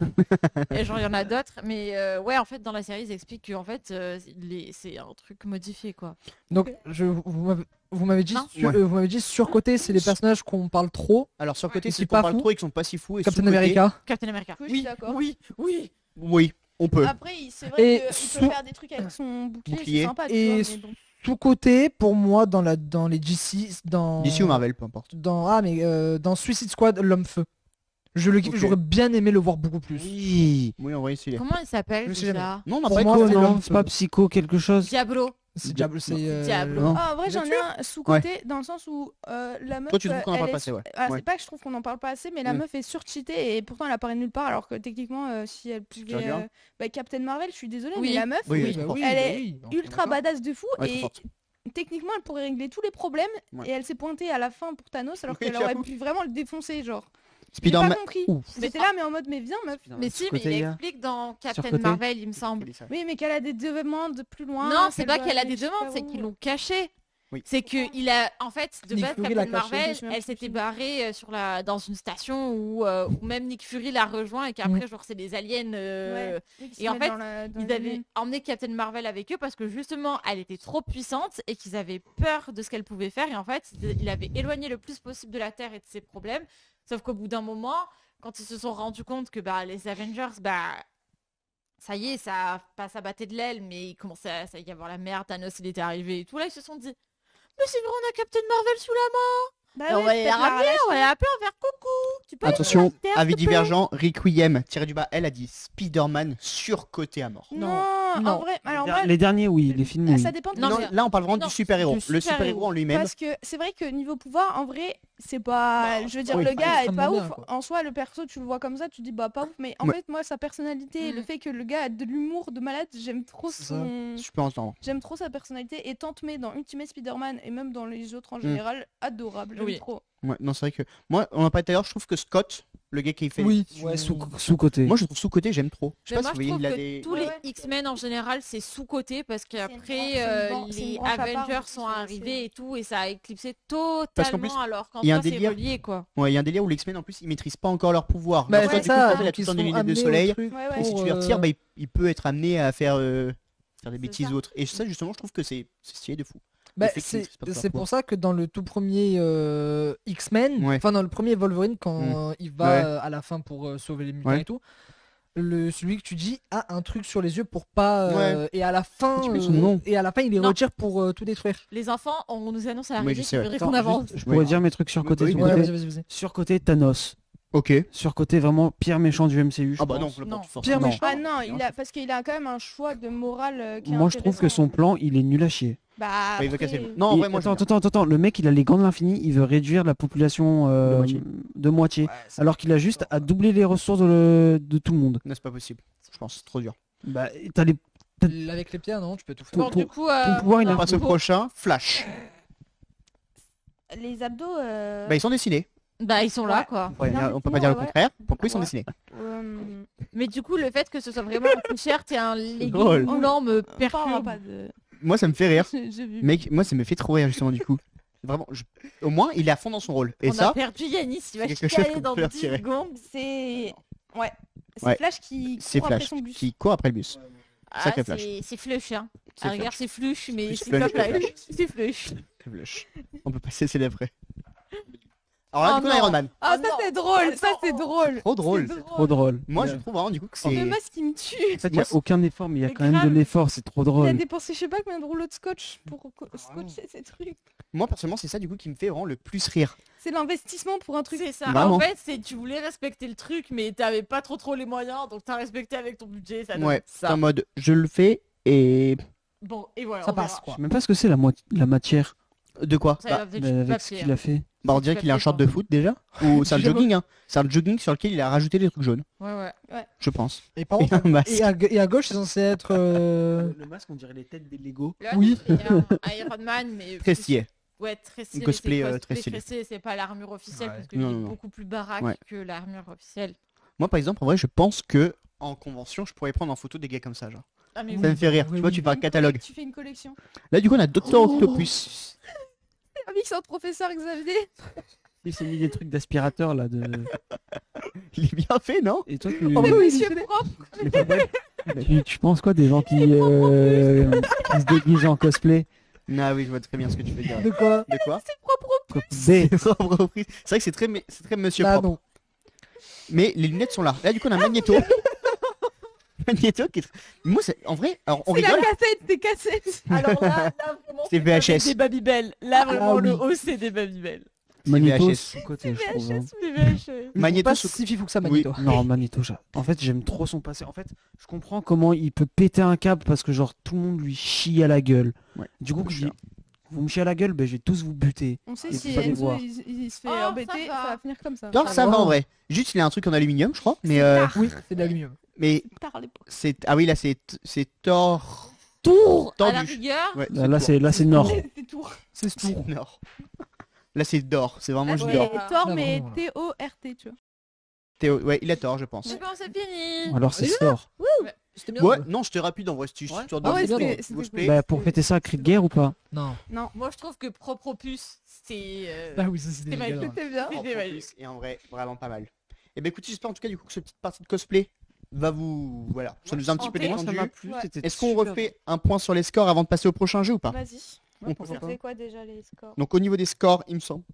et genre il y en a d'autres. Mais ouais en fait dans la série ils expliquent que en fait c'est un truc modifié quoi. Donc, vous m'avez dit, Non. vous m'avez dit surcoté, c'est les personnages qu'on parle trop. Alors, sur côté, Et c'est c'est qu'on pas parle fou. trop et qui sont pas si fous. Et Captain sous-côté- America. Captain America. Oui, je suis d'accord. oui, oui. Oui, on peut. Après, c'est vrai Et qu'il sous- peut faire des trucs avec son bouclier, Bouclier. c'est sympa. tu Et vois, mais bon. Sous-côté, pour moi, dans les DC, dans... DC ou Marvel, peu importe. Dans Suicide Squad, l'homme-feu. Je le kiffe, Ok. j'aurais bien aimé le voir beaucoup plus. Oui. Oui, on va essayer. Comment il s'appelle Je sais déjà? Non, on n'a Pour pas moi, été- c'est Psycho, non, l'homme c'est pas Psycho quelque chose. Diablo. C'est Diablo, c'est... Diablo. Non. Ah, en vrai, Bien j'en ai sûr. un sous-côté dans le sens où la meuf. Toi, tu trouves qu'on en elle parle est pas assez, ouais. Ah, Ouais. c'est pas que je trouve qu'on en parle pas assez, mais la Mm. meuf est surcheatée et pourtant elle apparaît nulle part. Alors que techniquement, si elle pouvait. regardes Captain Marvel, je suis désolée, Oui. mais la meuf, Oui, Oui, c'est bah fort. oui, Elle bah est oui, on est ultra d'accord. badass de fou Ouais, trop et forte. techniquement, elle pourrait régler tous les problèmes Ouais. et elle s'est pointée à la fin pour Thanos alors Oui, qu'elle aurait j'avoue. pu vraiment le défoncer, genre. J'ai Spider-Man. pas compris. Ouf. Mais t'es là, mais en mode, mais viens, meuf. Mais si, mais il explique dans Captain Surcoté. Marvel, il me semble. Oui, mais qu'elle a des demandes plus loin. Non, c'est pas doit qu'elle a aller des je sais demandes, pas c'est où. qu'ils l'ont caché. Oui. C'est que il a, en fait, de Nick base, Fury l'a Captain caché. Marvel, Je me elle souviens s'était plus. barrée dans une station où même Nick Fury l'a rejoint et qu'après, genre, c'est des aliens. Ouais. Oui, qui se et en mettent fait, dans dans Ils les avaient lignes. emmené Captain Marvel avec eux parce que justement, elle était trop puissante et qu'ils avaient peur de ce qu'elle pouvait faire. Et en fait, il avait éloigné le plus possible de la Terre et de ses problèmes. Sauf qu'au bout d'un moment, quand ils se sont rendus compte que les Avengers, ça y est, ça battait de l'aile, mais il commençait à y avoir la merde, Thanos il était arrivé et tout. Là, ils se sont dit, mais c'est vrai, on a Captain Marvel sous la main. Bah Et on ouais, va y peut-être la ramener, on va relâcher. l'appeler, on va faire coucou. Tu peux aller Attention, sur la Terre, avis s'il te plaît divergent, Requiem, tiré du bas, elle a dit Spider-Man surcoté à mort. Non, Non. en vrai, alors moi, Les derniers, oui, les films, oui. ça dépend de Non, Non, mais- là on parle vraiment non, du super-héros. du Le super-héros. super-héros en lui-même. Parce que c'est vrai que niveau pouvoir, en vrai, c'est pas. Je veux dire, oui. le gars est extrêmement pas bien, ouf. quoi. En soi, le perso, tu le vois comme ça, tu dis bah pas ouf. Mais en Ouais. fait, moi, sa personnalité, le Mm. fait que le gars a de l'humour de malade, j'aime trop C'est ça. son. Je peux entendre. J'aime trop sa personnalité. Et Tante May dans Ultimate Spider-Man et même dans les autres en général, adorable. J'aime Oui. trop. Ouais, non, c'est vrai que moi, on en parlait tout à l'heure, je trouve que Scott, le gars qui fait. Oui, Ouais, sous-côté. Moi, je le trouve sous-côté, j'aime trop. Je sais Mais pas moi, si je vous trouve voyez, il a que des. tous Ouais, les ouais. X-Men en général, c'est sous-côté parce C'est qu'après, c'est une les branche à part, Avengers du coup, sont c'est- arrivés et tout, et ça a éclipsé qu'en totalement, plus, alors qu'en il y a un soi, c'est délire. relié, quoi. Ouais, il y a un délire où les X-Men en plus ils maîtrisent pas encore leur pouvoir. Bah, Genre, c'est du coup, ça, comme il a donc tout le ils temps des sont lunettes de amenés au soleil. truc Ouais, ouais. Et si pour, tu le retires, il peut être amené à faire des C'est bêtises ça. ou autres. Et ça, justement, je trouve que c'est stylé de fou. Bah, Le fait qu'ils c'est maîtrisent pas leur c'est pouvoir. pour ça que dans le tout premier X-Men, Ouais. enfin dans le premier Wolverine, quand il va Ouais. à la fin pour sauver les mutants Ouais. et tout, celui que tu dis a un truc sur les yeux pour pas et à la fin Tu mets son nom. il les Non. retire pour tout détruire. Les enfants, on nous annonce à Oui, l'arrivée je qu'il sais, ouais. faudrait Attends, qu'on avance. Je pourrais Ouais. dire mes trucs surcotés. Oui, sous-côté. Vas-y. Surcoté Thanos. Ok. Surcoté vraiment pire méchant du MCU. je Ah bah non, pense. le Non. porte force. Pire Non. méchant. Ah non, parce qu'il a quand même un choix de morale qui est Moi, je trouve que intéressant. son plan, il est nul à chier. Bah, Ouais, il veut après, casser le- Non, en vrai, moi, Attends, le mec, il a les gants de l'infini, il veut réduire la population moitié. de moitié, Ouais, c'est- alors qu'il a juste à doubler les ressources de tout le monde. Non, c'est pas possible. Je pense, c'est trop dur. Bah, t'as les... Avec les pierres, non, tu peux tout faire. Bon, du coup, ton pouvoir, il non, a On passe au pour- prochain, Flash. les abdos. Bah, ils sont dessinés. Bah, ils sont là, Ouais. quoi. Ouais, Non, on peut mais pas dire le ouais. contraire. Pourquoi ils sont Ouais. dessinés Mais du coup, le fait que ce soit vraiment un t-shirt et un drôle. legging moulant me On parlera perturbe. pas de. Moi, ça me fait rire. J'ai vu. Mec, moi, ça me fait trop rire, justement, du coup. Vraiment, au moins, il est à fond dans son rôle. Et On ça, a perdu Yanis, il va c'est quelque chose chialer qu'on dans peut 10 retirer. secondes. C'est. Ouais. C'est Ouais. Flash qui c'est court après Flash son bus. qui court après le bus. Ah, Sacré Flash. c'est flush, hein. C'est Ah, regarde, c'est flush, mais Flush, c'est pas flush, flash. flush. C'est flush. C'est Flash. On peut passer, c'est les vrais. Alors là, Oh du coup, non. Iron Man. Ah, Oh ça non. c'est drôle, ça c'est drôle. Trop drôle. C'est Trop drôle. Moi, Il y je a- trouve vraiment, du coup, que Mais c'est. moi, ce qui me tue. En fait, il y a moi, aucun effort, mais il y a Mais quand même grave. de l'effort, c'est trop Il a drôle. dépensé je sais pas combien de rouleaux de scotch pour scotcher ces trucs. moi, personnellement, c'est ça, du coup, qui me fait vraiment le plus rire. C'est l'investissement pour un truc. C'est ça. Vraiment. En fait, tu voulais respecter le truc, mais t'avais pas trop les moyens, donc t'as respecté avec ton budget. Ça donne Ouais, c'est ça. en mode, je le fais et. Bon, et voilà. Ça on verra. passe Je quoi. sais même pas ce que c'est la matière. De quoi Ça Bah, va peut-être Mais du avec ce papier. qu'il a fait. bah, on dirait qu'il a un papier, short quoi. de foot déjà. Ou c'est un J'avoue. jogging, hein. C'est un jogging sur lequel il a rajouté des trucs jaunes, Ouais. je pense. Et par Et contre, un masque. et à gauche, c'est censé être Le masque, on dirait les têtes des Lego. Là, Oui. c'est un Iron Man, mais. Très stylé. Ouais, très stylé. cosplay, c'est très stylé. C'est pas l'armure officielle, Ouais. parce qu'il Non, est non, non. beaucoup plus baraque Ouais. que l'armure officielle. Moi, par exemple, en vrai, je pense que en convention, je pourrais prendre en photo des gars comme ça, genre. Ah, mais Ça me fait rire. Oui, Tu vois, oui. tu fais un catalogue. Tu fais une collection. Là, du coup, on a Dr. Octopus. Avec son professeur Xavier. Il s'est mis des trucs d'aspirateur là. Il est bien fait, non Et toi, Oh, oui, Monsieur propre. tu penses quoi des gens qui se déguisent en cosplay? Ah oui, je vois très bien ce que tu veux dire. de quoi De quoi B. C'est propre reprise. C'est vrai que c'est très monsieur Là, propre. non. Mais les lunettes sont là. Là, du coup, on a Magneto. Magneto qui est. Moi, en vrai, alors on C'est la rigole. cassette, des cassettes. Alors là vraiment, C'est VHS. des Babybel. Là, vraiment, Ah, le oui. haut, c'est des Babybel. Magneto VHS. sous-côté, je trouve. hein. C'est VHS. Magneto pas sous- si fifou que ça, Oui. Magneto. Non, Magneto, en fait, j'aime trop son passé. En fait, je comprends comment il peut péter un câble parce que, genre, tout le monde lui chie à la gueule. Ouais. Du coup, Trop je dis, chiant. vous me chiez à la gueule, ben, je vais tous vous buter. On sait Il si faut pas les Enzo voir. il se fait Oh, embêter, ça va. ça va finir comme ça. Thor, ça va en vrai. Juste, il a un truc en aluminium, je crois. Mais, tard. Oui, c'est de l'aluminium. mais Tard à l'époque. c'est. Ah oui, là, c'est Thor. Tours, à la Tordu. rigueur. Ouais, Là, Tours. c'est Nord. C'est tout. C'est C'est Nord. Là, c'est d'or. C'est vraiment Là, juste ouais. d'or. c'est Thor, Là, mais vraiment, là. T-O-R-T, tu vois. Théo, ouais, il a tort, je pense. C'est bon, c'est fini. Alors, c'est Allez, Sor. C'était bien. Ouais, non, j'étais rapide en vrai. C'était juste Ouais. histoire Ah ouais, de c'était- c'était grosse cool. play. Bah, pour fêter ça, cri de guerre ou pas? Non. Non. Moi, je trouve que Propre Opus, c'est. Ah oui, ça c'était C'était génial, magique. ouais. C'était bien. C'était En magique. plus, et en vrai, vraiment pas mal. Et ben écoutez, j'espère en tout cas du coup que cette petite partie de cosplay va vous. Voilà, ça nous a un petit peu Enchanté. Moi, ça détendu. m'a plu. Ouais. C'était Est-ce qu'on super refait un point sur les scores avant de passer au prochain jeu ou pas? Vas-y. On peut Ça fait quoi déjà les scores? Donc au niveau des scores, il me semble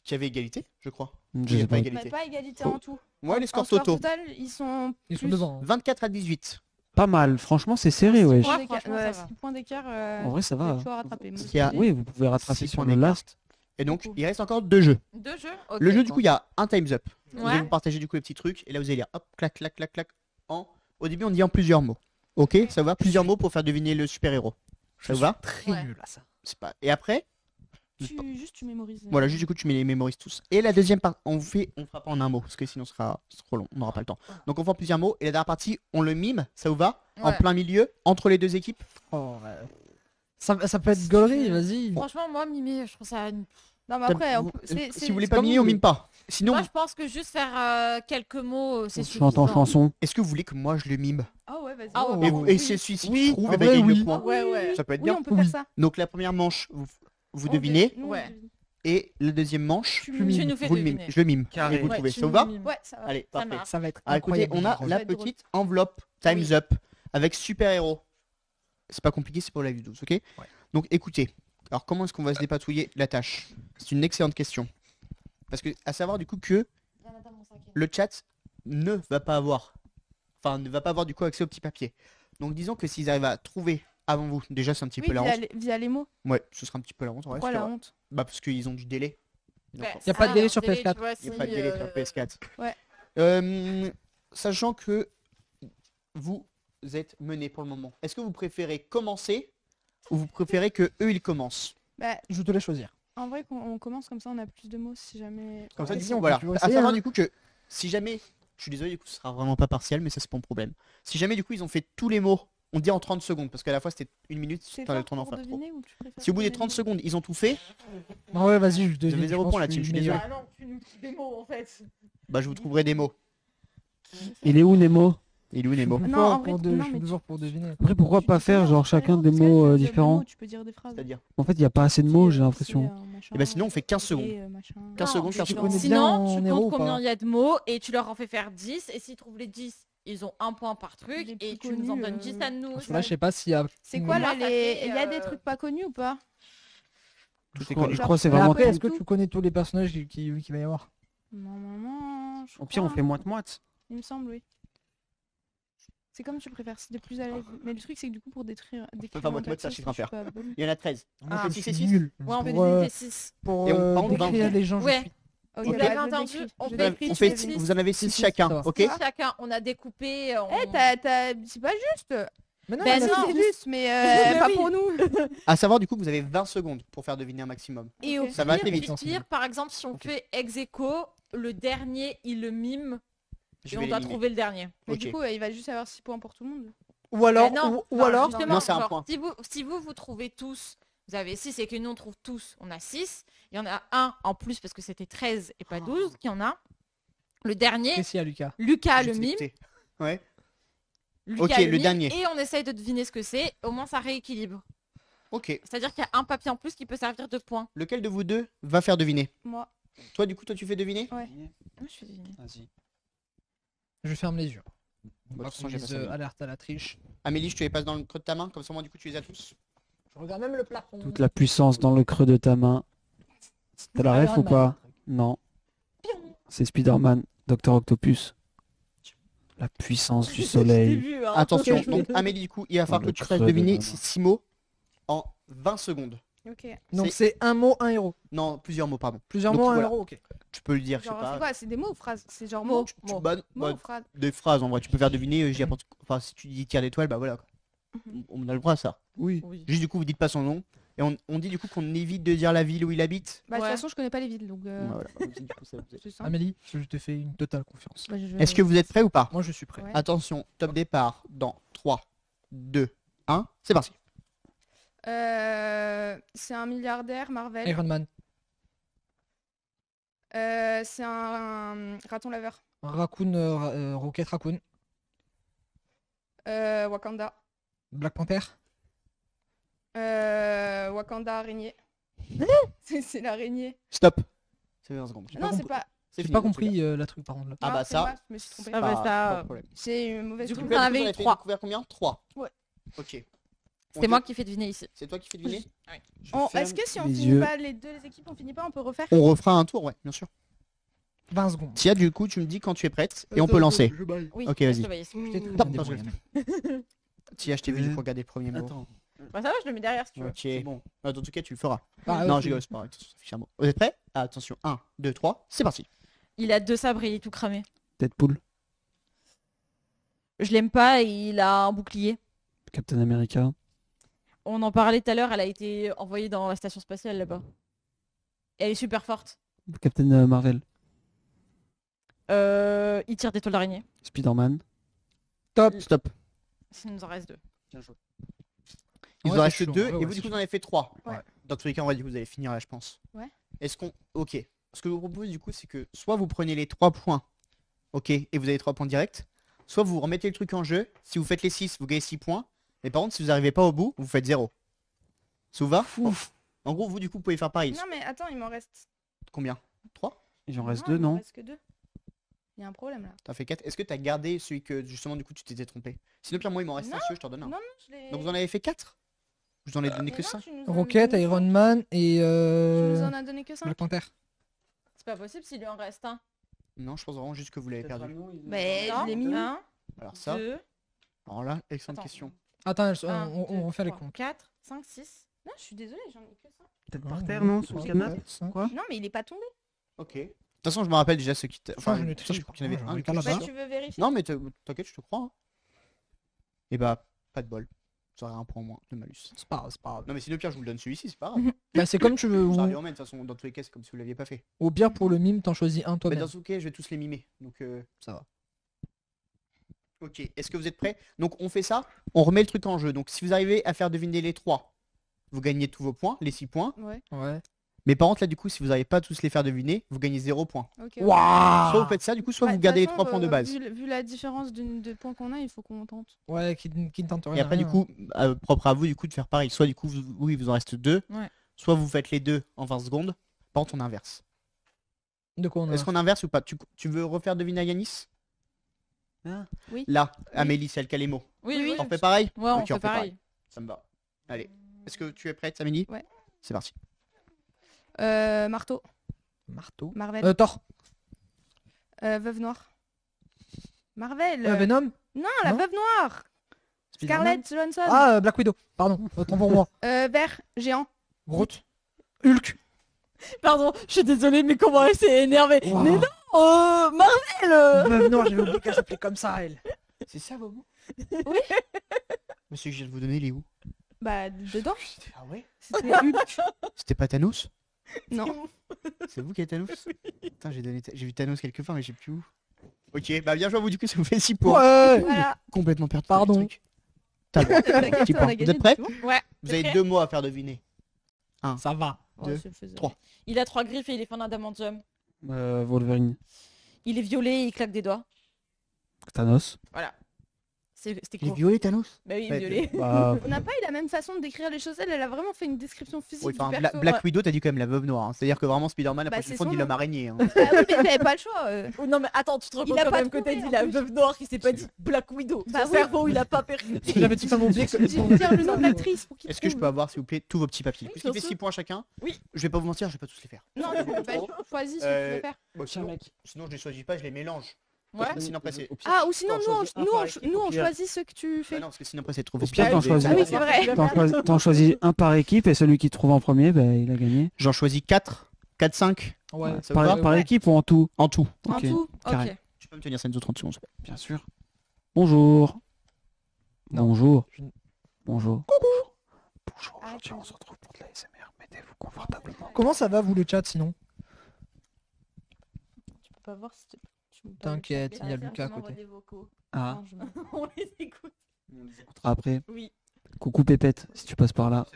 qu'il y avait égalité, je crois. bien. Il Je n'y sais a pas pas. On n'a égalité. pas égalité Oh. en tout. Ouais, les En scores score totaux. total, ils sont Ils sont plus. devant. 24 à 18. Pas mal. Franchement, c'est serré, ouais. Ouais, franchement, ça va. 6 points d'écart. En vrai, ça va. Tu as rattrapé. Moi, Il y a- j'ai- Oui, vous pouvez rattraper Six sur points le d'écart. last. Et donc, Beaucoup. il reste encore 2 jeux. 2 jeux. Ok. Le jeu, du coup, il y a un Time's Up. Vous allez Ouais. vous partager du coup les petits trucs. Et là, vous allez lire hop, clac, clac, clac, clac. Au début, on dit en plusieurs mots. Ok, ça vous va? Plusieurs mots pour faire deviner le super-héros. Ça vous va? Très Ouais. nul à ça. C'est pas. Et après, Tu mémorises. voilà, juste du coup, tu mets les mémorises tous. Et la deuxième partie, on fera pas en un mot, parce que sinon ce sera trop long, on n'aura pas le temps. Donc on fait en plusieurs mots. Et la dernière partie, on le mime, ça vous va? En Ouais. plein milieu, entre les deux équipes. Oh, ouais. Ça peut être gaulerie, vas-y. Franchement, moi, mimer, je trouve ça. Non, mais après, Vous- c'est. si vous voulez pas comme mimer, vous on mime pas. Sinon, Moi, je pense que juste faire quelques mots, c'est On chante en suffisant. chanson. est-ce que vous voulez que moi je le mime? Ah ouais, vas-y. Ah ouais, Et, bah vous- oui. et c'est celui-ci Oui, qui trouve, en et bah, vrai, il gagne oui. le point. Ouais, ouais. Ça peut être Oui, bien. on peut faire ça. Donc la première manche, vous On devinez. devine. Nous, on Ouais. devine. Et la deuxième manche, Tu Tu mimes. Tu nous fais vous le mime. deviner. Je le mime. Carré. Et vous le Ouais, trouvez. tu Ça vous nous va? mimes. Ouais, ça va. Allez, Ça parfait. marche. Ça va être Ah, écoutez, incroyable. on a drôle. la va être drôle. petite enveloppe Time's Oui. Up avec super-héros. C'est pas compliqué, c'est pour la vidéo, ok? Donc écoutez, alors comment est-ce qu'on va se dépatouiller la tâche? C'est une excellente question. Parce que, à savoir du coup que le chat ne va pas avoir, ne va pas avoir du coup accès au petit papier. Donc disons que s'ils arrivent à trouver avant vous, déjà c'est un petit Oui, peu la honte. via les mots. Ouais, ce sera un petit peu la honte. Ouais, Pourquoi c'est la vrai. honte? Bah parce qu'ils ont du délai. Donc, Ouais, Y a pas de ça, délai un sur PS4. tu vois, il n'y a si, pas de délai sur PS4. Ouais. Sachant que vous êtes mené pour le moment, est-ce que vous préférez commencer ou vous préférez que eux ils commencent? Bah, Je te laisse choisir. en vrai, quand on commence comme ça, on a plus de mots si jamais. Comme ça, Ouais, du si, coup, on peut voilà. toujours À essayer, savoir hein. du coup que si jamais, je suis désolé, du coup, ce sera vraiment pas partiel, mais ça c'est pas mon problème. Si jamais du coup ils ont fait tous les mots, on dit en 30 secondes, parce qu'à la fois c'était une minute, C'est t'as le fort temps d'en pour faire trop. deviner ou tu préfères Si au bout des donner 30 le mot? secondes ils ont tout fait, Ah ouais, vas-y, je devine. avez zéro je pense point que là-dessus, je suis désolé. Ah non, tu nous dis des mots en fait. bah je vous trouverai des mots. Il est où Nemo? Il est où Nemo? Je suis Non, en fort vrai, pour non, je suis mais toujours pour deviner. Après, pourquoi Tu pas dis faire rien, genre tu fais chacun rien, des parce que là, mots tu peux dire des différents? mots, tu peux dire des phrases. C'est-à-dire En fait, il n'y a pas assez de mots, j'ai l'impression. Eh ben, sinon, on fait 15 secondes. 15 Non, secondes, tu 15 tu secondes. connais bien Sinon, en tu héros comptes ou pas combien il y a de mots et tu leur en fais faire 10. Et s'ils trouvent les 10, ils ont un point par truc. Les Et plus tu nous en connus, donnes 10 à nous. Parce que là, je sais pas s'il y a. C'est quoi là Moi, ça les. fait, Il y a des trucs pas connus ou pas? Tout est Je connu. crois que c'est Mais vraiment après, tout. est-ce que tu connais tous les personnages qu'il va y avoir? Normalement, je Au pire, on crois. fait moite-moite. Il me semble, oui. C'est comme tu préfères, c'est de plus à l'aise. Mais le truc, c'est que du coup, pour décrire. pas moite-moite, c'est un chiffre impair. Il y en a 13. Moi, Ah, je six suis et six. nul. Ouais, on fait Pour, des 6. pour Et on- par contre, décrire 20. les gens, je Ouais. suis. Ok, Vous Ok. l'avez bah, je entendu? décris, On je fait décris, On je fait, décris. vous en avez 6 Six, chacun, ça va. ok? Chacun, on a découpé. Eh, c'est pas juste. Mais non, Ben mais non. c'est C'est juste. juste, mais Mais pas oui. pour nous. À savoir du coup que vous avez 20 secondes pour faire deviner un maximum. Et au Ok. Ça va pire, assez vite. au pire, par exemple, si on Ok. fait ex aequo, le dernier, il le mime. Je Et vais on doit l'éliminer. trouver le dernier. Mais Ok. du coup, il va juste avoir 6 points pour tout le monde. Ou alors, Ben non, ou enfin, alors, justement, Non, c'est un genre, point. Si vous trouvez tous, vous avez 6 et que nous on trouve tous, on a 6. Il y en a un en plus parce que c'était 13 et pas 12 qui en a. Le dernier, précis à Lucas. Lucas Je le t'ai mime. écouté. Ouais. Lucas Ok, le mime, dernier. Et on essaye de deviner ce que c'est. Au moins ça rééquilibre. Ok. C'est-à-dire qu'il y a un papier en plus qui peut servir de point. Lequel de vous deux va faire deviner? Moi. Toi du coup tu fais deviner? Ouais. Moi, je fais deviner. Vas-y. Je ferme les yeux. Bah, de toute façon, j'ai pas ça. Alerte à la triche. Amélie, je te les passe dans le creux de ta main, comme ça moi du coup tu les as tous. Je regarde même le plafond. Toute la puissance dans le creux de ta main. T'as la ref ou pas? Non. C'est Spider-Man, Docteur Octopus. La puissance du soleil. Attention, Ok, je donc Amélie du coup il va falloir Dans que le tu fasses creux de deviner ta ces main. 6 mots en 20 secondes. Ok. Donc c'est un mot, un héros. Non, plusieurs mots, pardon. Plusieurs Donc, mots, un voilà. héros, ok. Tu peux le dire, je sais Genre, c'est pas. quoi? C'est des mots ou phrases? C'est genre Mots. mots. Tu Mots. bonnes, Mots ou phrases? des phrases en vrai, tu peux faire deviner, j'y apporte. Enfin, si tu dis tir d'étoile, bah voilà. quoi. On a le droit à ça. Oui. Oui. Juste du coup, vous dites pas son nom. Et on dit du coup qu'on évite de dire la ville où il habite. Bah, de toute Ouais. façon, je connais pas les villes, donc. Bah, voilà. Du coup, ça, vous êtes- C'est simple. Amélie, je te fais une totale confiance. Bah, je- Est-ce que vous êtes prêts ou pas? Moi, je suis prêt. Ouais. Attention, top départ dans 3, 2, 1, c'est parti. C'est un milliardaire Marvel. Iron Man. C'est un raton laveur. Raccoon, Rocket Raccoon. Wakanda. Black Panther. Wakanda araignée. C'est l'araignée. Stop. C'est 20 secondes. Non, c'est pas. J'ai fini, pas en tout compris cas. la truc par contre là. Ah Non, bah c'est ça. moi, je me suis trompée. Ah bah ça, Pas de problème. C'est une mauvaise Du coup, trouille. t'en Là, avais du coup, eu fait 3. découvert combien 3. Ouais. Ok. C'est moi qui fais deviner ici. C'est toi qui fais deviner. Je Est-ce ferme que si on les finit yeux. pas les deux les équipes, on finit pas, on peut refaire? On refera un tour, ouais, bien sûr. 20 secondes. Tia, du coup, tu me dis quand tu es prête et on peut lancer. Oui, Ok, je vas-y. te voyais. Je t'ai tout Top, débrouillé, mec. Tia, je t'ai vu du Euh, coup regarder le premier mot. Attends. Bah ça va, je le mets derrière si tu veux. Ok. C'est bon. Dans tout cas, tu le feras. Ah, Non, ok. je rigole, c'est pas grave. Ça fiche un mot. Vous êtes prêts? Attention, 1, 2, 3, c'est parti. Il a 2 sabres et il est tout cramé. Deadpool. Je l'aime pas et il a un bouclier. Captain America. On en parlait tout à l'heure, elle a été envoyée dans la station spatiale là-bas. Elle est super forte. Captain Marvel. Il tire des toiles d'araignée. Spider-Man. Top. Stop. Il nous en reste 2. Il Ouais, vous en c'est reste chaud, 2 ouais, et ouais, vous, du c'est coup, vous en avez fait 3. Ouais. Dans tous les cas, on va dire que vous allez finir là, je pense. Ouais. Est-ce qu'on. Ok. Ce que je vous propose, du coup, c'est que soit vous prenez les 3 points, ok, et vous avez 3 points directs, soit vous remettez le truc en jeu. Si vous faites les 6, vous gagnez 6 points. Mais par contre, si vous n'arrivez pas au bout, vous faites 0. Ça vous va? En gros, vous, du coup, vous pouvez faire pareil. Non, mais attends, il m'en reste. Combien? 3? Il en reste il deux, m'en non? reste que 2. Il y a un problème là. T'as fait 4. Est-ce que t'as gardé celui que justement du coup tu t'étais trompé? Sinon pire moi il m'en reste un, Non. si tu veux, je t'en donne un. Non, non, je l'ai. Donc vous en avez fait 4? Je vous en ai donné Mais que non, 5. tu nous en as Rocket, donné Iron cinq. Man et Tu nous en as donné que 5. Black Panther. C'est pas possible s'il lui en reste un. Non, je pense vraiment juste que vous l'avez perdu. Mais Non, je l'ai mis où? 1, Alors ça, 2, alors là, excellente Attends. question. Attends, on refait les comptes. 4, 5, 6. Non, je suis désolée, j'en ai que 5. Peut-être par terre, non? Sous le canapé. Quoi? Non, mais il est pas tombé. Ok. De toute façon, je me rappelle déjà ceux qui étaient. Enfin, Enfin, j'en ai de toute façon, je triché, crois qu'il y en avait j'en un. ai du qu'un coup, là-bas. je suis Bah, sûr. tu veux vérifier? Non, mais t'inquiète, je te crois. Hein. Et bah, pas de bol. Vous aurez un point en moins de malus. C'est pas grave, c'est pas grave. Non, mais sinon, pire, je vous le donne celui-ci, c'est pas grave. Bah, c'est comme tu veux. Ça Ou... revient au même, de toute façon, dans tous les cas, c'est comme si vous l'aviez pas fait. Au pire, pour le mime, t'en choisis un Mais toi-même. dans tous les cas, je vais tous les mimer. Donc, Ça va. ok. Est-ce que vous êtes prêts? Donc, on fait ça, on remet le truc en jeu. Donc, si vous arrivez à faire deviner les 3, vous gagnez tous vos points, les 6 points. Ouais, Ouais. Mais par contre, là, du coup, si vous n'arrivez pas à tous les faire deviner, vous gagnez 0 points. ok. Soit vous faites ça, du coup, soit Bah, vous de gardez les toute 3 façon, points de base. Vu la différence de points qu'on a, il faut qu'on tente. Ouais, qui ne tente rien. Et après, du coup, propre à vous, du coup, de faire pareil. Soit, du coup, oui, il vous en reste 2. Ouais. Soit vous faites les 2 en 20 secondes. Par contre, on inverse. De quoi on a Est-ce qu'on inverse ou pas? Tu veux refaire deviner à Yanis? Ah. Oui. Là, Amélie, c'est elle qui a les mots. Oui, Oui, oui. On fait pareil? Ouais, on Ok, fait pareil. Ça me va. Allez. Est-ce que tu es prête, Amélie? Ouais. C'est parti. Marteau. Marteau. Marvel. Thor. Veuve Noire. Marvel. Venom. Non, la non. Veuve Noire. Spider-Man Scarlett Johansson. Ah, Black Widow. Pardon, autant pour moi. Vert. Géant. Groot. Hulk. Pardon, je suis désolée, mais comment elle s'est énervée. Wow. Mais non, Marvel Veuve Noire, j'avais oublié qu'elle s'appelait comme ça, elle. C'est ça, vos mots? Oui. Monsieur que je viens de vous donner, il est où? Bah, dedans. Ah ouais? C'était Hulk. C'était pas Thanos? Non. C'est vous qui êtes Thanos? Putain, j'ai vu Thanos quelque part, mais j'ai plus où. Ok, bah bien joué à vous, du coup, ça vous fait 6 points. Ouais. Voilà. Complètement perdu. Pardon. le truc. T'as le droit. T'inquiète, Petit on point. a Vous gagné, êtes prêts? c'est bon. Ouais. Vous avez 2 mots à faire deviner. Ça va. Oh, Deux, c'est faisable. 3. Il a 3 griffes et il est fait en adamantium. Wolverine. Il est violet et il claque des doigts. Thanos. Voilà. C'était Il est court. violet, Thanos? Bah oui, Ouais, violet. Bah, On n'a pas eu la même façon de décrire les choses. Elle a vraiment fait une description physique Oui, du enfin, perso. Black Widow, t'as dit quand même la veuve noire. Hein. C'est-à-dire que vraiment, Spider-Man, la Bah, prochaine c'est fois, on son dit nom. l'homme araignée. Hein. Ah oui, mais j'avais pas le choix. Oh, non mais attends, tu te rends Il compte a quand pas même que trouvé, t'as dit en la plus. veuve noire qui s'est pas dit Black Widow. Bah Son oui. cerveau il a pas percuté. J'avais totalement oublié que. J'ai dû dire le nom de l'actrice pour qu'il Est-ce que je trouve. peux avoir, s'il vous plaît, tous vos petits papiers? Oui, Puisqu'il bien fait sûr. 6 points chacun. Oui. Je vais pas vous mentir, je vais pas tous les faire. Non, bah, choisis ce que tu veux faire. Bon, sinon, je les choisis pas, je les mélange. Ouais. Sinon, après, c'est. Ah, ou sinon, on nous, choisit un par équipe, on au pire. choisit ce que tu Bah fais. non, parce que sinon, après, c'est trop Au pire, t'en facile. choisis. Ah oui, c'est vrai. t'en choisis un par équipe et celui qui trouve en premier, bah, il a gagné. J'en choisis 4, 4, 5. Ouais. Ça vous Par, va? par Ouais. équipe ou en tout? En tout. En Ok. tout. Carré. Ok. Tu peux me tenir ça une 30 secondes. Bien sûr. Bonjour. Non. Bonjour. Je- Bonjour. Bonjour. Ah, Aujourd'hui, on se retrouve pour de la SMR. Mettez-vous confortablement. Comment ça va, vous, le chat, sinon? Tu peux pas voir si tu me T'inquiète, il y a parles. Lucas à Tu m'envoies côté. des vocaux. Ah, On les écoute. après. Oui. Coucou Pépette, si tu passes par là.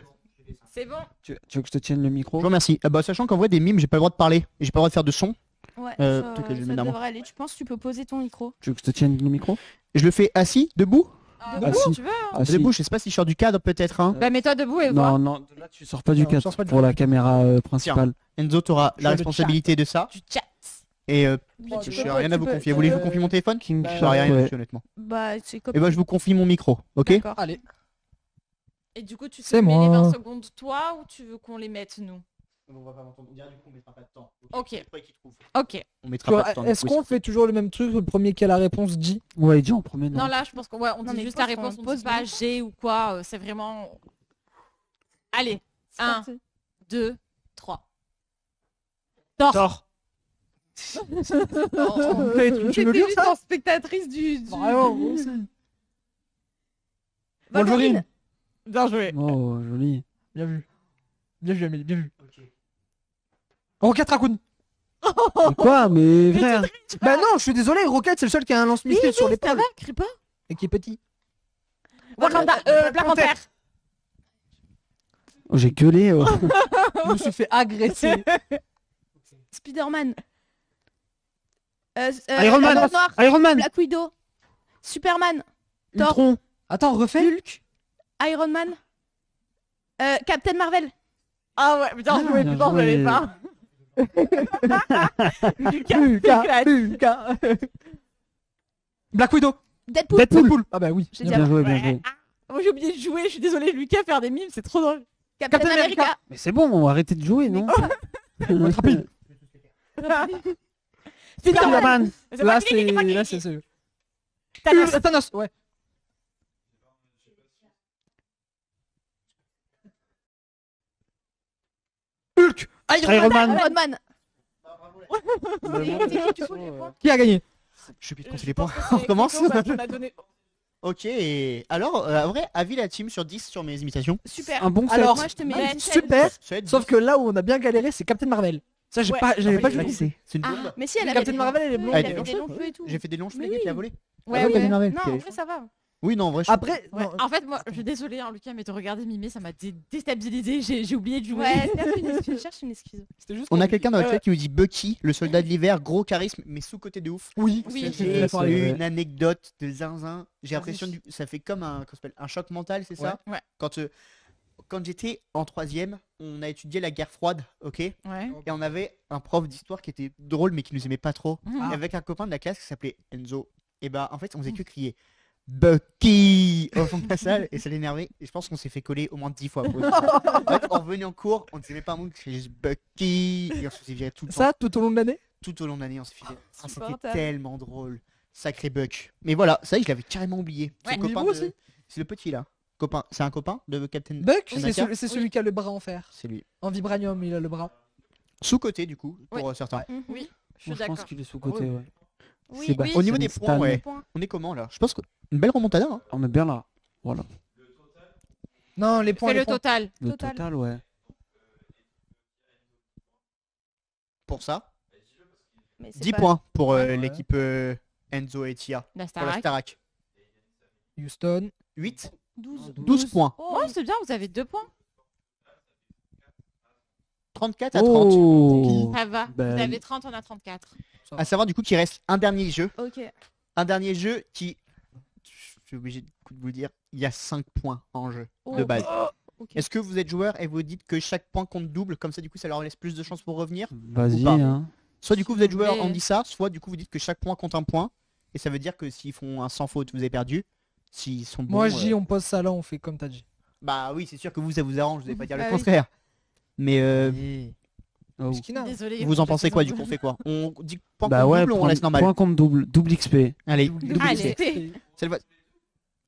C'est bon. Tu veux que je te tienne le Je micro? vous remercie. Bah, sachant qu'en vrai, des mimes, j'ai pas le droit de parler. Et j'ai pas le droit de faire de son. Ouais, peut-être que je vais ça mettre dans mon- devrait aller. Tu penses que tu peux poser ton micro? Tu veux que je te tienne le micro? Je le fais assis, debout. Assis. Tu veux hein. Ah, si. Debout, je sais pas si je sors du cadre, peut-être. Hein. Bah mets-toi debout et vois. Non, non, là tu sors pas du Non, cadre sors pas du pour la cadre. caméra principale. Enzo, t'auras Je la fais le responsabilité de ça. Tu chattes. Et Oui, je tu n'ai peux- rien à tu vous peux- confier. Voulez-que je vous confie mon téléphone King Bah, J'aurais rien ouais. dessus, honnêtement. Bah, c'est comme. Et bah, je vous confie mon micro, ok? D'accord. Allez. Et du coup, tu te C'est mets moi. les 20 secondes toi ou tu veux qu'on les mette nous? On va pas m'entendre. Du coup, on mettra pas de temps. Ok. On Ok. mettra pas de temps. Est-ce qu'on fait toujours le même truc? Le premier qui a la réponse dit. Ouais, dis en premier, non. Non là, je pense qu'on ouais, on Non, dit mais juste pose la réponse, ton- on pose dit pas bien. G ou quoi. C'est vraiment. Allez, C'est Un. parti. 2, 3. Tort. Tort. Tu veux J'étais lire juste ça? en spectatrice du. Vraiment, moi aussi. Wolverine. Bien joué. Oh, joli. Bien vu. Bien vu, Amélie, bien vu. Rocket Raccoon. Mais quoi, mais frère? Bah non, je suis désolé, Rocket c'est le seul qui a un lance-missile sur Ça l'épaule va, crie pas. et qui est petit. Wakanda, Black Panther. Oh, j'ai gueulé. Oh. Je me suis fait agresser. Spider-Man. Iron Man. La Dent Noire. Iron Man. Black Widow. Superman. Thor. Ultron. Attends, refais. Hulk. Iron Man. Captain Marvel. Ah ouais, bien joué, bien putain, je joué. l'avais pas. Lucas. Black Widow. Deadpool. Deadpool. Ah bah oui. J'ai bien dit Bien vu. joué, bien joué. Moi j'ai oublié de jouer, je suis désolée, Lucas, faire des mimes, c'est trop drôle. Captain Captain America. Mais c'est bon, on va arrêter de jouer, non? Rapide. Spider-Man. C'est Là pas fini, c'est fini. là c'est Thanos. Thanos. Ouais. Hulk. Iron Man. Iron Man. Le- C'est qui, du coup, les points Qui a gagné? Je sais plus de compter Je les pense points. que On c'est recommence. Grégo, parce qu'on a donné- Ok, et alors, en vrai, avis la team sur 10 sur mes imitations. Super. Un bon set. Alors, Moi, je te mets Ouais, 17. super. Ça va être Sauf 10. que là où on a bien galéré, c'est Captain Marvel. Ça, Ouais. j'avais pas Ouais, du tout. c'est une Ah, bombe. mais si, elle avait Captain des- Marvel, elle est blonde. Oui, Elle elle est avait des blanche. longs cheveux et tout. J'ai fait des longs cheveux Mais qui oui. a volé. Ouais, Captain ouais. Marvel. Non, qui en est- vrai, ça va. Oui, non, en vrai, je Après, Ouais. non, En fait, moi, je suis désolée, hein, Lucas, mais te regarder mimer, ça m'a déstabilisé. J'ai oublié de jouer. Ouais, cherche une excuse. Cherche une excuse. c'était juste. On a pour- quelqu'un dans le Ouais. chat qui nous dit Bucky, le soldat de l'hiver, gros charisme, mais sous-côté de ouf. Oui, Oui. je suis J'ai d'accord avec vrai. une anecdote de zinzin. J'ai Ah, l'impression oui. que ça fait comme un, comment ça s'appelle, un choc mental, c'est ça Ouais. Quand j'étais en troisième, on a étudié la guerre froide, ok Et Ouais. on avait un prof d'histoire qui était drôle mais qui nous aimait pas trop. Mhm. Et avec un copain de la classe qui s'appelait Enzo. Et bah en fait on faisait que crier Bucky au fond de la salle et ça l'énervait. Et je pense qu'on s'est fait coller au moins 10 fois. En fait, on revenait en cours, on disait même pas un mot, c'est juste Bucky. Et on se faisait virer tout le temps. Ça, tout au long de l'année. Tout au long de l'année, on se faisait. Ah, c'était insupportable. tellement drôle. Sacré Buck. Mais voilà, ça y est, je l'avais carrément oublié. C'est Ouais. le copain Oui, moi de- aussi. C'est le petit là. Copain. C'est un copain de Captain. Buck, America c'est celui qui a le bras en fer. C'est lui. En vibranium, il a le bras. Sous-côté du coup, pour Ouais. certains. Oui, je suis Moi, je pense d'accord. qu'il est sous-côté, ouais. Oui, Sébastien Au niveau des points, Stan. ouais. Point. On est comment là Je pense qu'une belle remontada. Hein. On est bien là. Voilà. Non, les points. Fais les le points. total. Le Total. total, ouais. Pour ça. Mais c'est 10 pas- points pour Ouais. l'équipe Enzo et Tia. La Pour la Starac. Starac. Houston. 8. 12. 12 points. Oh, Oh, c'est bien, vous avez 2 points. 34 à 30. Oh. Ça va. Ben- Vous avez 30, on a 34. À savoir du coup qu'il reste un dernier jeu. ok. Un dernier jeu qui. Je suis obligé de vous le dire. Il y a 5 points en jeu de Oh. base. Ok. Est-ce que vous êtes joueur et vous dites que chaque point compte double, comme ça du coup ça leur laisse plus de chances pour revenir? Vas-y, Ou pas. hein. Soit du coup vous êtes joueur, voulez. on dit ça, soit du coup vous dites que chaque point compte un point, et ça veut dire que s'ils font un sans faute, vous avez perdu. S'ils sont bons, Moi, je dis, on pose ça là, on fait comme t'as dit. bah oui, c'est sûr que vous ça vous arrange, vous n'allez pas dire le Bah oui. contraire. Mais Oh. Miskina. Désolée. vous en pensez quoi du coup? On fait quoi? On dit point Bah compte ouais, double ou on laisse normal? point compte double, double XP. Allez, Double double Allez. XP. C'est le vote.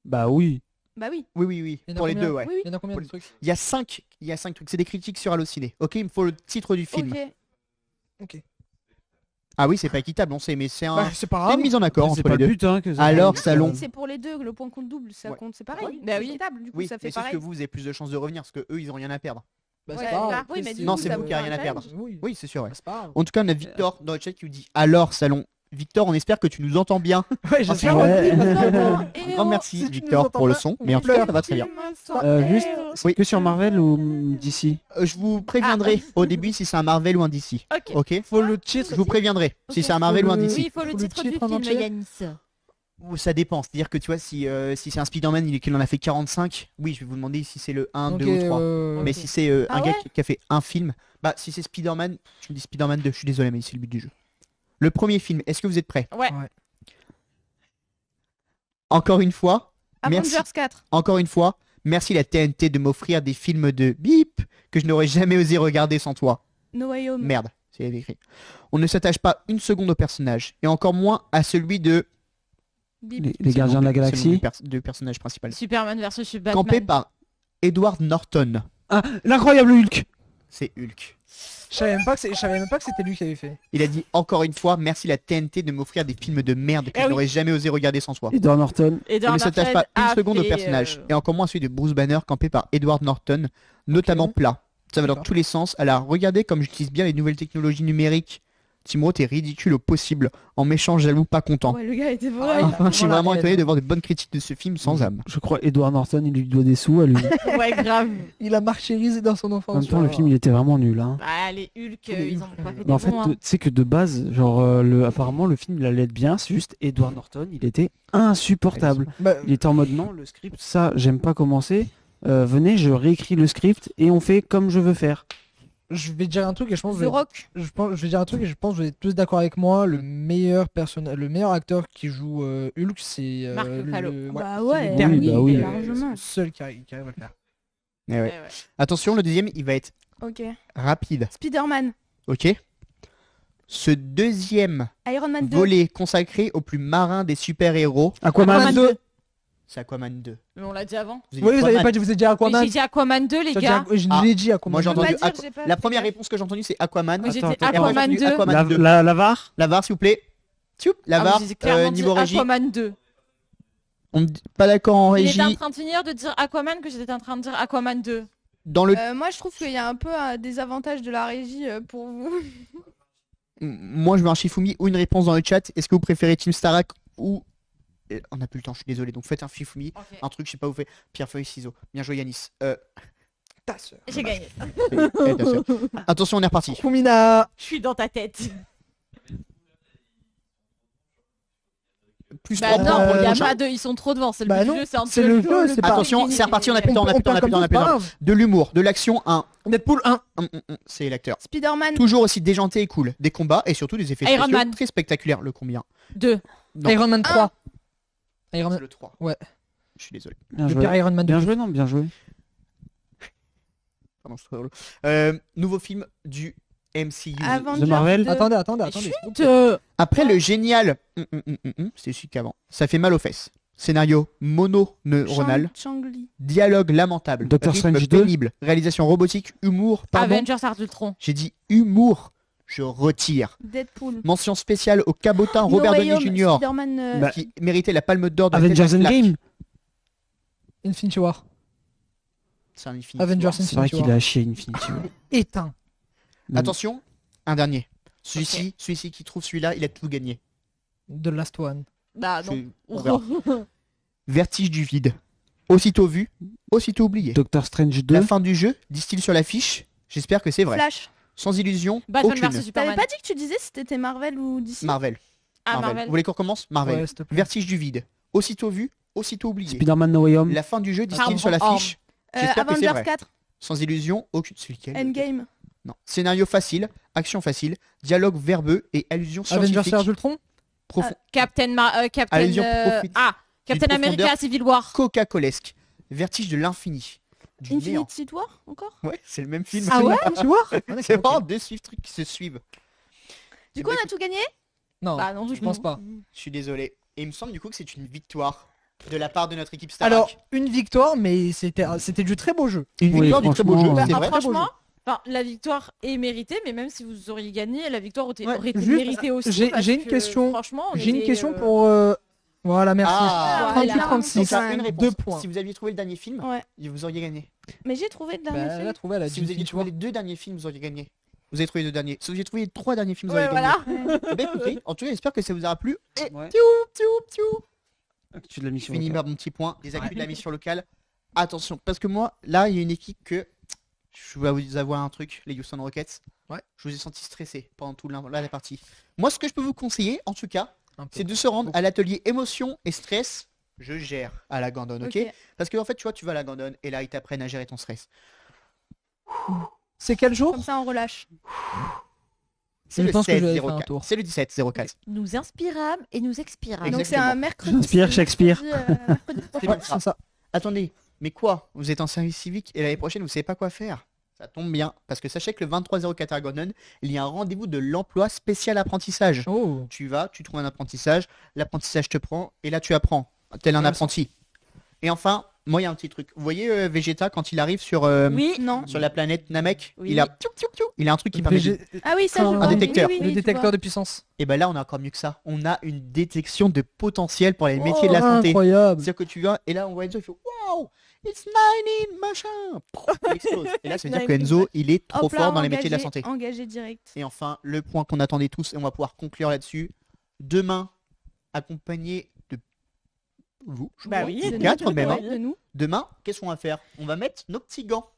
Bah oui. Bah oui. Oui, oui, oui. Il y en a Pour les combien deux, ouais. Oui, oui. Il y en a combien Pour de les- trucs? Il y a 5 trucs. C'est des critiques sur Allociné. Ok, il me faut le titre du film. Ok. Ah oui, c'est pas équitable, on sait, mais c'est Bah, un... c'est pas c'est grave. une mise en accord C'est entre pas les le deux. but, hein, que ça. Alors, salon. C'est pour les deux, le point compte double, ça Ouais. compte, c'est pareil. Bah C'est oui. équitable, du coup, Oui, ça mais fait c'est ce pareil. que vous avez plus de chances de revenir, parce que eux ils ont rien à perdre. Bah, Ouais, c'est pas grave. oui, mais du Non, coup, c'est ça vous vous qui avez fait rien à un perdre. challenge. Oui. Oui, c'est sûr, ouais. Bah, c'est pas grave. En tout cas, on a Victor dans le chat qui nous dit alors salon. Victor, on espère que tu nous entends bien. Ouais, j'espère. Ouais. Un grand merci si tu Victor nous entends pour le pas, son, on mais en tout cas pleure. ça va très bien. Juste, Oui. que sur Marvel ou d'ici? Je vous préviendrai au début si c'est un Marvel ou un DC. Ok. Ok. Faut le titre. Je vous préviendrai si Ok. c'est un Marvel ou un Faut le- DC. Oui, il faut le Faut le titre du titre en film, entier. Yanis. Ou ça dépend, c'est-à-dire que tu vois si c'est un Spider-Man qu'il en a fait 45, oui je vais vous demander si c'est le 1, Ok, 2 ou 3. Mais Ok. si c'est un Ah gars ouais qui a fait un film, bah si c'est Spider-Man, je me dis Spider-Man 2, je suis désolé mais c'est le but du jeu. Le premier film, est-ce que vous êtes prêts? Ouais. Encore une fois, merci. Avengers 4. Encore une fois, merci la TNT de m'offrir des films de bip que je n'aurais jamais osé regarder sans toi. No Way Home. Merde, c'est écrit. On ne s'attache pas une seconde au personnage, et encore moins à celui de... Bip. Les c'est le Gardiens nom de la du- c'est le nom Galaxie. du personnage principal. Superman versus Batman. Campé par Edward Norton. Ah, l'incroyable Hulk. C'est Hulk. Je savais même pas que c'était lui qui avait fait. Il a dit encore une fois, merci la TNT de m'offrir des films de merde que Eh je oui. n'aurais jamais osé regarder sans toi. Edward Norton. Et On ne s'attache pas une seconde au fait, personnage, et encore moins à celui de Bruce Banner campé par Edward Norton, notamment plat. Ça va dans D'accord. tous les sens. Alors regardez comme j'utilise bien les nouvelles technologies numériques. Timo, t'es ridicule au possible, en méchant, jaloux, pas content. Ouais, le gars était Ah, vrai. Enfin, je suis Voilà, vraiment elle. étonné de voir de bonnes critiques de ce film sans âme. Je crois Edward Norton, il lui doit des sous à lui. Ouais, grave. Il a marchérisé dans son En enfance. même temps, le film, il était vraiment nul. Hein. Bah, les Hulk, les ils Hulk, ont pas fait Mais en des fait, bons, tu hein. sais que de base, genre, apparemment, le film, il allait être bien. C'est juste Edward Norton, il était insupportable. Bah, Il était en mode non, le script, ça, j'aime pas commencer. Venez, je réécris le script et on fait comme je veux faire. je vais dire un truc et je pense que The Rock. je vais dire un truc et je pense que vous êtes tous d'accord avec moi. Le meilleur acteur qui joue Hulk, c'est Mark Ruffalo. Bah c'est ouais, le dernier. oui, bah oui. largement. C'est le seul qui arrive à le faire. Eh ouais. Ouais, ouais. Attention, le deuxième, il va être Ok. rapide. Spider-Man. Ok. Ce deuxième Iron Man 2. volet consacré au plus marin des super-héros, Aquaman. Aquaman 2. c'est Aquaman 2. Mais on l'a dit avant. Vous avez dit Oui, vous avez Aquaman. pas dit, vous avez dit Mais Aquaman. j'ai dit Aquaman 2, les J'ai dit gars. Je Ah, l'ai dit Aquaman. Moi j'ai Je peux entendu pas dire, Aqu- j'ai pas La fait première gaffe. réponse que j'ai entendue c'est Aquaman. Moi, j'ai Attends, dit attends, Et après, j'ai Aquaman entendu 2. Aquaman 2. La VAR. La VAR s'il vous plaît. Tchoup, la Ah, VAR, moi, j'ai clairement dit niveau régie. Aquaman 2. On me dit pas d'accord en Il était en régie. train de finir de dire Aquaman que j'étais en train de dire Aquaman 2. Dans le... Moi, je trouve qu'il y a un peu des avantages de la régie pour vous. Moi je veux un Shifumi ou une réponse dans le chat. Est-ce que vous préférez Team Starak ou... On n'a plus le temps, je suis désolé. Donc faites un Shifumi. Un truc, je sais pas où vous faites. Pierre, feuille, ciseaux. Bien joué Yanis. Ta sœur. J'ai gagné. Eh, ta sœur. Attention, on est reparti. Fumina. Je suis dans ta tête. Plus Bah 3 non, points pour il le y a prochain. pas de. Ils sont trop devant. C'est le Bah but du non, jeu. C'est entre c'est le jeu, c'est pas- Attention, c'est reparti, on a plus de temps, on a plus de temps, on a plus de temps, on a plus de temps. De l'humour, de l'action, un. Deadpool 1. C'est l'acteur. Spider-Man. Toujours aussi déjanté et cool. Des combats et surtout des effets Iron spéciaux Man. très spectaculaires. Le combien? 2. Non, Iron Man 3. Iron c'est Man. le 3. Ouais. Je suis désolé. Bien Le joué. pire Iron Man 2. Bien joué, non? Bien joué. Pardon, c'est très drôle. Nouveau film du MCU. Avengers The Marvel. 2. Attendez. Chut. Après le génial. C'était celui qu'avant. Ça fait mal aux fesses. Scénario mononeuronal. Shang-Li. Dialogue lamentable. Doctor rythme Strange 2. pénible. Réalisation robotique. Humour. Pardon. Avengers Art Ultron. J'ai dit humour. Je retire. Deadpool. Mention spéciale au cabotin No Robert Way Downey Home, Jr. Spider-Man. Bah, qui méritait la palme d'or de la Avengers tête à claque. Endgame. Infinity War. C'est un Infinity Avengers War. C'est vrai Infinity qu'il War. a chié Infinity War. Éteint. Attention, un dernier. Celui-ci qui trouve celui-là, il a tout gagné. The Last One. Bah non. On verra. Vertige du vide. Aussitôt vu, aussitôt oublié. Doctor Strange 2. La fin du jeu, disent-ils sur l'affiche. J'espère que c'est vrai. Flash. Sans illusion, Batman aucune. versus T'avais Superman. pas dit que tu disais si c'était Marvel ou DC? Marvel. Ah, Marvel. Vous voulez qu'on recommence? Marvel. Ouais, s'il te plaît. Vertige du vide. Aussitôt vu, aussitôt oublié. Spider-Man No Way Home. La fin du jeu, disent-ils Pardon, sur l'affiche. J'espère que c'est Avengers vrai. 4. Sans illusion, aucune. C'est lequel? Endgame. Non. Scénario facile, action facile, dialogue verbeux et allusion Avengers scientifique. Age Ultron. Profond. Captain Allusion profite- Captain d'une America profondeur. Civil War. Coca-colesque. Vertige de l'infini. Du néant. Infinity War encore? Ouais, c'est le même film. Ah ouais Tu vois C'est vraiment deux trucs qui se suivent. Du coup, on a tout gagné? Non, Bah non, je pense pas. Je suis désolé. Et il me semble du coup que c'est une victoire de la part de notre équipe Starac. Alors, une victoire, mais c'était du très beau jeu. une Oui, victoire du très beau jeu, franchement, c'est Ah, vrai. franchement, enfin, la victoire est méritée, mais même si vous auriez gagné, la victoire aurait Ouais, été juste, méritée aussi. j'ai parce une que, question- Franchement, on J'ai une était, question pour. Voilà, merci. Ah, voilà. 38-36. Donc, ça, une réponse. 2 points. Si vous aviez trouvé le dernier film, Ouais. vous auriez gagné. Mais j'ai trouvé le dernier Bah, elle a film. trouvé, elle a Si dit vous aviez Infinity trouvé War. les deux derniers films, vous auriez gagné. Vous avez trouvé les 2 derniers. Sauf que j'ai trouvé les 3 derniers films. Vous Ouais, avez gagné. voilà. Eh ben, écoutez, en tout cas, j'espère que ça vous aura plu. Et Ouais. tiou. Actu de la Je mission. finis locale. par mon petit point. Les actus de la mission locale. Attention, parce que moi, là, il y a une équipe que je vais vous avoir un truc, les Houston Rockets. Ouais. Je vous ai senti stressé pendant tout la partie. Moi, ce que je peux vous conseiller, en tout cas, Un peu. c'est de se rendre à l'atelier émotion et stress. Je gère à la Gandon, ok, Ok. Parce que en fait, tu vois, tu vas à la Gandon et là, ils t'apprennent à gérer ton stress. C'est quel jour? Comme ça, on relâche. C'est Je le pense que je vais 16 faire un 04. tour. C'est le 17 04. Nous inspirâmes et nous expirâmes. Exactement. Donc c'est un mercredi. Shakespeare, Shakespeare. Mercredi C'est prochain. bien ça. C'est ça. Attendez, mais quoi? Vous êtes en service civique et l'année prochaine, vous savez pas quoi faire? Ça tombe bien, parce que sachez que le 23-04 à Gandon, il y a un rendez-vous de l'emploi spécial apprentissage. Oh. Tu vas, tu trouves un apprentissage, l'apprentissage te prend, et là tu apprends, tel un Intéressant. apprenti. Et enfin, moi il y a un petit truc. Vous voyez Vegeta quand il arrive sur, Oui. Non. sur la planète Namek, Oui. il a il a un truc qui permet de... VG Ah oui, ça, je Un vois. détecteur. Oui, oui, Le tu détecteur vois. de puissance. Et ben là on a encore mieux que ça. On a une détection de potentiel pour les métiers de la Oh, santé. incroyable. C'est-à-dire que tu vas, et là on voit Enzo, il fait Wow, it's 90, machin. Il explose. Et là ça veut dire que 90, Enzo, il est trop Hop là, fort dans les métiers de la engagé, santé. Engagé direct. Et enfin, le point qu'on attendait tous, et on va pouvoir conclure là-dessus. Demain, accompagné de vous, je Bah crois, oui. ou De nous, 4 même. hein. de nous. Demain, qu'est-ce qu'on va faire? On va mettre nos petits gants.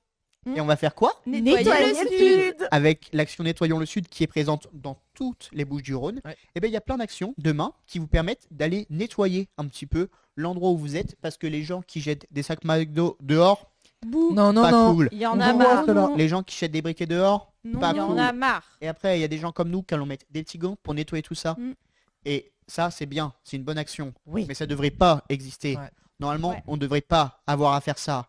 Hmm. Et on va faire quoi? Nettoyer Nettoyer le le sud. sud. Avec l'action Nettoyons le Sud qui est présente dans toutes les Bouches-du-Rhône. Ouais. Et ben il y a plein d'actions demain qui vous permettent d'aller nettoyer un petit peu l'endroit où vous êtes, parce que les gens qui jettent des sacs McDo dehors, Bouh. Non, non, pas non. cool. Il y en On a voit marre. cela. Les gens qui jettent des briquets dehors, Non, pas Il y en cool. a marre. Et après, il y a des gens comme nous qui allons mettre des petits gants pour nettoyer tout ça. Mm. Et ça, c'est bien, c'est une bonne action. Oui. Mais ça devrait pas exister. Ouais. Normalement, Ouais. on devrait pas avoir à faire ça.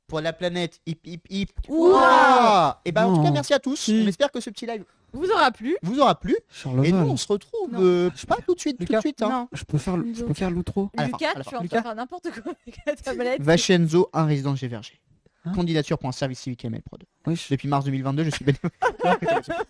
Pour la planète, hip hip hip. Ouah. Et ben en tout cas, Non. merci à tous. Si. On espère que ce petit live Vous aura plu. vous aura plu. Charles Et nous, Val. on se retrouve Non. pas tout de suite, Lucas. hein. Non. Je peux faire l'outro. À la fin, Lucas, à la tu fin. es en train de Lucas. faire n'importe quoi avec la tablette. Vachenzo, un résident chez Verger. Hein Candidature pour un service civique ML Prod. Wesh. Depuis mars 2022, je suis bénévole.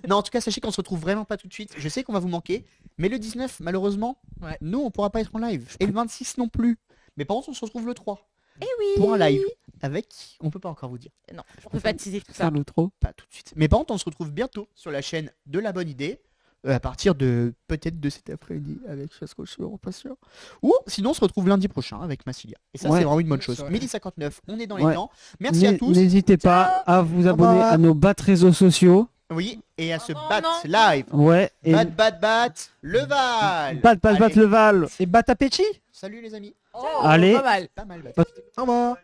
Non, en tout cas, sachez qu'on se retrouve vraiment pas tout de suite. Je sais qu'on va vous manquer, mais le 19, malheureusement, Ouais. nous, on pourra pas être en live. Et le 26 non plus. Mais par contre, on se retrouve le 3 Eh oui. pour un live avec, on peut pas encore vous dire, Non, je peux pas teaser tout ça. Faire l'outro. pas tout de suite. Mais par contre, on se retrouve bientôt sur la chaîne de La Bonne Idée. À partir de peut-être de cet après-midi avec Chasco, je suis pas sûr. Ou sinon on se retrouve lundi prochain avec Massilia. Et ça Ouais. c'est vraiment une bonne chose. C'est vrai. Midi 59, on est dans les Ouais. temps. Merci à tous. N'hésitez pas à vous abonner revoir. à nos bats réseaux sociaux. Oui, et à ce Oh bat non. live. Ouais. Et Bat, le Val. bat Allez, le Val. C'est Batapechi. Salut les amis. Oh, Allez. pas mal. Pas mal. Au revoir.